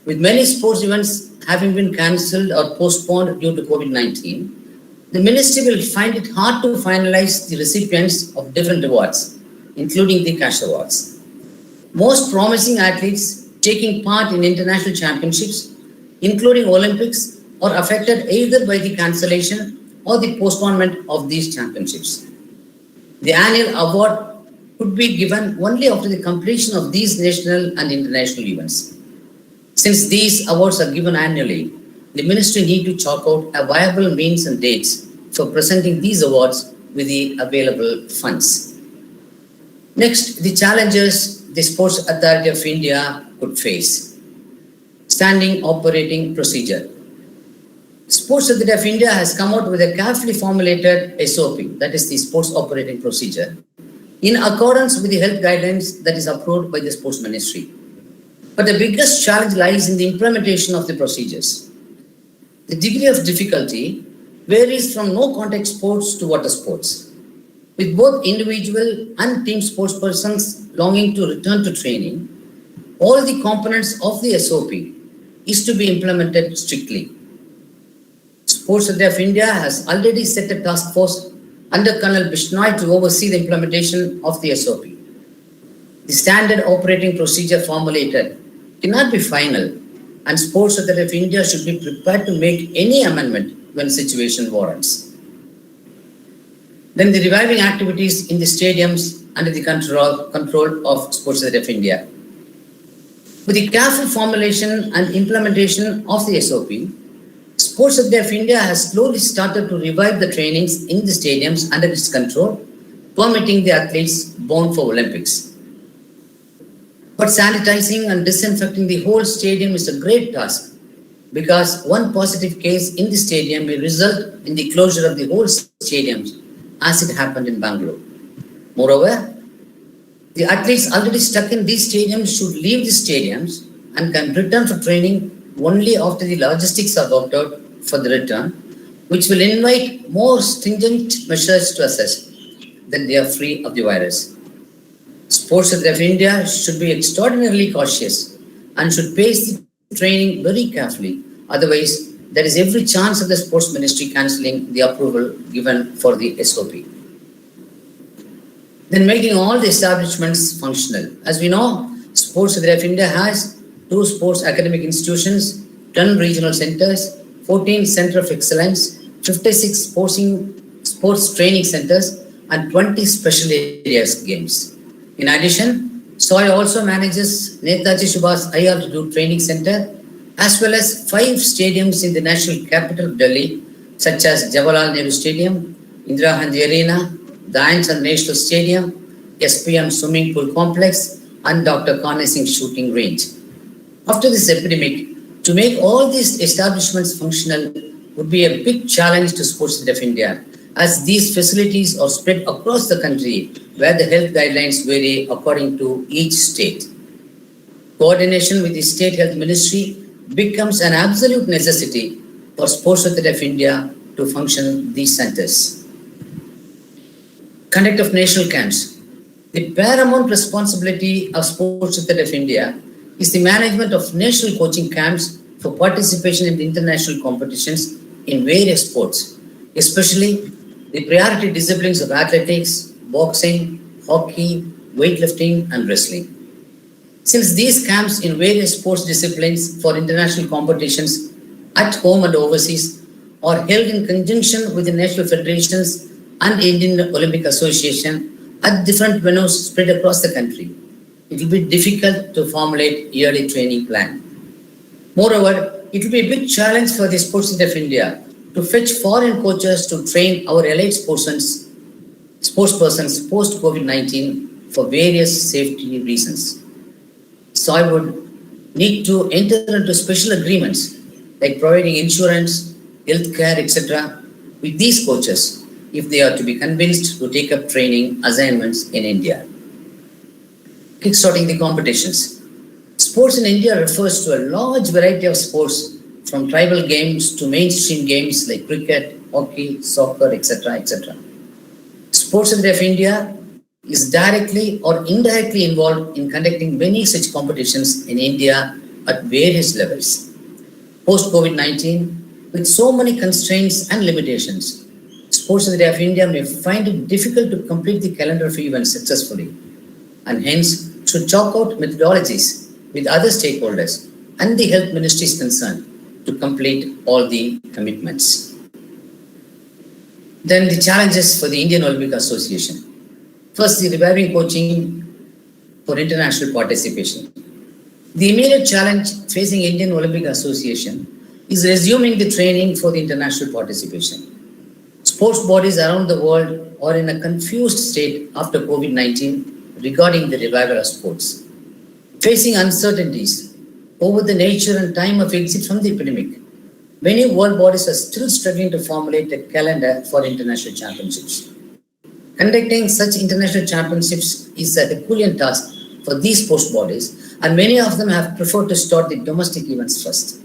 S8: With many sports events having been cancelled or postponed due to COVID-19, the ministry will find it hard to finalize the recipients of different awards, including the cash awards. Most promising athletes taking part in international championships, including Olympics, are affected either by the cancellation or the postponement of these championships. The annual award could be given only after the completion of these national and international events. Since these awards are given annually, the ministry need to chalk out a viable means and dates for presenting these awards with the available funds. Next, the challenges the Sports Authority of India could face. Standing operating procedure. Sports Authority of India has come out with a carefully formulated SOP, that is the Sports Operating Procedure, in accordance with the health guidelines that is approved by the Sports Ministry. But the biggest challenge lies in the implementation of the procedures. The degree of difficulty varies from no contact sports to water sports, with both individual and team sports persons longing to return to training. All the components of the SOP is to be implemented strictly. Sports Authority of India has already set a task force under Colonel Bishnoi to oversee the implementation of the SOP. The standard operating procedure formulated cannot be final, and Sports Authority of India should be prepared to make any amendment when situation warrants. Then the reviving activities in the stadiums under the control of Sports Authority of India. With the careful formulation and implementation of the SOP, Sports Authority of India has slowly started to revive the trainings in the stadiums under its control, permitting the athletes bound for Olympics. But sanitizing and disinfecting the whole stadium is a great task, because one positive case in the stadium will result in the closure of the whole stadiums, as it happened in Bangalore. Moreover, the athletes already stuck in these stadiums should leave the stadiums and can return for training only after the logistics are worked out for the return, which will invite more stringent measures to assess that they are free of the virus. Sports Authority of India should be extraordinarily cautious and should pace the training very carefully. Otherwise, there is every chance of the Sports Ministry cancelling the approval given for the SOP. Then making all the establishments functional. As we know, Sports Authority of India has 2 sports academic institutions, 10 regional centers, 14 Center of Excellence, 56 sports training centers, and 20 special areas games. In addition, SOI also manages Netaji Subhas High Altitude Training Center as well as 5 stadiums in the national capital of Delhi, such as Jawaharlal Nehru Stadium, Indira Gandhi Arena, the Ainsworth National Stadium, SPM Swimming Pool Complex, and Dr. Karni Singh Shooting Range. After this epidemic, to make all these establishments functional would be a big challenge to Sports Center of India, as these facilities are spread across the country where the health guidelines vary according to each state. Coordination with the State Health Ministry becomes an absolute necessity for Sports Authority of India to function these centers. Conduct of national camps. The paramount responsibility of Sports Authority of India is the management of national coaching camps for participation in the international competitions in various sports, especially the priority disciplines of athletics, boxing, hockey, weightlifting, and wrestling. Since these camps in various sports disciplines for international competitions at home and overseas are held in conjunction with the national federations and Indian Olympic Association at different venues spread across the country, it will be difficult to formulate yearly training plan. Moreover, it will be a big challenge for the Sports Center of India to fetch foreign coaches to train our elite sportspersons post-COVID-19 for various safety reasons. So I would need to enter into special agreements like providing insurance, healthcare, etc. with these coaches if they are to be convinced to take up training assignments in India. Kickstarting the competitions. Sports in India refers to a large variety of sports from tribal games to mainstream games like cricket, hockey, soccer, etc. etc. Sports Center of India is directly or indirectly involved in conducting many such competitions in India at various levels. Post-COVID-19, with so many constraints and limitations, Sports Center of India may find it difficult to complete the calendar of events successfully, and hence should chalk out methodologies with other stakeholders and the health ministries concerned to complete all the commitments. Then the challenges for the Indian Olympic Association. First, the reviving coaching for international participation. The immediate challenge facing Indian Olympic Association is resuming the training for the international participation. Sports bodies around the world are in a confused state after COVID-19 regarding the revival of sports. Facing uncertainties over the nature and time of exit from the epidemic, many world bodies are still struggling to formulate a calendar for international championships. Conducting such international championships is a Herculean task for these sports bodies, and many of them have preferred to start the domestic events first.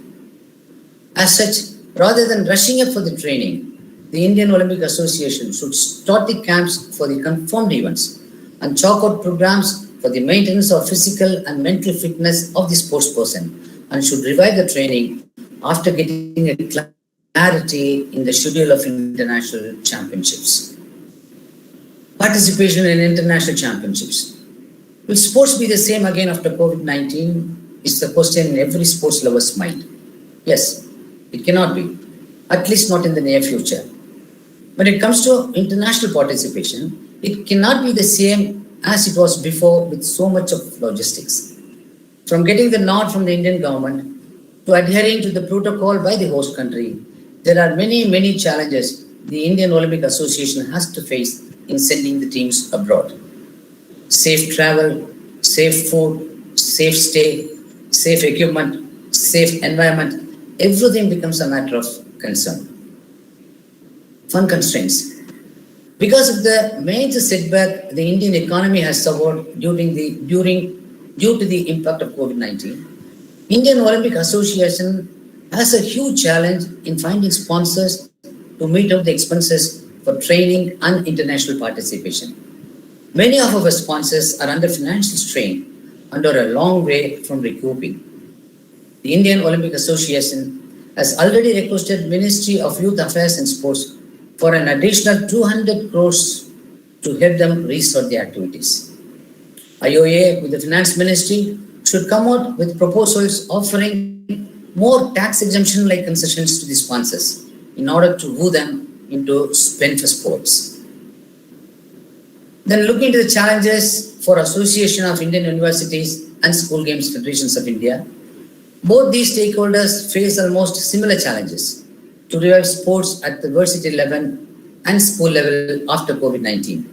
S8: As such, rather than rushing up for the training, the Indian Olympic Association should start the camps for the confirmed events and chalk out programs for the maintenance of physical and mental fitness of the sports person, and should revive the training after getting a clarity in the schedule of international championships. Participation in international championships. Will sports be the same again after COVID-19? Is the question in every sports lover's mind. Yes, it cannot be, at least not in the near future. When it comes to international participation, it cannot be the same as it was before with so much of logistics. From getting the nod from the Indian government to adhering to the protocol by the host country, there are many challenges the Indian Olympic Association has to face in sending the teams abroad. Safe travel, safe food, safe stay, safe equipment, safe environment, everything becomes a matter of concern. Fund constraints. Because of the major setback the Indian economy has suffered due to the impact of COVID-19, Indian Olympic Association has a huge challenge in finding sponsors to meet up the expenses for training and international participation. Many of our sponsors are under financial strain and are a long way from recouping. The Indian Olympic Association has already requested Ministry of Youth Affairs and Sports for an additional 200 crores to help them restart the activities. IOA with the Finance Ministry should come out with proposals offering more tax exemption-like concessions to the sponsors in order to woo them into spend for sports. Then looking into the challenges for Association of Indian Universities and School Games Federations of India, both these stakeholders face almost similar challenges to revive sports at the varsity level and school level after COVID-19.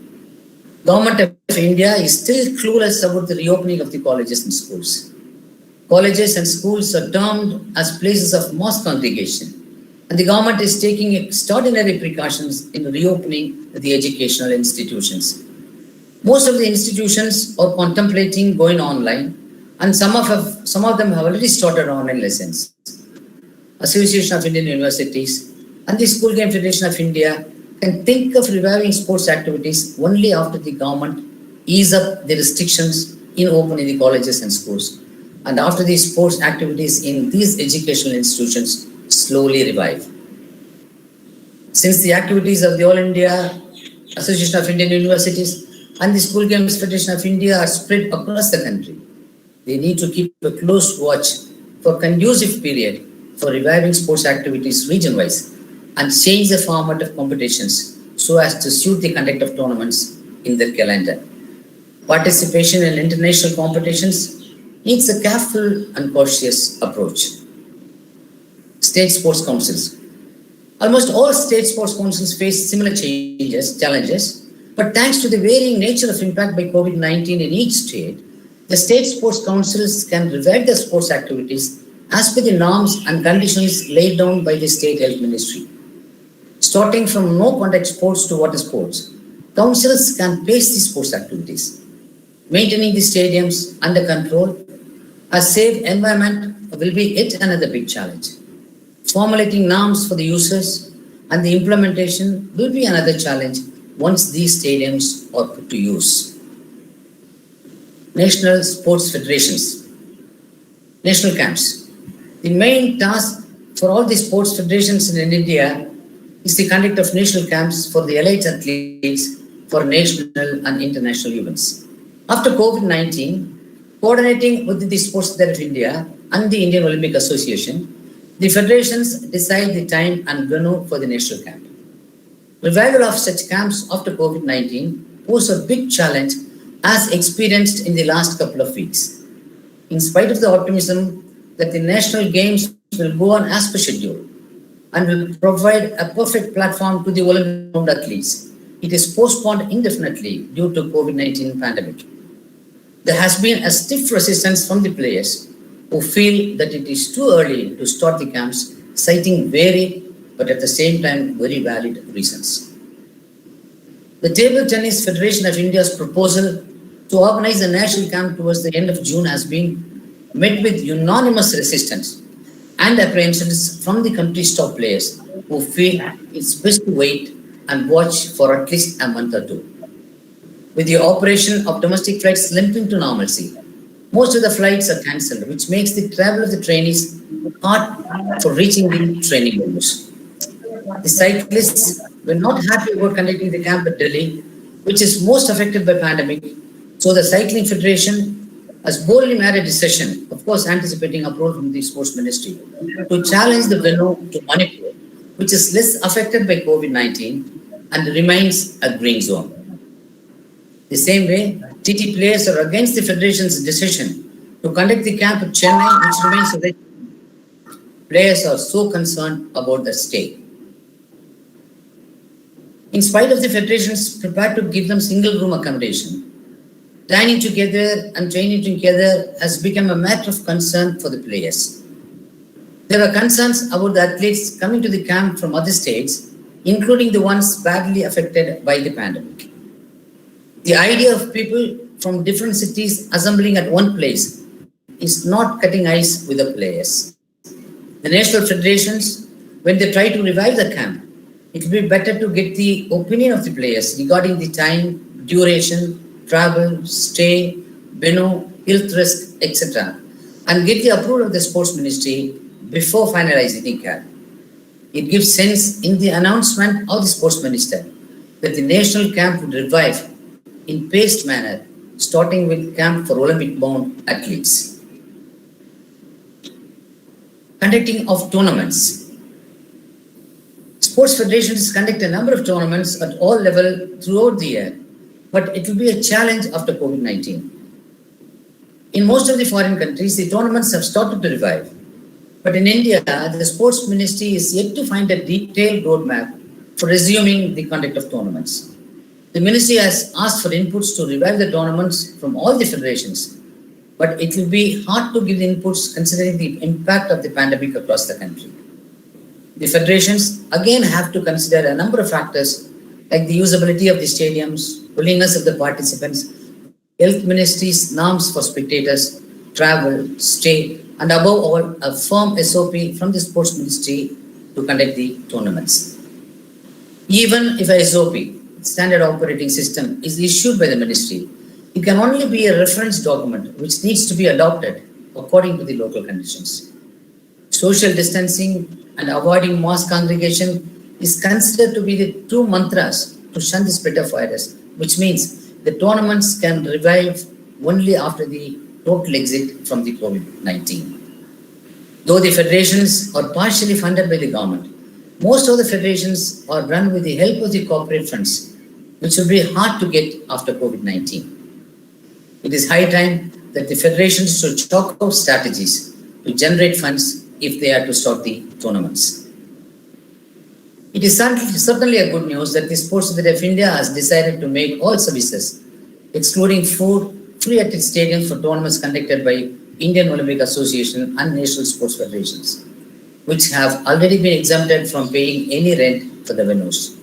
S8: Government of India is still clueless about the reopening of the colleges and schools. Colleges and schools are termed as places of mass congregation, and the government is taking extraordinary precautions in reopening the educational institutions. Most of the institutions are contemplating going online, and some of them have already started online lessons. Association of Indian Universities and the School Game Federation of India can think of reviving sports activities only after the government ease up the restrictions in opening the colleges and schools, and after the sports activities in these educational institutions slowly revive. Since the activities of the All India Association of Indian Universities and the School Games Federation of India are spread across the country, they need to keep a close watch for conducive period for reviving sports activities region-wise and change the format of competitions so as to suit the conduct of tournaments in their calendar. Participation in international competitions needs a careful and cautious approach. State sports councils. Almost all state sports councils face similar challenges, but thanks to the varying nature of impact by COVID-19 in each state, the state sports councils can revive the sports activities as per the norms and conditions laid down by the state health ministry. Starting from no contact sports to water sports, councils can pace the sports activities. Maintaining the stadiums under control, a safe environment will be yet another big challenge. Formulating norms for the users and the implementation will be another challenge once these stadiums are put to use. National sports federations, national camps. The main task for all the sports federations in India is the conduct of national camps for the elite athletes for national and international events. After COVID-19, coordinating with the Sports Authority of India and the Indian Olympic Association, the federations decide the time and venue for the national camp. Revival of such camps after COVID-19 poses a big challenge as experienced in the last couple of weeks. In spite of the optimism that the national games will go on as per schedule and will provide a perfect platform to the Olympic athletes, it is postponed indefinitely due to COVID-19 pandemic. There has been a stiff resistance from the players who feel that it is too early to start the camps, citing varied but at the same time very valid reasons. The Table Tennis Federation of India's proposal to organize a national camp towards the end of June has been met with unanimous resistance and apprehensions from the country's top players who feel it's best to wait and watch for at least a month or two. With the operation of domestic flights limping to normalcy, most of the flights are cancelled, which makes the travel of the trainees hard for reaching the training venues. The cyclists were not happy about conducting the camp at Delhi, which is most affected by pandemic. So the Cycling Federation has boldly made a decision, of course anticipating approval from the Sports Ministry, to challenge the venue to Manipur, which is less affected by COVID-19 and remains a green zone. The same way, TT players are against the Federation's decision to conduct the camp at Chennai, which remains a red. Players are so concerned about the stay. In spite of the Federations prepared to give them single room accommodation, dining together and training together has become a matter of concern for the players. There are concerns about the athletes coming to the camp from other states, including the ones badly affected by the pandemic. The idea of people from different cities assembling at one place is not cutting ice with the players. The national federations, when they try to revive the camp, it will be better to get the opinion of the players regarding the time, duration, travel, stay, venue, health risk, etc., and get the approval of the Sports Ministry before finalizing the camp. It gives sense in the announcement of the Sports Minister that the national camp would revive in paced manner, starting with camp for Olympic-bound athletes. Conducting of tournaments. Sports federations conduct a number of tournaments at all levels throughout the year, but it will be a challenge after COVID-19. In most of the foreign countries, the tournaments have started to revive. But in India, the sports ministry is yet to find a detailed roadmap for resuming the conduct of tournaments. The ministry has asked for inputs to revive the tournaments from all the federations, but it will be hard to give the inputs considering the impact of the pandemic across the country. The federations again have to consider a number of factors like the usability of the stadiums, willingness of the participants, health ministry's norms for spectators, travel, stay, and above all, a firm SOP from the sports ministry to conduct the tournaments. Even if a SOP, standard operating system, is issued by the ministry, it can only be a reference document which needs to be adopted according to the local conditions. Social distancing and avoiding mass congregation is considered to be the two mantras to shun the spread of virus, which means the tournaments can revive only after the total exit from the COVID-19. Though the federations are partially funded by the government, most of the federations are run with the help of the corporate funds, which will be hard to get after COVID-19. It is high time that the federations should chalk out strategies to generate funds if they are to start the tournaments. It is certainly a good news that the Sports Authority of India has decided to make all services, excluding food, free at its stadiums for tournaments conducted by Indian Olympic Association and national sports federations, which have already been exempted from paying any rent for the venues.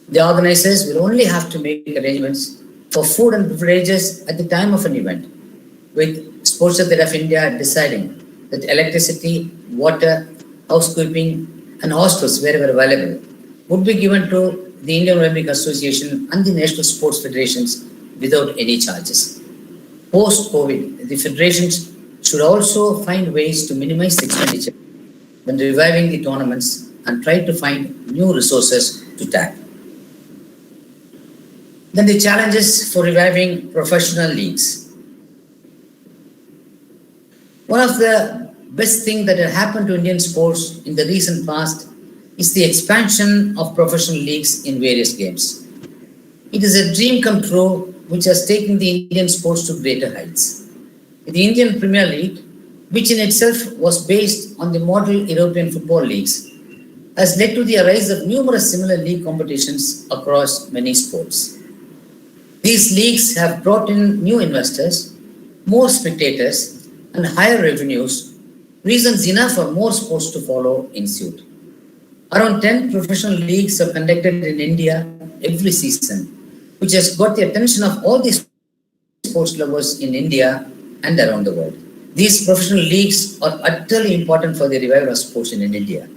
S8: The organizers will only have to make arrangements for food and beverages at the time of an event, with Sports Authority of India deciding that electricity, water, housekeeping, and hostels, wherever available, would be given to the Indian Olympic Association and the national sports federations without any charges. Post-COVID, the federations should also find ways to minimize expenditure when reviving the tournaments and try to find new resources to tap. Then the challenges for reviving professional leagues. One of the best things that had happened to Indian sports in the recent past is the expansion of professional leagues in various games. It is a dream come true which has taken the Indian sports to greater heights. The Indian Premier League, which in itself was based on the model European football leagues, has led to the rise of numerous similar league competitions across many sports. These leagues have brought in new investors, more spectators, and higher revenues, reasons enough for more sports to follow in suit. Around 10 professional leagues are conducted in India every season, which has got the attention of all the sports lovers in India and around the world. These professional leagues are utterly important for the revival of sports in India.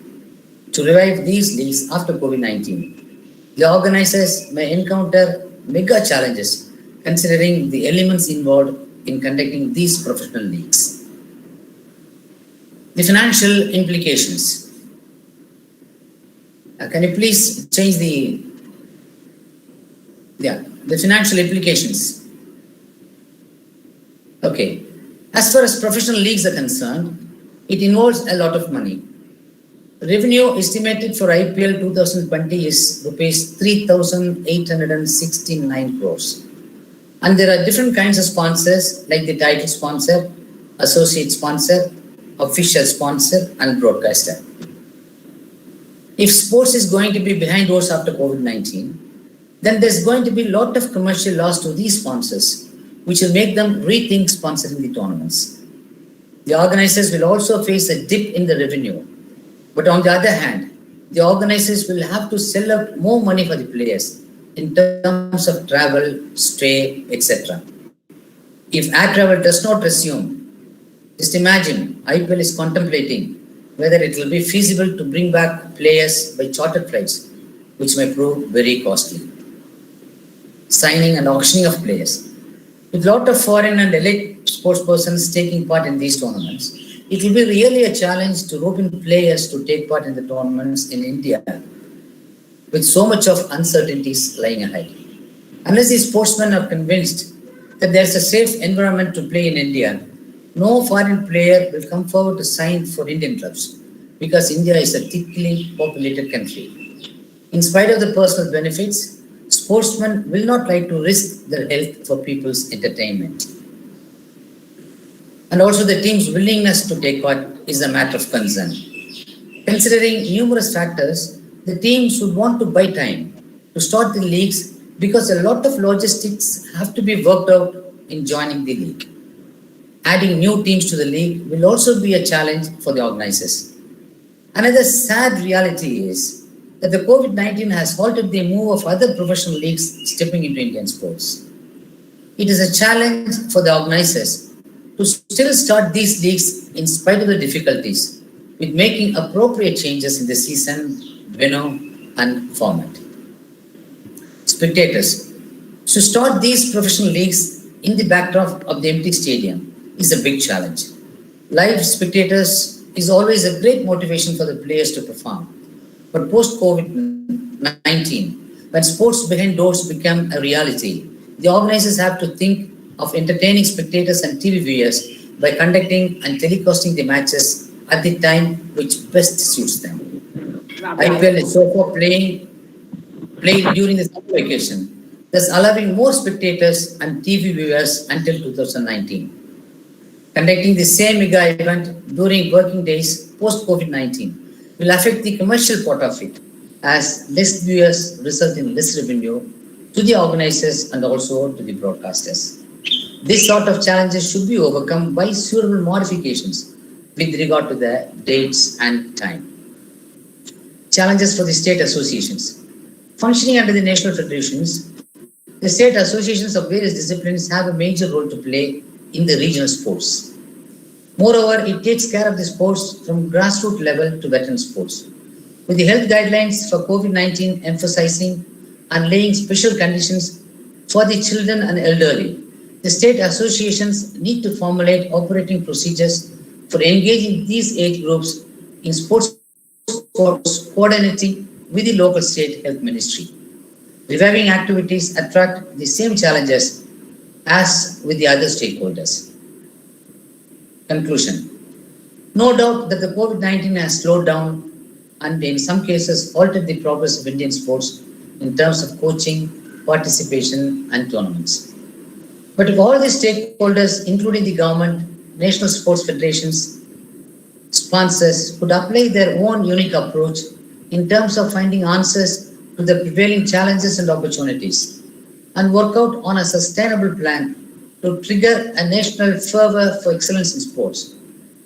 S8: To revive these leagues after COVID-19, the organizers may encounter mega challenges considering the elements involved in conducting these professional leagues. The financial implications. Can you please change the financial implications? Okay. As far as professional leagues are concerned, it involves a lot of money. Revenue estimated for IPL 2020 is rupees 3,869 crores. And there are different kinds of sponsors like the title sponsor, associate sponsor, official sponsor, and broadcaster. If sports is going to be behind doors after COVID-19, then there's going to be a lot of commercial loss to these sponsors, which will make them rethink sponsoring the tournaments. The organizers will also face a dip in the revenue. But on the other hand, the organizers will have to sell out more money for the players in terms of travel, stay, etc. If air travel does not resume, just imagine IPL is contemplating whether it will be feasible to bring back players by chartered flights, which may prove very costly. Signing and auctioning of players. With a lot of foreign and elite sports persons taking part in these tournaments, it will be really a challenge to rope in players to take part in the tournaments in India with so much of uncertainties lying ahead. Unless these sportsmen are convinced that there's a safe environment to play in India, no foreign player will come forward to sign for Indian clubs because India is a thickly populated country. In spite of the personal benefits, sportsmen will not like to risk their health for people's entertainment. And also the team's willingness to take part is a matter of concern. Considering numerous factors, the teams would want to buy time to start the leagues because a lot of logistics have to be worked out in joining the league. Adding new teams to the league will also be a challenge for the organizers. Another sad reality is that the COVID-19 has halted the move of other professional leagues stepping into Indian sports. It is a challenge for the organizers to still start these leagues in spite of the difficulties, with making appropriate changes in the season, venue, and format. Spectators. To start these professional leagues in the backdrop of the empty stadium is a big challenge. Live spectators is always a great motivation for the players to perform. But post-COVID-19, when sports behind doors become a reality, the organizers have to think of entertaining spectators and TV viewers by conducting and telecasting the matches at the time which best suits them. IPL is so far played during the summer vacation, thus allowing more spectators and TV viewers until 2019. Conducting the same mega event during working days post-COVID-19 will affect the commercial part of it, as less viewers result in less revenue to the organizers and also to the broadcasters. This sort of challenges should be overcome by suitable modifications with regard to the dates and time. Challenges for the state associations. Functioning under the national federations, the state associations of various disciplines have a major role to play in the regional sports. Moreover, it takes care of the sports from grassroots level to veteran sports. With the health guidelines for COVID-19 emphasizing and laying special conditions for the children and elderly, the state associations need to formulate operating procedures for engaging these age groups in sports coordinating with the local state health ministry. Reviving activities attract the same challenges as with the other stakeholders. Conclusion. No doubt that the COVID-19 has slowed down and in some cases halted the progress of Indian sports in terms of coaching, participation and tournaments. But if all the stakeholders, including the government, national sports federations, sponsors, could apply their own unique approach in terms of finding answers to the prevailing challenges and opportunities, and work out on a sustainable plan to trigger a national fervor for excellence in sports,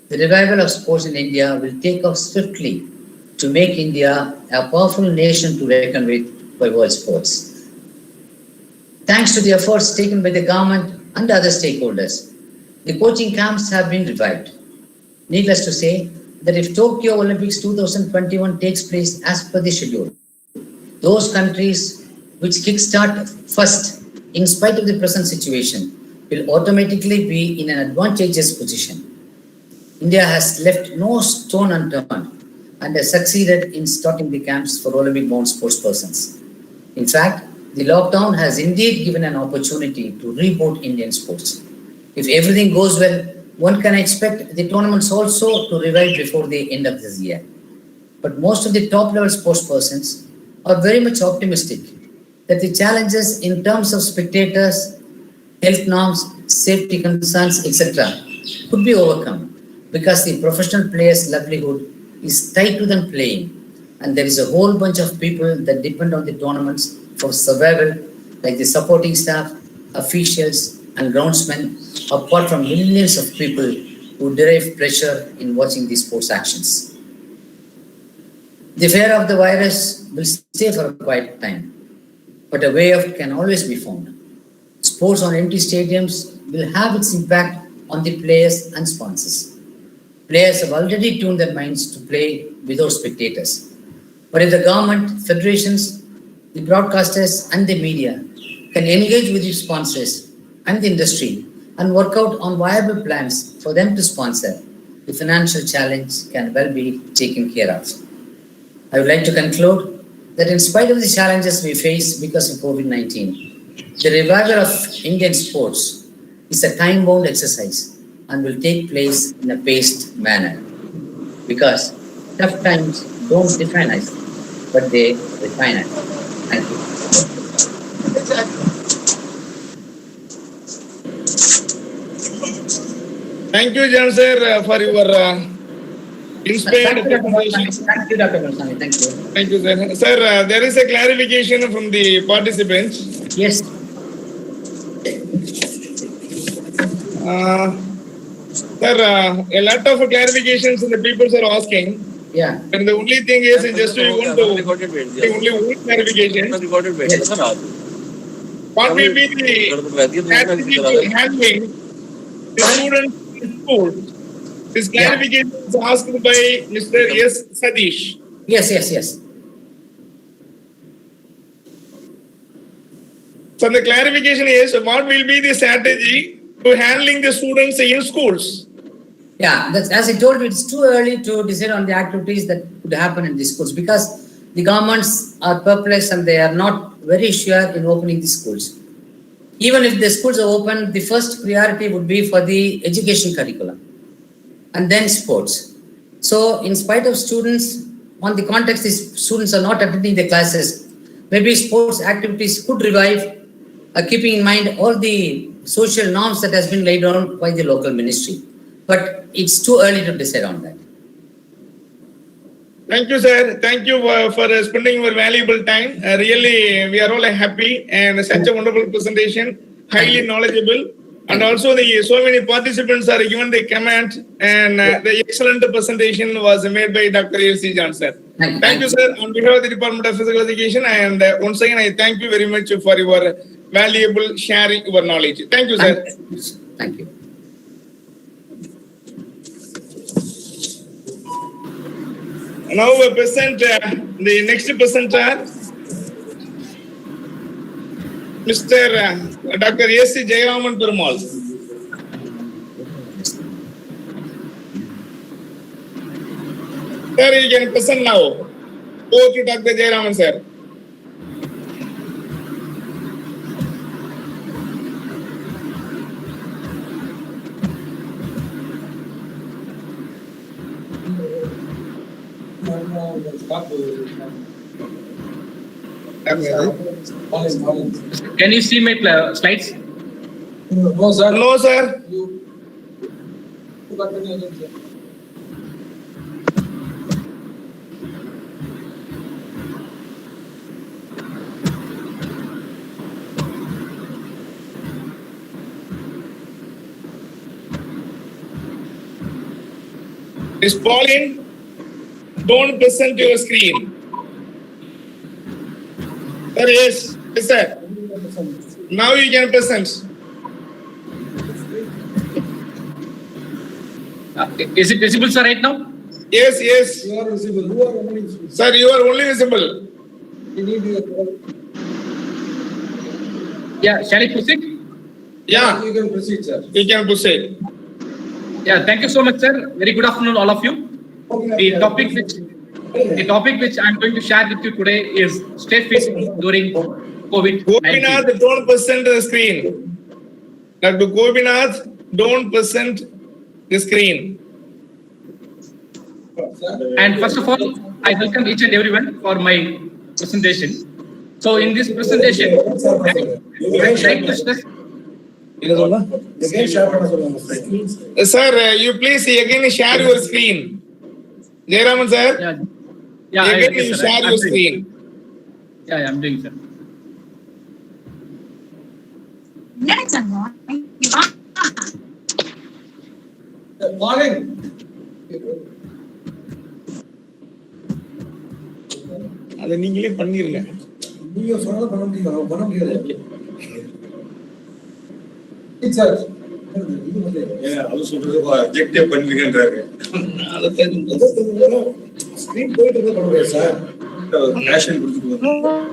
S8: the revival of sports in India will take off swiftly to make India a powerful nation to reckon with by world sports. Thanks to the efforts taken by the government and other stakeholders, the coaching camps have been revived. Needless to say that if Tokyo Olympics 2021 takes place as per the schedule, those countries which kickstart first, in spite of the present situation, will automatically be in an advantageous position. India has left no stone unturned and has succeeded in starting the camps for Olympic-bound sports persons. In fact, the lockdown has indeed given an opportunity to reboot Indian sports. If everything goes well, one can expect the tournaments also to revive before the end of this year. But most of the top-level sports persons are very much optimistic that the challenges in terms of spectators, health norms, safety concerns, etc. could be overcome because the professional players' livelihood is tied to them playing, and there is a whole bunch of people that depend on the tournaments for survival, like the supporting staff, officials, and groundsmen, apart from millions of people who derive pleasure in watching these sports actions. The fear of the virus will stay for a quiet time, but a way out can always be found. Sports on empty stadiums will have its impact on the players and sponsors. Players have already tuned their minds to play without spectators. But if the government, federations, the broadcasters and the media can engage with the sponsors and the industry and work out on viable plans for them to sponsor, the financial challenge can well be taken care of. I would like to conclude that in spite of the challenges we face because of COVID-19, the revival of Indian sports is a time-bound exercise and will take place in a paced manner, because tough times don't define us, but they refine us. Thank you.
S3: Thank you, Jan sir, for your inspired presentation.
S8: Thank you, Dr. Parisami. Thank you.
S3: Thank you, sir. Sir, there is a clarification from the participants.
S8: Yes.
S3: Sir, a lot of clarifications the people are asking.
S8: Yeah.
S3: And the only thing is just we want to only one clarification. What will be the strategy to handling the students in school? This clarification is asked by Mr. S. Satish.
S8: Yes.
S3: So the clarification is what will be the strategy to handling the students in schools?
S8: Yeah, that's, as I told you, it's too early to decide on the activities that could happen in the schools because the governments are perplexed and they are not very sure in opening the schools. Even if the schools are open, the first priority would be for the education curriculum and then sports. So in spite of students, on the context, these students are not attending the classes, maybe sports activities could revive, keeping in mind all the social norms that has been laid down by the local ministry. But it's too early to decide on that.
S3: Thank you, sir. Thank you for spending your valuable time. Really, we are all happy and such a wonderful presentation, highly knowledgeable. And also, so many participants are given the comment, and the excellent presentation was made by Dr. A.C. John, sir. Thank you, sir. On behalf of the Department of Physical Education, and once again, I thank you very much for your valuable sharing your knowledge. Thank you, sir.
S8: Thank you.
S3: Now we present the next presenter, Mr. Dr. A.C. Jayaraman Perumal. Sir, you can present now. Go to Dr. Jayaraman, sir.
S7: Can you see my slides?
S1: No, sir.
S3: No, sir. Miss Pauline, don't present your screen. Sir, yes, sir. Now you can present.
S7: Is it visible, sir, right now?
S3: Yes, yes.
S1: You are visible. You are only visible.
S3: Sir, you are only visible.
S1: You need your.
S7: Yeah, shall I proceed?
S3: Yeah,
S1: You can proceed, sir.
S3: you can proceed.
S7: Yeah, thank you so much, sir. Very good afternoon, all of you. The topic which I'm going to share with you today is stay fit during COVID-19.
S3: Gopinath, don't present the screen. Dr. Gopinath, don't present the screen.
S7: And first of all, I welcome each and everyone for my presentation. So in this presentation, I would like to stress.
S3: Sir, you please again share your screen. Jayaraman, sir.
S7: Yeah,
S3: again
S7: okay,
S3: you
S7: sir.
S3: share your screen.
S7: Yeah, I'm doing, sir.
S1: Morning.
S3: அதை நீங்களே பண்ணிருங்க.
S1: நீங்க சொன்னதை பண்ண முடியாது. Sir
S9: அது சொல்றது objective பண்ணிருக்கேன்றாரு.
S1: Screen போயிட்டு இருக்க பண்ணுங்க சார்.
S9: நேஷனல் கொடுத்துருவாங்க.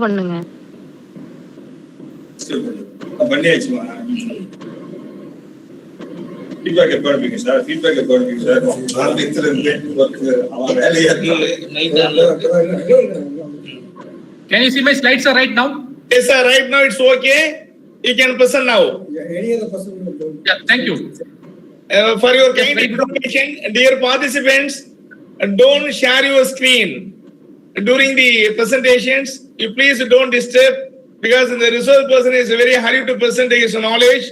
S10: பண்ணுங்க
S9: பண்ணியாச்சுமா. ஃபீட்பேக் எப்போ அனுப்பிங்க சார்? ஃபீட்பேக் எப்போ அனுப்பிங்க சார்? ஆரம்பத்துல இருந்து அவன் வேலையா
S7: Can you see my slides, sir, right now?
S3: Yes, sir. Right now it's okay. You can present now.
S1: Any other person?
S7: Yeah, thank you.
S3: For your
S7: Yes,
S3: kind
S7: very good.
S3: information, dear participants, don't share your screen during the presentations. You please don't disturb because the resource person is very hurried to present his knowledge.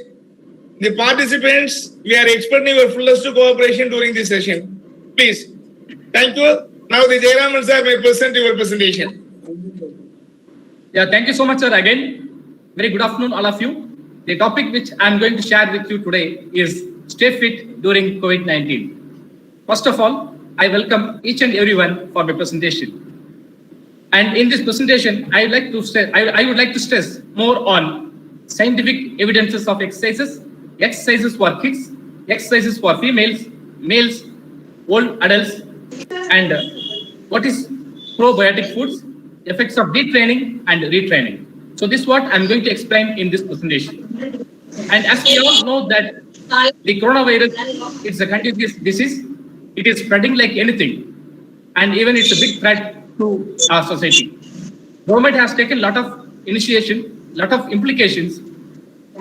S3: The participants, we are expecting your fullest cooperation during this session. Please. Thank you. Now the Jayaraman sir may present your presentation.
S7: Yeah, thank you so much, sir. Again, very good afternoon, all of you. The topic which I'm going to share with you today is stay fit during COVID-19. First of all, I welcome each and everyone for my presentation. And in this presentation, I would like to stress more on scientific evidences of exercises for kids, exercises for females, males, old adults, and what is probiotic foods, effects of detraining and retraining. So this is what I'm going to explain in this presentation. And as we all know that the coronavirus is a contagious disease. It is spreading like anything, and even it's a big threat to our society. Government has taken a lot of initiation, lot of implications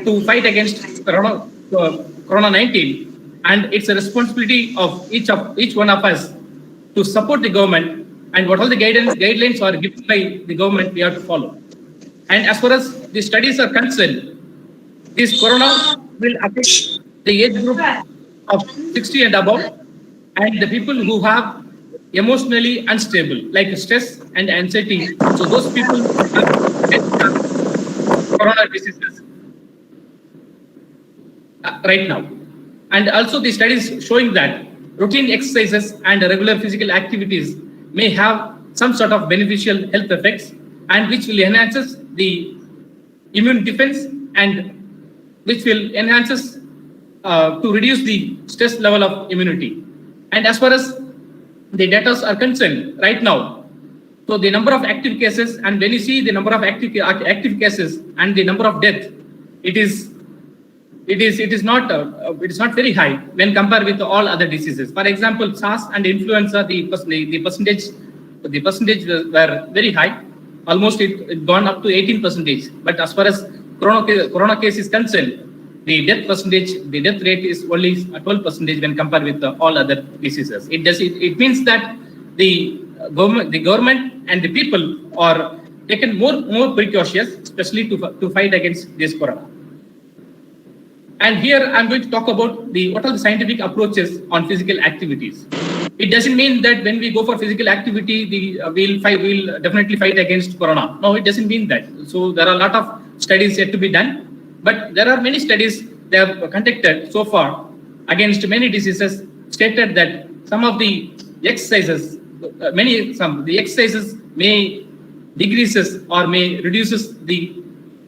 S7: to fight against Corona-19, and it's a responsibility of each one of us to support the government, and what all the guidelines are given by the government we have to follow. And as far as the studies are concerned, this corona will affect the age group of 60 and above, and the people who have emotionally unstable, like stress and anxiety. So those people have corona diseases right now. And also the studies showing that routine exercises and regular physical activities may have some sort of beneficial health effects, and which will enhances the immune defense, and which will enhances to reduce the stress level of immunity. And as far as the data are concerned right now, so the number of active cases, and when you see the number of active cases and the number of death, it is not very high when compared with all other diseases. For example, SARS and influenza, the percentage were very high. Almost it gone up to 18%. But as far as corona case is concerned, the death rate is only 12% when compared with all other diseases. It means that the government and the people are taken more precautious, especially to fight against this corona. And here I'm going to talk about what are the scientific approaches on physical activities. It doesn't mean that when we go for physical activity, we'll definitely fight against corona. No, it doesn't mean that. So there are a lot of studies yet to be done, but there are many studies they have conducted so far against many diseases, stated that some of the exercises, the exercises may decreases or may reduces the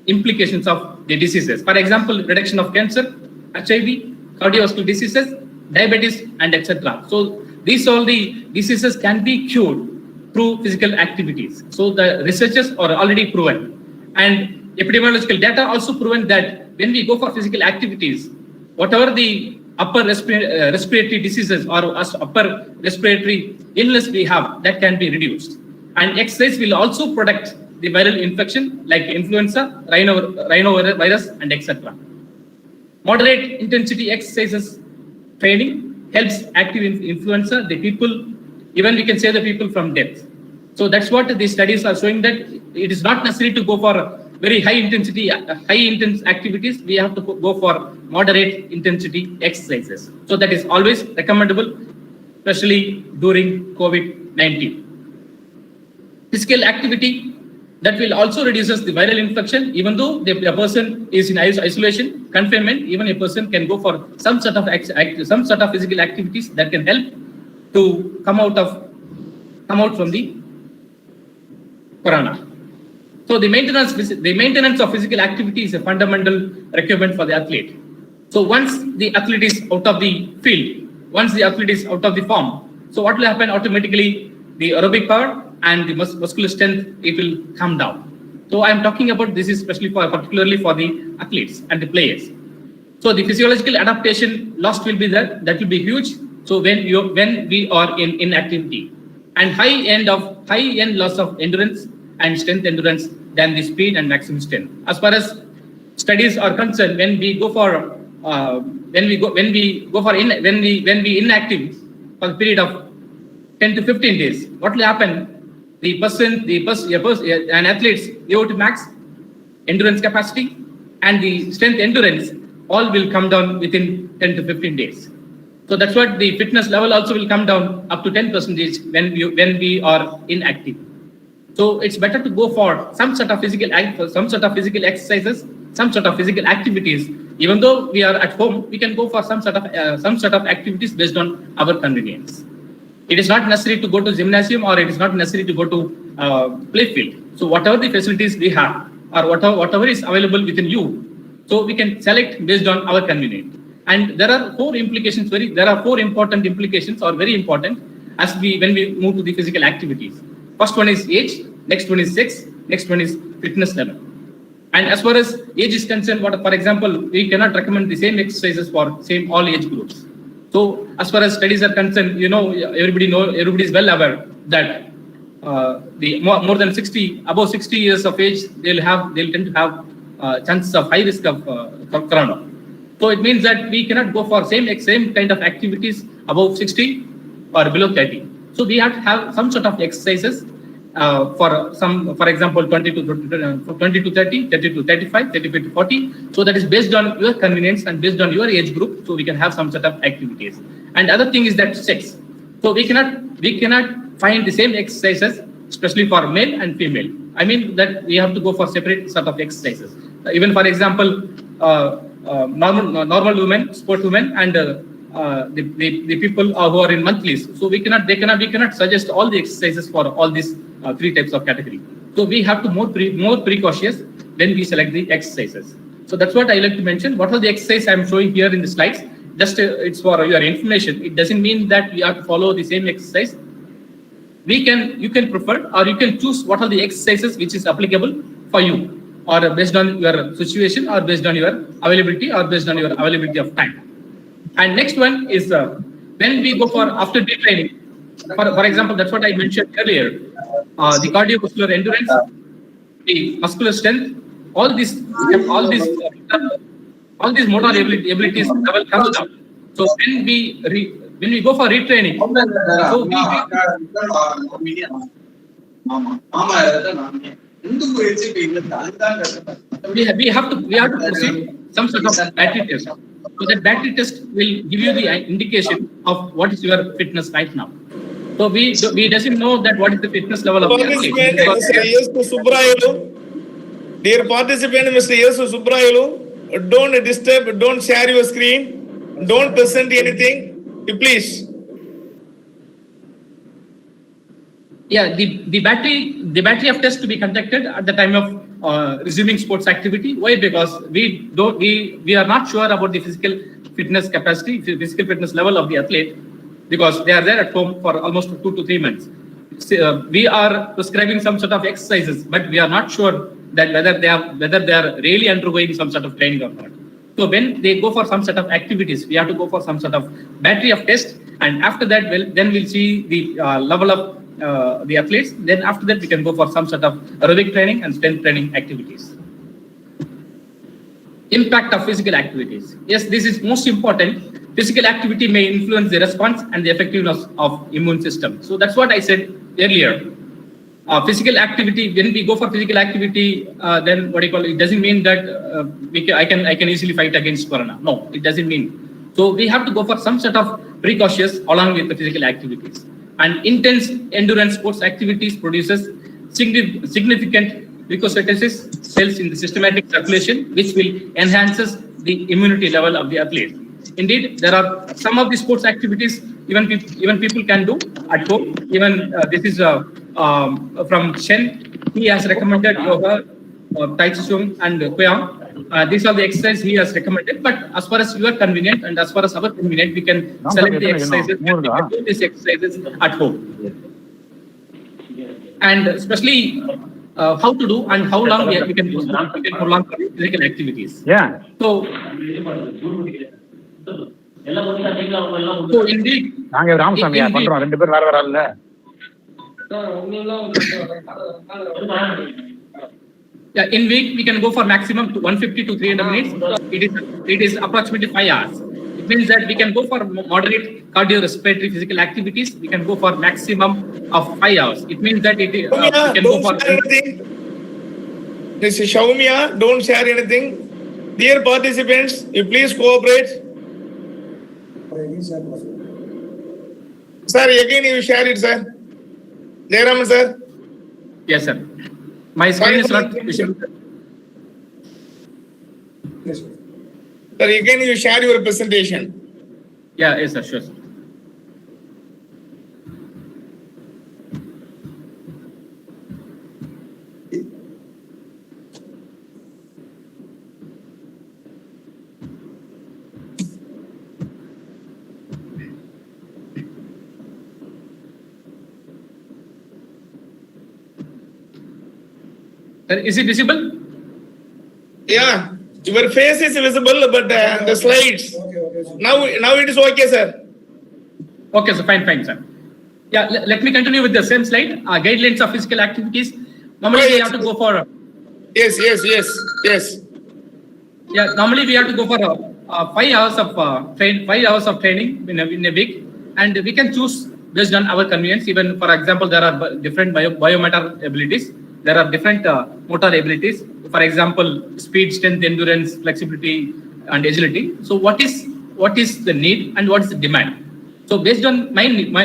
S7: implications of the diseases. For example, reduction of cancer, HIV, cardiovascular diseases, diabetes, and etc. So these all the diseases can be cured through physical activities. So the researchers are already proven, and epidemiological data also proven that when we go for physical activities, whatever the upper respiratory diseases or upper respiratory illness we have, that can be reduced. And exercise will also protect the viral infection like influenza, rhinovirus, and etc. Moderate intensity exercises training helps active influenza the people, even we can say the people from death. So that's what the studies are showing, that it is not necessary to go for very high intense activities. We have to go for moderate intensity exercises. So that is always recommendable, especially during COVID-19. Physical activity that will also reduces the viral infection, even though the person is in isolation, confinement. Even a person can go for some sort of physical activities that can help to come out from the corona. So the maintenance of physical activity is a fundamental requirement for the athlete. So once the athlete is out of the field, once the athlete is out of the form, so what will happen automatically? The aerobic power and the muscular strength, it will come down. So I'm talking about this is particularly for the athletes and the players. So the physiological adaptation loss will be there, that will be huge. So when we are in inactivity, and high end loss of endurance and strength endurance than the speed and maximum strength. As far as studies are concerned, when we inactive for the period of 10 to 15 days, what will happen? An athlete's VO2 max, endurance capacity, and the strength endurance all will come down within 10 to 15 days. So that's what the fitness level also will come down up to 10% when we are inactive. So it's better to go for some sort of physical exercises, some sort of physical activities. Even though we are at home, we can go for some sort of activities based on our convenience. It is not necessary to go to gymnasium, or it is not necessary to go to play field. So whatever the facilities we have, or whatever is available within you, so we can select based on our convenience. And there are four important implications, or very important, when we move to the physical activities. First one is age, next one is sex, next one is fitness level. And as far as age is concerned, for example, we cannot recommend the same exercises for all age groups. So as far as studies are concerned, everybody is well aware that the more than 60, above 60 years of age, they'll tend to have chances of high risk of corona. So it means that we cannot go for same kind of activities above 60 or below 30. So we have to have some sort of exercises for example, 20 to 30, 30 to 35, 35 to 40. So that is based on your convenience and based on your age group. So we can have some sort of activities. And other thing is that sex. So we cannot find the same exercises, especially for male and female. I mean that we have to go for separate sort of exercises. Even for example, normal women, sport women, and the people who are in monthlies. So we cannot suggest all the exercises for all these three types of category. So we have to more precautious when we select the exercises. So that's what I like to mention. What are the exercises I'm showing here in the slides? Just it's for your information. It doesn't mean that we have to follow the same exercise. You can prefer, or you can choose what are the exercises which is applicable for you, or based on your situation, or based on your availability, or based on your availability of time. And next one is when we go for after day training. For example, that's what I mentioned earlier. The cardiovascular endurance, the muscular strength, all these motor abilities level comes down. So when we go for retraining, so we have to proceed some sort of battery test. So that battery test will give you the indication of what is your fitness right now. So we doesn't know that what is the fitness level of the athlete.
S3: Dear participant, Mr. Yesu Subrayulu, don't disturb, don't share your screen, don't present anything, please.
S7: Yeah, the battery of test to be conducted at the time of resuming sports activity. Why? Because we are not sure about the physical fitness capacity, physical fitness level of the athlete, because they are there at home for almost 2 to 3 months. We are prescribing some sort of exercises, but we are not sure that whether they are really undergoing some sort of training or not. So when they go for some sort of activities, we have to go for some sort of battery of test, and after that, then we'll see the level of the athletes. Then after that, we can go for some sort of aerobic training and strength training activities. Impact of physical activities. Yes, this is most important. Physical activity may influence the response and the effectiveness of immune system. So that's what I said earlier. Physical activity, when we go for physical activity, then it doesn't mean that I can easily fight against corona. No, it doesn't mean. So we have to go for some sort of precautions along with the physical activities. And intense endurance sports activities produces significant leukocytosis cells in the systematic circulation, which will enhances the immunity level of the athlete. Indeed, there are some of the sports activities even people can do at home. Even this is from Shen. He has recommended yoga, Tai Chi Chuan, and Qiyam. These are the exercises he has recommended. But as far as your convenient and as far as our convenient, we can select the exercises. We can do these exercises at home. And especially how to do and how long we can do prolong physical activities.
S11: Yeah.
S7: So indeed, Yeah, in week we can go for maximum to 150 to 300 minutes. It is approximately 5 hours. It means that we can go for moderate cardiorespiratory physical activities. We can go for maximum of 5 hours. It means that we can
S3: Shaumya,
S7: go
S3: don't
S7: for.
S3: share anything. Mr. Shaumya, don't share anything. Dear participants, you please cooperate. Sir, again you share it, sir. Jayaraman, sir.
S7: Yes, sir. My screen is not visible.
S3: Sir, again you share your presentation.
S7: Yeah, yes, sir. Sure, sir. Sir, is it visible?
S3: Yeah, your face is visible, but the slides. Now it is okay, sir.
S7: Okay, so fine, sir. Yeah, let me continue with the same slide. Guidelines of physical activities. Normally we have to go for.
S3: Yes.
S7: Yeah, normally we have to go for 5 hours of 5 hours of training in a week, and we can choose based on our convenience. Even for example, there are different biomotor abilities. There are different motor abilities. For example, speed, strength, endurance, flexibility, and agility. So what is the need and what is the demand? So based on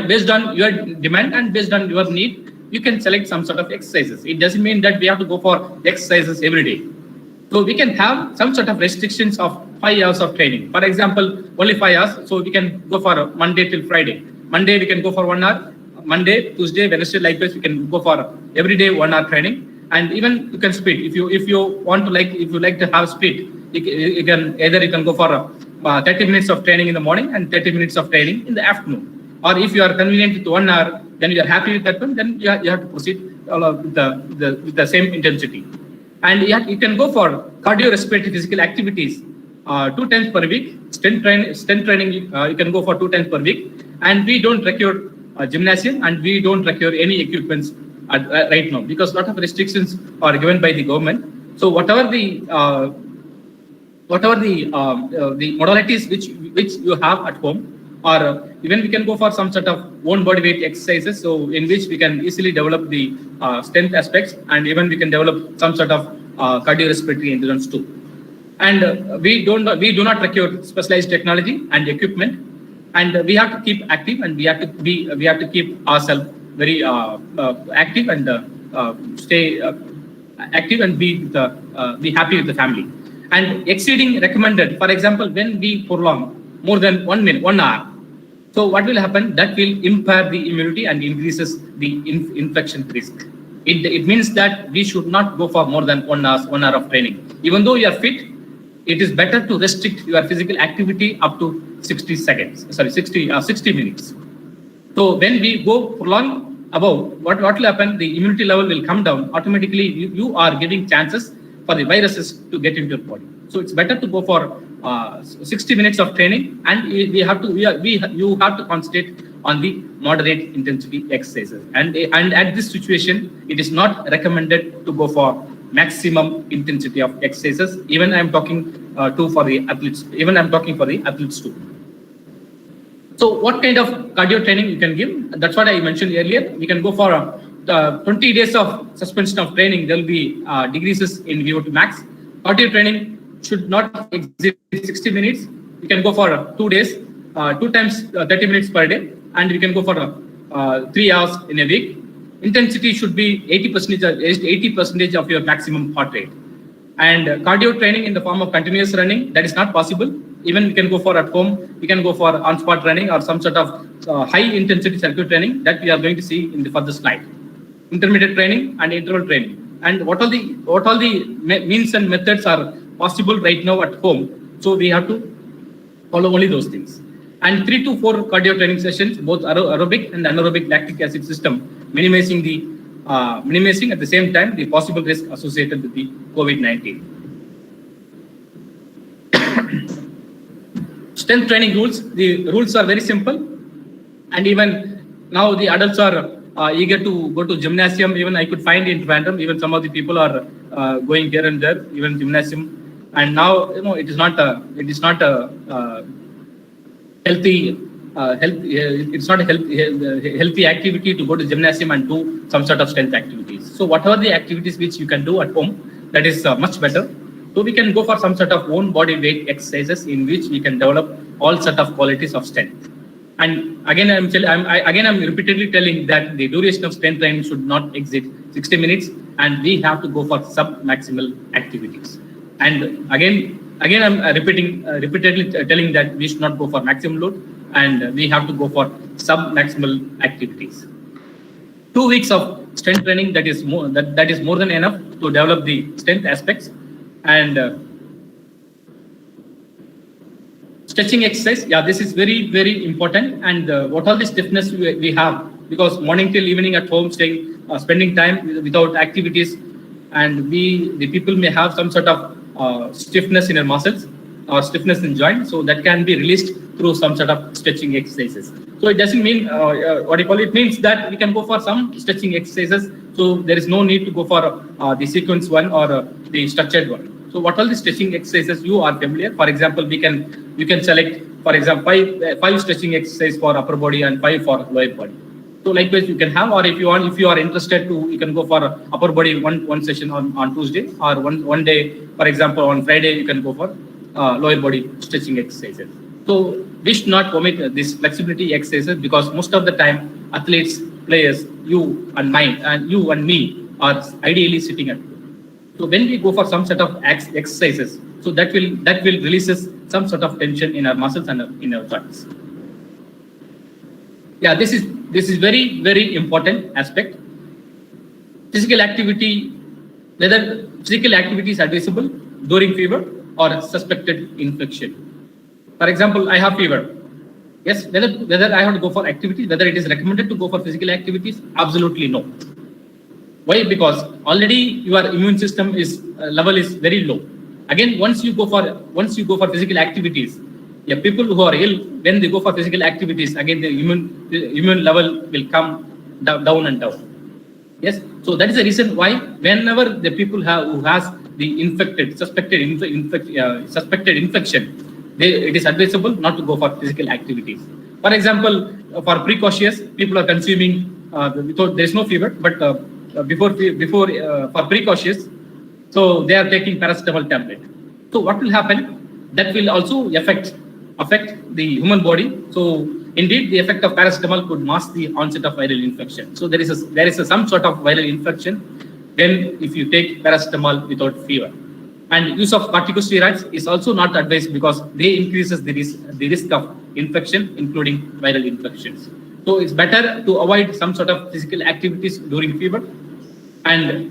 S7: based on your demand and based on your need, you can select some sort of exercises. It doesn't mean that we have to go for exercises every day. So we can have some sort of restrictions of 5 hours of training. For example, only 5 hours. So we can go for Monday till Friday. Monday we can go for 1 hour. Monday, Tuesday, Wednesday, likewise we can go for every day 1 hour training. And even you can split. If you want to if you like to have split, you can go for 30 minutes of training in the morning and 30 minutes of training in the afternoon. Or if you are convenient with 1 hour, then you are happy with that one, then you have to proceed with the same intensity. And you can go for cardiorespiratory physical activities 2 times per week. Strength training you can go for 2 times per week. And we don't require gymnasium and we don't require any equipments right now because a lot of restrictions are given by the government. So whatever the modalities which you have at home, or even we can go for some sort of own body weight exercises, so in which we can easily develop the strength aspects, and even we can develop some sort of cardiorespiratory endurance too. And we do not require specialized technology and equipment, and we have to keep active, and we have to keep ourselves very active and stay active and be happy with the family. And exceeding recommended, for example, when we prolong more than 1 minute, 1 hour, so what will happen? That will impair the immunity and increases the infection risk. It means that we should not go for more than 1 hour of training. Even though you are fit, it is better to restrict your physical activity up to 60 minutes. So when we go prolong above, what will happen? The immunity level will come down. Automatically, you are giving chances for the viruses to get into your body. So it's better to go for 60 minutes of training, and you have to concentrate on the moderate intensity exercises. And at this situation, it is not recommended to go for maximum intensity of exercises. Even I'm talking for the athletes. Even I'm talking for the athletes too. So what kind of cardio training you can give? That's what I mentioned earlier. We can go for 20 days of suspension of training. There will be decreases in VO2 max. Cardio training should not exceed 60 minutes. We can go for 2 days, 2 times 30 minutes per day, and we can go for 3 hours in a week. Intensity should be 80% of your maximum heart rate. And cardio training in the form of continuous running, that is not possible. Even we can go for at home, we can go for on-spot running or some sort of high-intensity circuit training that we are going to see in the further slide. Intermediate training and interval training. And what all the means and methods are possible right now at home. So we have to follow only those things. And 3 to 4 cardio training sessions, both aerobic and anaerobic lactic acid system, minimizing at the same time the possible risk associated with the COVID-19. Strength training rules. The rules are very simple, and even now the adults are eager to go to gymnasium. Even I could find in Trivandrum, even some of the people are going here and there, even gymnasium. And now, it is not a healthy, it's not a healthy activity to go to gymnasium and do some sort of strength activities. So whatever the activities which you can do at home, that is much better. So we can go for some sort of own body weight exercises in which we can develop all sort of qualities of strength. And again, I'm repeatedly telling that the duration of strength training should not exceed 60 minutes, and we have to go for sub-maximal activities. And again, I'm repeatedly telling that we should not go for maximum load, and we have to go for sub-maximal activities. 2 weeks of strength training, that is more than enough to develop the strength aspects. And stretching exercise, this is very, very important. And what all the stiffness we have, because morning till evening at home, spending time without activities, and the people may have some sort of stiffness in their muscles or stiffness in joint, so that can be released through some sort of stretching exercises. So it doesn't mean it means that we can go for some stretching exercises. So there is no need to go for the sequence one or the structured one. So what all the stretching exercises you are familiar? For example, you can select, for example, five stretching exercises for upper body and 5 for lower body. So likewise you can have, or if you are interested to, you can go for upper body one session on Tuesday, or one day, for example, on Friday you can go for lower body stretching exercises. So we should not omit this flexibility exercises, because most of the time athletes, players, you and me are ideally sitting at home. So when we go for some sort of exercises, so that will releases some sort of tension in our muscles and in our joints. This is very, very important aspect. Physical activity, whether physical activity is advisable during fever or suspected infection. For example, I have fever. Yes, whether I have to go for activities, whether it is recommended to go for physical activities, absolutely no. Why? Because already your immune system level is very low. Again, once you go for physical activities, people who are ill, when they go for physical activities, again the immune level will come down and down. Yes, so that is the reason why whenever the people who has the suspected infection, it is advisable not to go for physical activities. For example, for precautious, people are consuming there is no fever, but for precautious, so they are taking paracetamol tablet. So what will happen? That will also affect the human body. So indeed, the effect of paracetamol could mask the onset of viral infection. So there is some sort of viral infection when if you take paracetamol without fever. And use of corticosteroids is also not advised, because they increases the risk of infection, including viral infections. So it's better to avoid some sort of physical activities during fever, and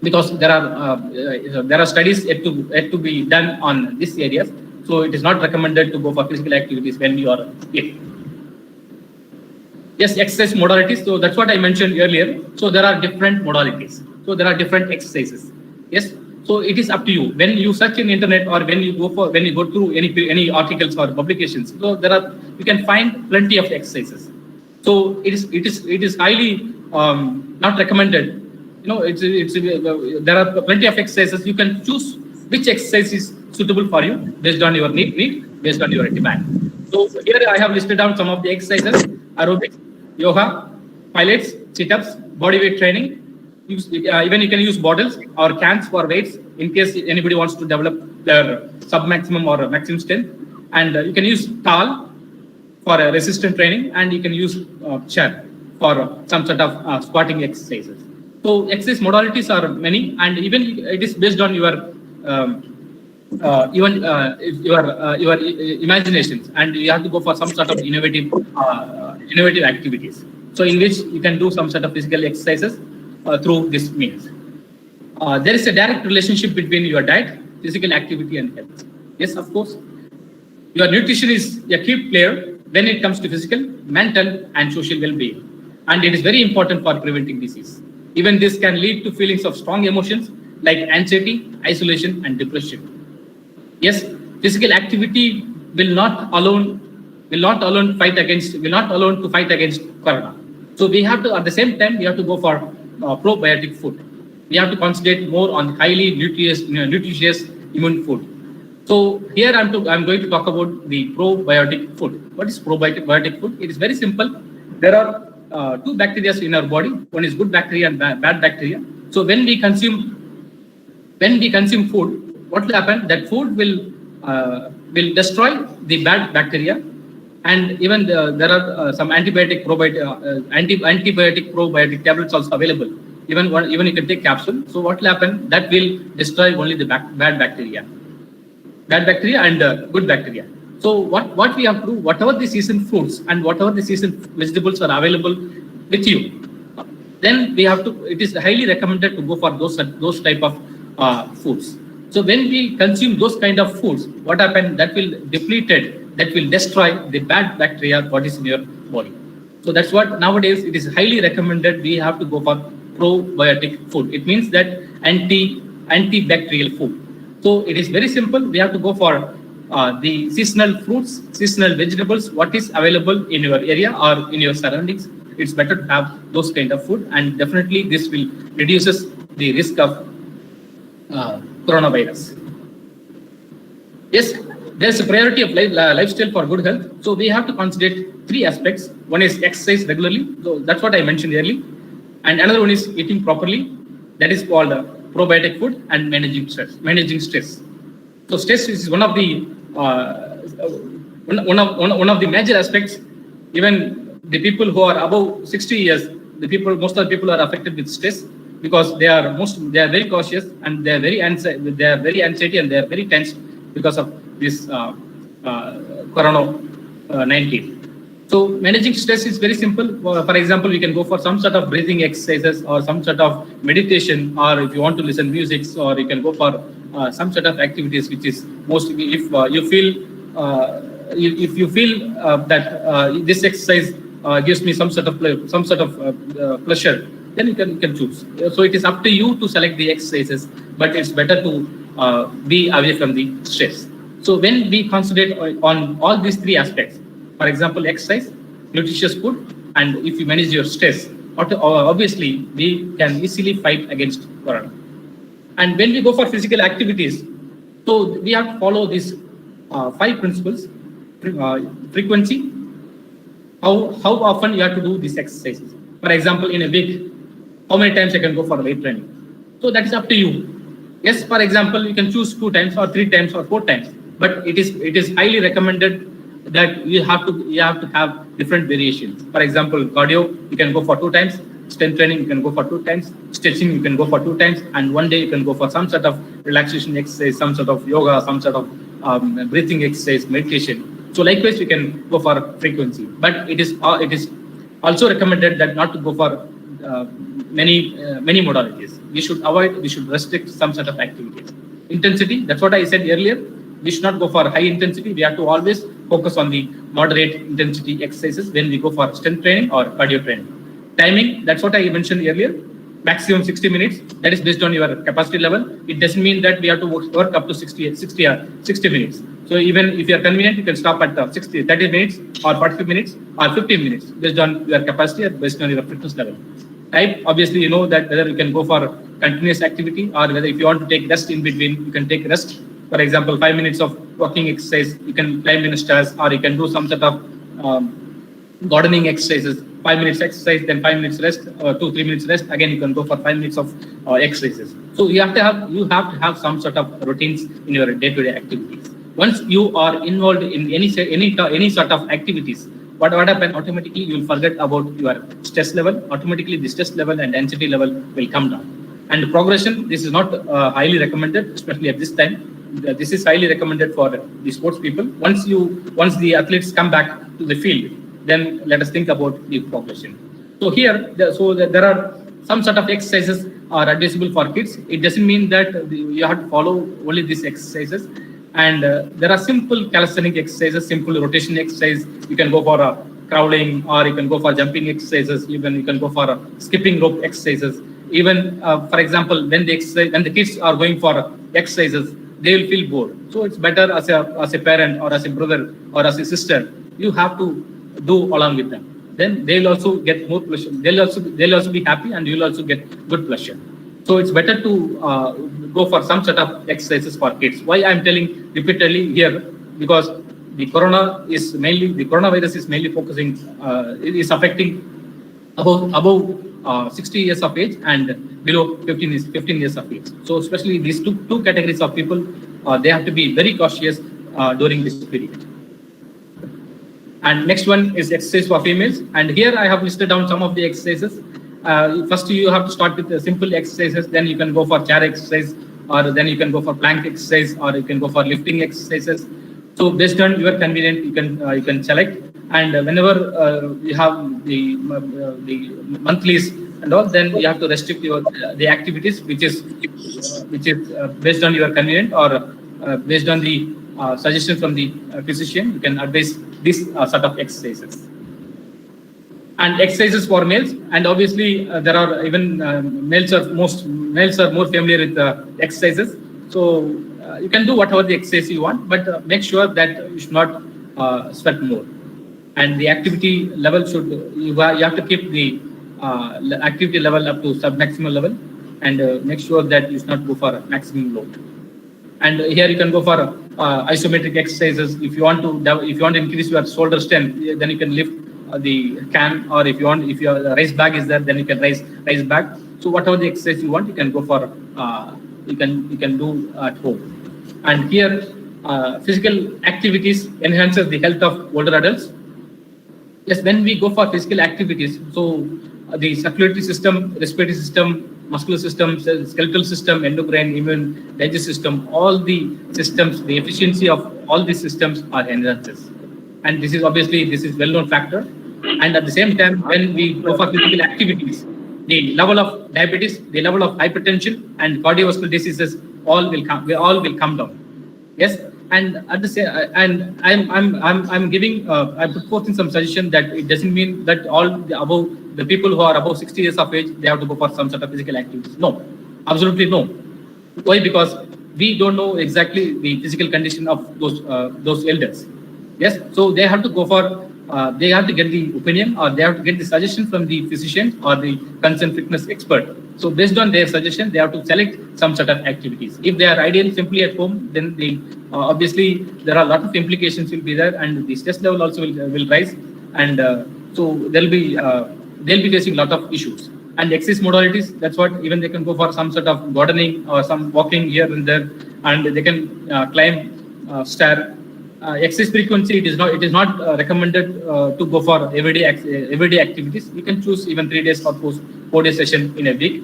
S7: because there are studies yet to be done on these areas, so it is not recommended to go for physical activities when you are ill. Yes, exercise modalities. So that's what I mentioned earlier. So there are different modalities. So there are different exercises. Yes. So it is up to you. When you search in internet, or when you go through any articles or publications, so you can find plenty of exercises. So it is highly not recommended. There are plenty of exercises. You can choose which exercise is suitable for you based on your need, based on your demand. So here I have listed down some of the exercises: aerobics, yoga, pilates, sit-ups, body weight training. Even you can use bottles or cans for weights in case anybody wants to develop their sub-maximum or maximum strength. And you can use towel for resistance training, and you can use chair for some sort of squatting exercises. So exercise modalities are many, and even it is based on your imaginations, and you have to go for some sort of innovative activities. So in which you can do some sort of physical exercises through this means. There is a direct relationship between your diet, physical activity, and health. Yes, of course. Your nutrition is a key player when it comes to physical, mental, and social well-being. And it is very important for preventing disease. Even this can lead to feelings of strong emotions like anxiety, isolation, and depression. Yes, physical activity will not alone fight against corona. So we have to, at the same time, we have to go for probiotic food. We have to concentrate more on highly nutritious immune food. So here I'm going to talk about the probiotic food. What is probiotic food? It is very simple. There are two bacteria in our body. One is good bacteria and bad bacteria. So when we consume food, what will happen? That food will destroy the bad bacteria, and even there are some antibiotic probiotic tablets also available. Even you can take capsule. So what will happen? That will destroy only the bad bacteria and good bacteria. So what we have to do, whatever the season fruits and whatever the season vegetables are available with you, then we have to. It is highly recommended to go for those type of foods. So when we consume those kind of foods, what happens? That will destroy the bad bacteria what is in your body. So that's what nowadays it is highly recommended. We have to go for probiotic food. It means that antibacterial food. So it is very simple. We have to go for the seasonal fruits, seasonal vegetables, what is available in your area or in your surroundings. It's better to have those kind of food, and definitely this will reduces the risk of coronavirus. Yes, there's a priority of lifestyle for good health. So we have to consider three aspects. One is exercise regularly. So that's what I mentioned earlier. And another one is eating properly. That is called probiotic food and managing stress. So stress is one of the major aspects. Even the people who are above 60 years, most of the people are affected with stress because they are very cautious and they are very anxiety and they are very tense because of this corona-19. So managing stress is very simple. For example, we can go for some sort of breathing exercises or some sort of meditation, or if you want to listen music, or you can go for some sort of activities which is mostly if you feel that this exercise gives me some sort of pleasure, then you can choose. So it is up to you to select the exercises, but it's better to be away from the stress. So when we concentrate on all these three aspects, for example, exercise, nutritious food, and if you manage your stress, obviously we can easily fight against corona. And when we go for physical activities, so we have to follow these 5 principles: frequency, how often you have to do these exercises. For example, in a week, how many times I can go for weight training? So that is up to you. Yes, for example, you can choose 2 times or 3 times or 4 times, but it is highly recommended that you have to have different variations. For example, cardio, you can go for 2 times, strength training, you can go for 2 times, stretching, you can go for 2 times, and one day you can go for some sort of relaxation exercise, some sort of yoga, some sort of breathing exercise, meditation. So likewise, you can go for frequency, but it is also recommended that not to go for many modalities. We should restrict some sort of activities. Intensity, that's what I said earlier. We should not go for high intensity. We have to always focus on the moderate intensity exercises when we go for strength training or cardio training. Timing, that's what I mentioned earlier. Maximum 60 minutes. That is based on your capacity level. It doesn't mean that we have to work up to 60 minutes. So even if you are convenient, you can stop at 30 minutes or 45 minutes or 15 minutes based on your capacity or based on your fitness level. Type, obviously you know that whether you can go for continuous activity or whether if you want to take rest in between, you can take rest. For example, 5 minutes of walking exercise, you can climb in stairs, or you can do some sort of gardening exercises. 5 minutes exercise, then 5 minutes rest, 2-3 minutes rest. Again, you can go for 5 minutes of exercises. So you have to have some sort of routines in your day-to-day activities. Once you are involved in any sort of activities, what happen? Automatically you will forget about your stress level. Automatically the stress level and anxiety level will come down. And progression, this is not highly recommended, especially at this time. This is highly recommended for the sports people. Once the athletes come back to the field, then let us think about the progression. So here, there are some sort of exercises are advisable for kids. It doesn't mean that you have to follow only these exercises. And there are simple calisthenic exercises, simple rotation exercise. You can go for crawling, or you can go for jumping exercises. Even you can go for skipping rope exercises. Even, for example, when the kids are going for exercises, they will feel bored. So it's better as a parent or as a brother or as a sister, you have to do along with them. then they'll also get more pleasure. They'll also be happy, and you'll also get good pleasure. So it's better to go for some sort of exercises for kids. Why I'm telling repeatedly here, because the coronavirus is mainly focusing, is affecting above 60 years of age and below 15 years of age. So especially these two categories of people, they have to be very cautious during this period. And next one is exercise for females. And here I have listed down some of the exercises. First, you have to start with the simple exercises. Then you can go for chair exercise, or then you can go for plank exercise, or you can go for lifting exercises. So based on your convenience, you can select. And whenever you have the monthlies and all, then you have to restrict the activities which is based on your convenience, or based on the suggestion from the physician. You can advise this sort of exercises. And exercises for males, and obviously there are even males are more familiar with exercises. So you can do whatever the exercise you want, but make sure that you should not sweat more. And the activity level you have to keep the activity level up to sub-maximal level, and make sure that you should not go for maximum load. And here you can go for isometric exercises. If you want to increase your shoulder strength, then you can lift the can, or if your raise bag is there, then you can raise bag. So whatever the exercise you want, you can go for. You can do at home. And here, physical activities enhances the health of older adults. Yes, when we go for physical activities, so the circulatory system, respiratory system, muscular system, skeletal system, endocrine, immune, digestive system, all the systems, the efficiency of all these systems are enhances. And this is well-known factor. And at the same time, when we go for physical activities, the level of diabetes, the level of hypertension, and cardiovascular diseases all will come down. Yes, and at the same, and I'm giving I'm proposing some suggestion that it doesn't mean that all the people who are above 60 years of age, they have to go for some sort of physical activities. No, absolutely no. Why? Because we don't know exactly the physical condition of those elders. Yes, so they have to go for. They have to get the opinion, or they have to get the suggestion from the physician or the concerned fitness expert. So based on their suggestion, they have to select some sort of activities. If they are ideal simply at home, then obviously there are a lot of implications will be there, and the stress level also will rise, and so they'll be facing a lot of issues. And exercise modalities, that's what even they can go for some sort of gardening or some walking here and there, and they can climb stair. Exercise frequency, it is not recommended to go for everyday activities. You can choose even 3 days or 4-day session in a week,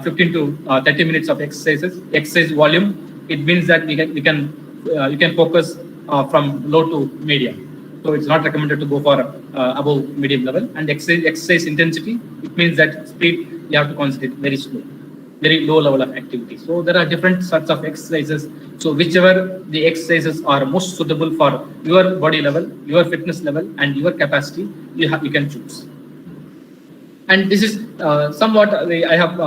S7: 15 to 30 minutes of exercises. Exercise volume, it means that you can focus from low to medium. So it's not recommended to go for above medium level. And exercise intensity, it means that speed you have to concentrate very slow, very low level of activity. So there are different sorts of exercises. So whichever the exercises are most suitable for your body level, your fitness level, and your capacity, you can choose. And this is somewhat I have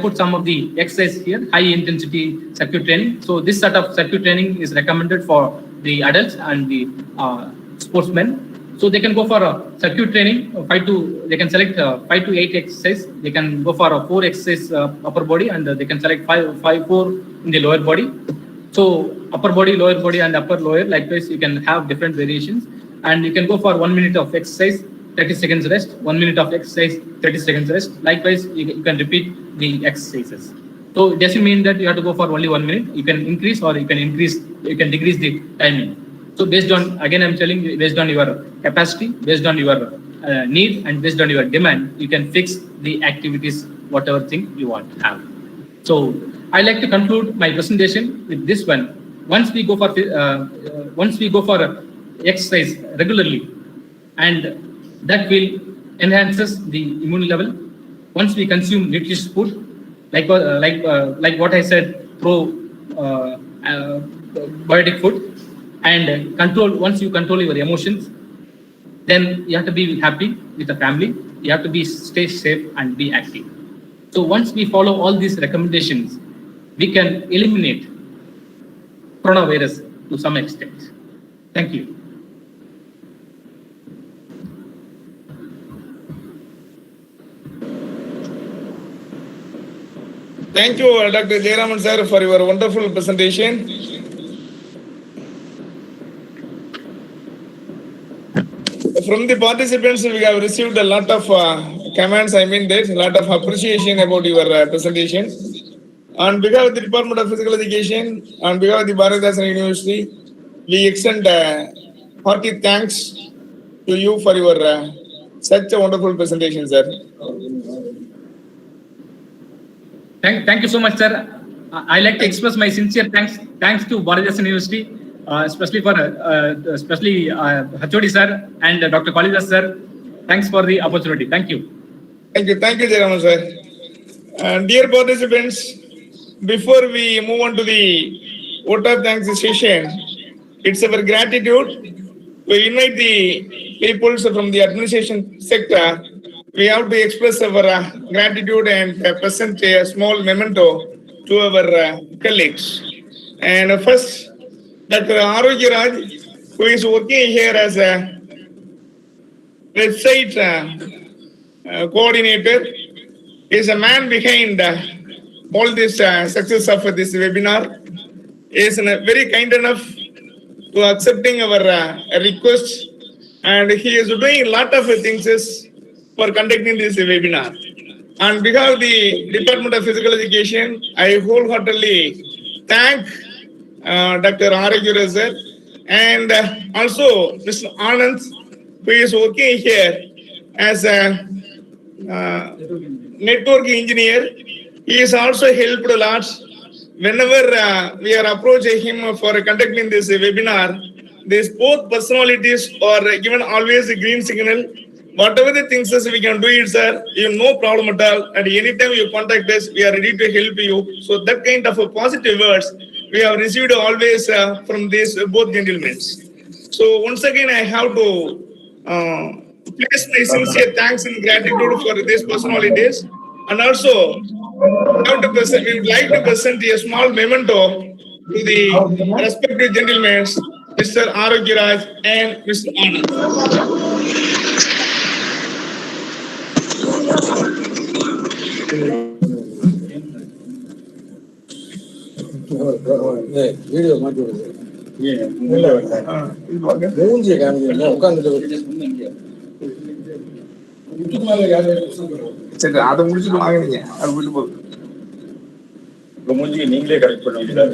S7: put some of the exercise here, high intensity circuit training. So this sort of circuit training is recommended for the adults and the sportsmen. So they can go for a circuit training, they can select 5 to 8 exercise. They can go for a 4 exercise upper body, and they can select 4 in the lower body. So upper body, lower body, and upper lower, likewise you can have different variations. And you can go for 1 minute of exercise, 30 seconds rest, 1 minute of exercise, 30 seconds rest. Likewise, you can repeat the exercises. So it doesn't mean that you have to go for only 1 minute. You can increase, or you can decrease the timing. So based on, again, I'm telling you, based on your capacity, based on your need, and based on your demand, you can fix the activities, whatever thing you want to have. So I like to conclude my presentation with this one. Once we go for exercise regularly, and that will enhances the immune level. Once we consume nutritious food, like what I said, probiotic food. And once you control your emotions, then you have to be happy with the family. You have to stay safe and be active. So once we follow all these recommendations, we can eliminate coronavirus to some extent. Thank you.
S3: Thank you, Dr. Jayaraman sir, for your wonderful presentation. From the participants, we have received a lot of comments. I mean, there's a lot of appreciation about your presentation. On behalf of the Department of Physical Education, on behalf of the Bharatdasan University, we extend hearty thanks to you for your such a wonderful presentation, sir.
S7: Thank you so much, sir. I like to express my sincere thanks to Bharatdasan University, especially for HOD sir and Dr. Kalidas sir. Thanks for the opportunity. Thank you.
S3: Thank you, Jayaraman sir. Dear participants, before we move on to the vote of thanks session, it's our gratitude to invite the people from the administration sector. We have to express our gratitude and present a small memento to our colleagues. And first, Dr. Arogya Raj, who is working here as a website coordinator, is a man behind all this success of this webinar. He is very kind enough to accepting our request, and he is doing a lot of things for conducting this webinar. On behalf of the Department of Physical Education, I wholeheartedly thank Dr. Aragura sir and also Mr. Anand, who is working here as a network engineer. He is also helped a lot. Whenever we are approaching him for conducting this webinar, these both personalities are given always a green signal. Whatever the things is we can do it, sir, you no problem at all. And anytime you contact us, we are ready to help you. So that kind of a positive words we have received always from these both gentlemen. So once again, I have to place my sincere thanks and gratitude for these personalities, and also we would like to present a small memento to the respective gentlemen, Mr. Arogya Raj and Mr. Anand.
S4: Video மாட்டி விடுது மூஞ்சியை காமிக்கல உட்காந்துட்டு
S3: சரி, அதை முடிச்சுட்டு வாங்கினீங்க, அது முடிச்சு போகுது.
S5: உங்க மூஞ்சியை நீங்களே கரெக்ட் பண்ண வேண்டியதா?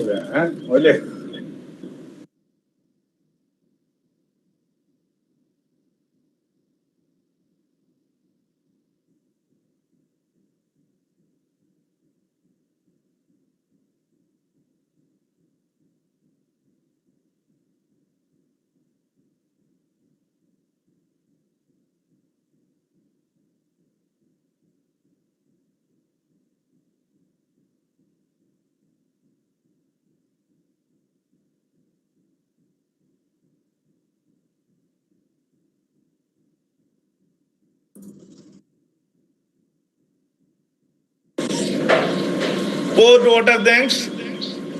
S3: Fourth vote of thanks,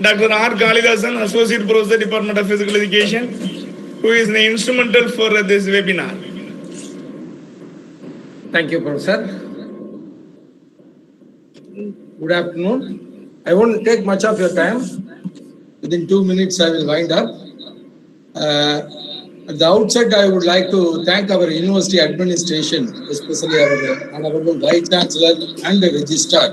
S3: Dr. R. Kalidasan, Associate Professor, Department of Physical Education, who is instrumental for this webinar.
S4: Thank you, Professor. Good afternoon. I won't take much of your time. Within 2 minutes, I will wind up. At the outset, I would like to thank our university administration, especially our Honorable Vice Chancellor and the Registrar,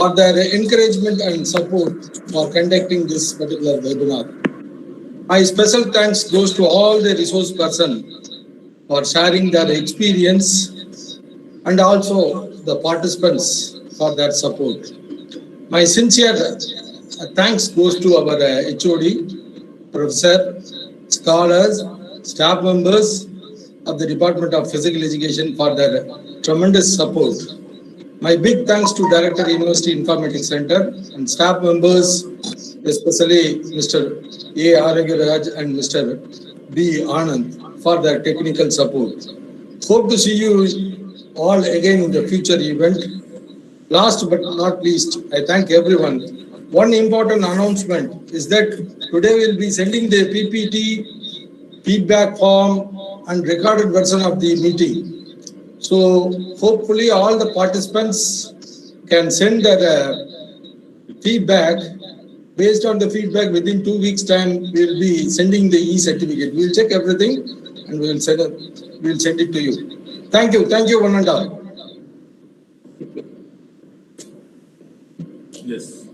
S4: for their encouragement and support for conducting this particular webinar. My special thanks goes to all the resource persons for sharing their experience and also the participants for their support. My sincere thanks goes to our HOD, professor, scholars, staff members of the Department of Physical Education for their tremendous support. My big thanks to Director University Informatics Center and staff members, especially Mr. A. Arogya Raj and Mr. B. Anand for their technical support. Hope to see you all again in the future event. Last but not least, I thank everyone. One important announcement is that today we'll be sending the PPT, feedback form and recorded version of the meeting. So hopefully all the participants can send their feedback. Based on the feedback, within 2 weeks' time, we'll be sending the e-certificate. We'll check everything and we'll send it to you. Thank you, one and all.
S9: Yes.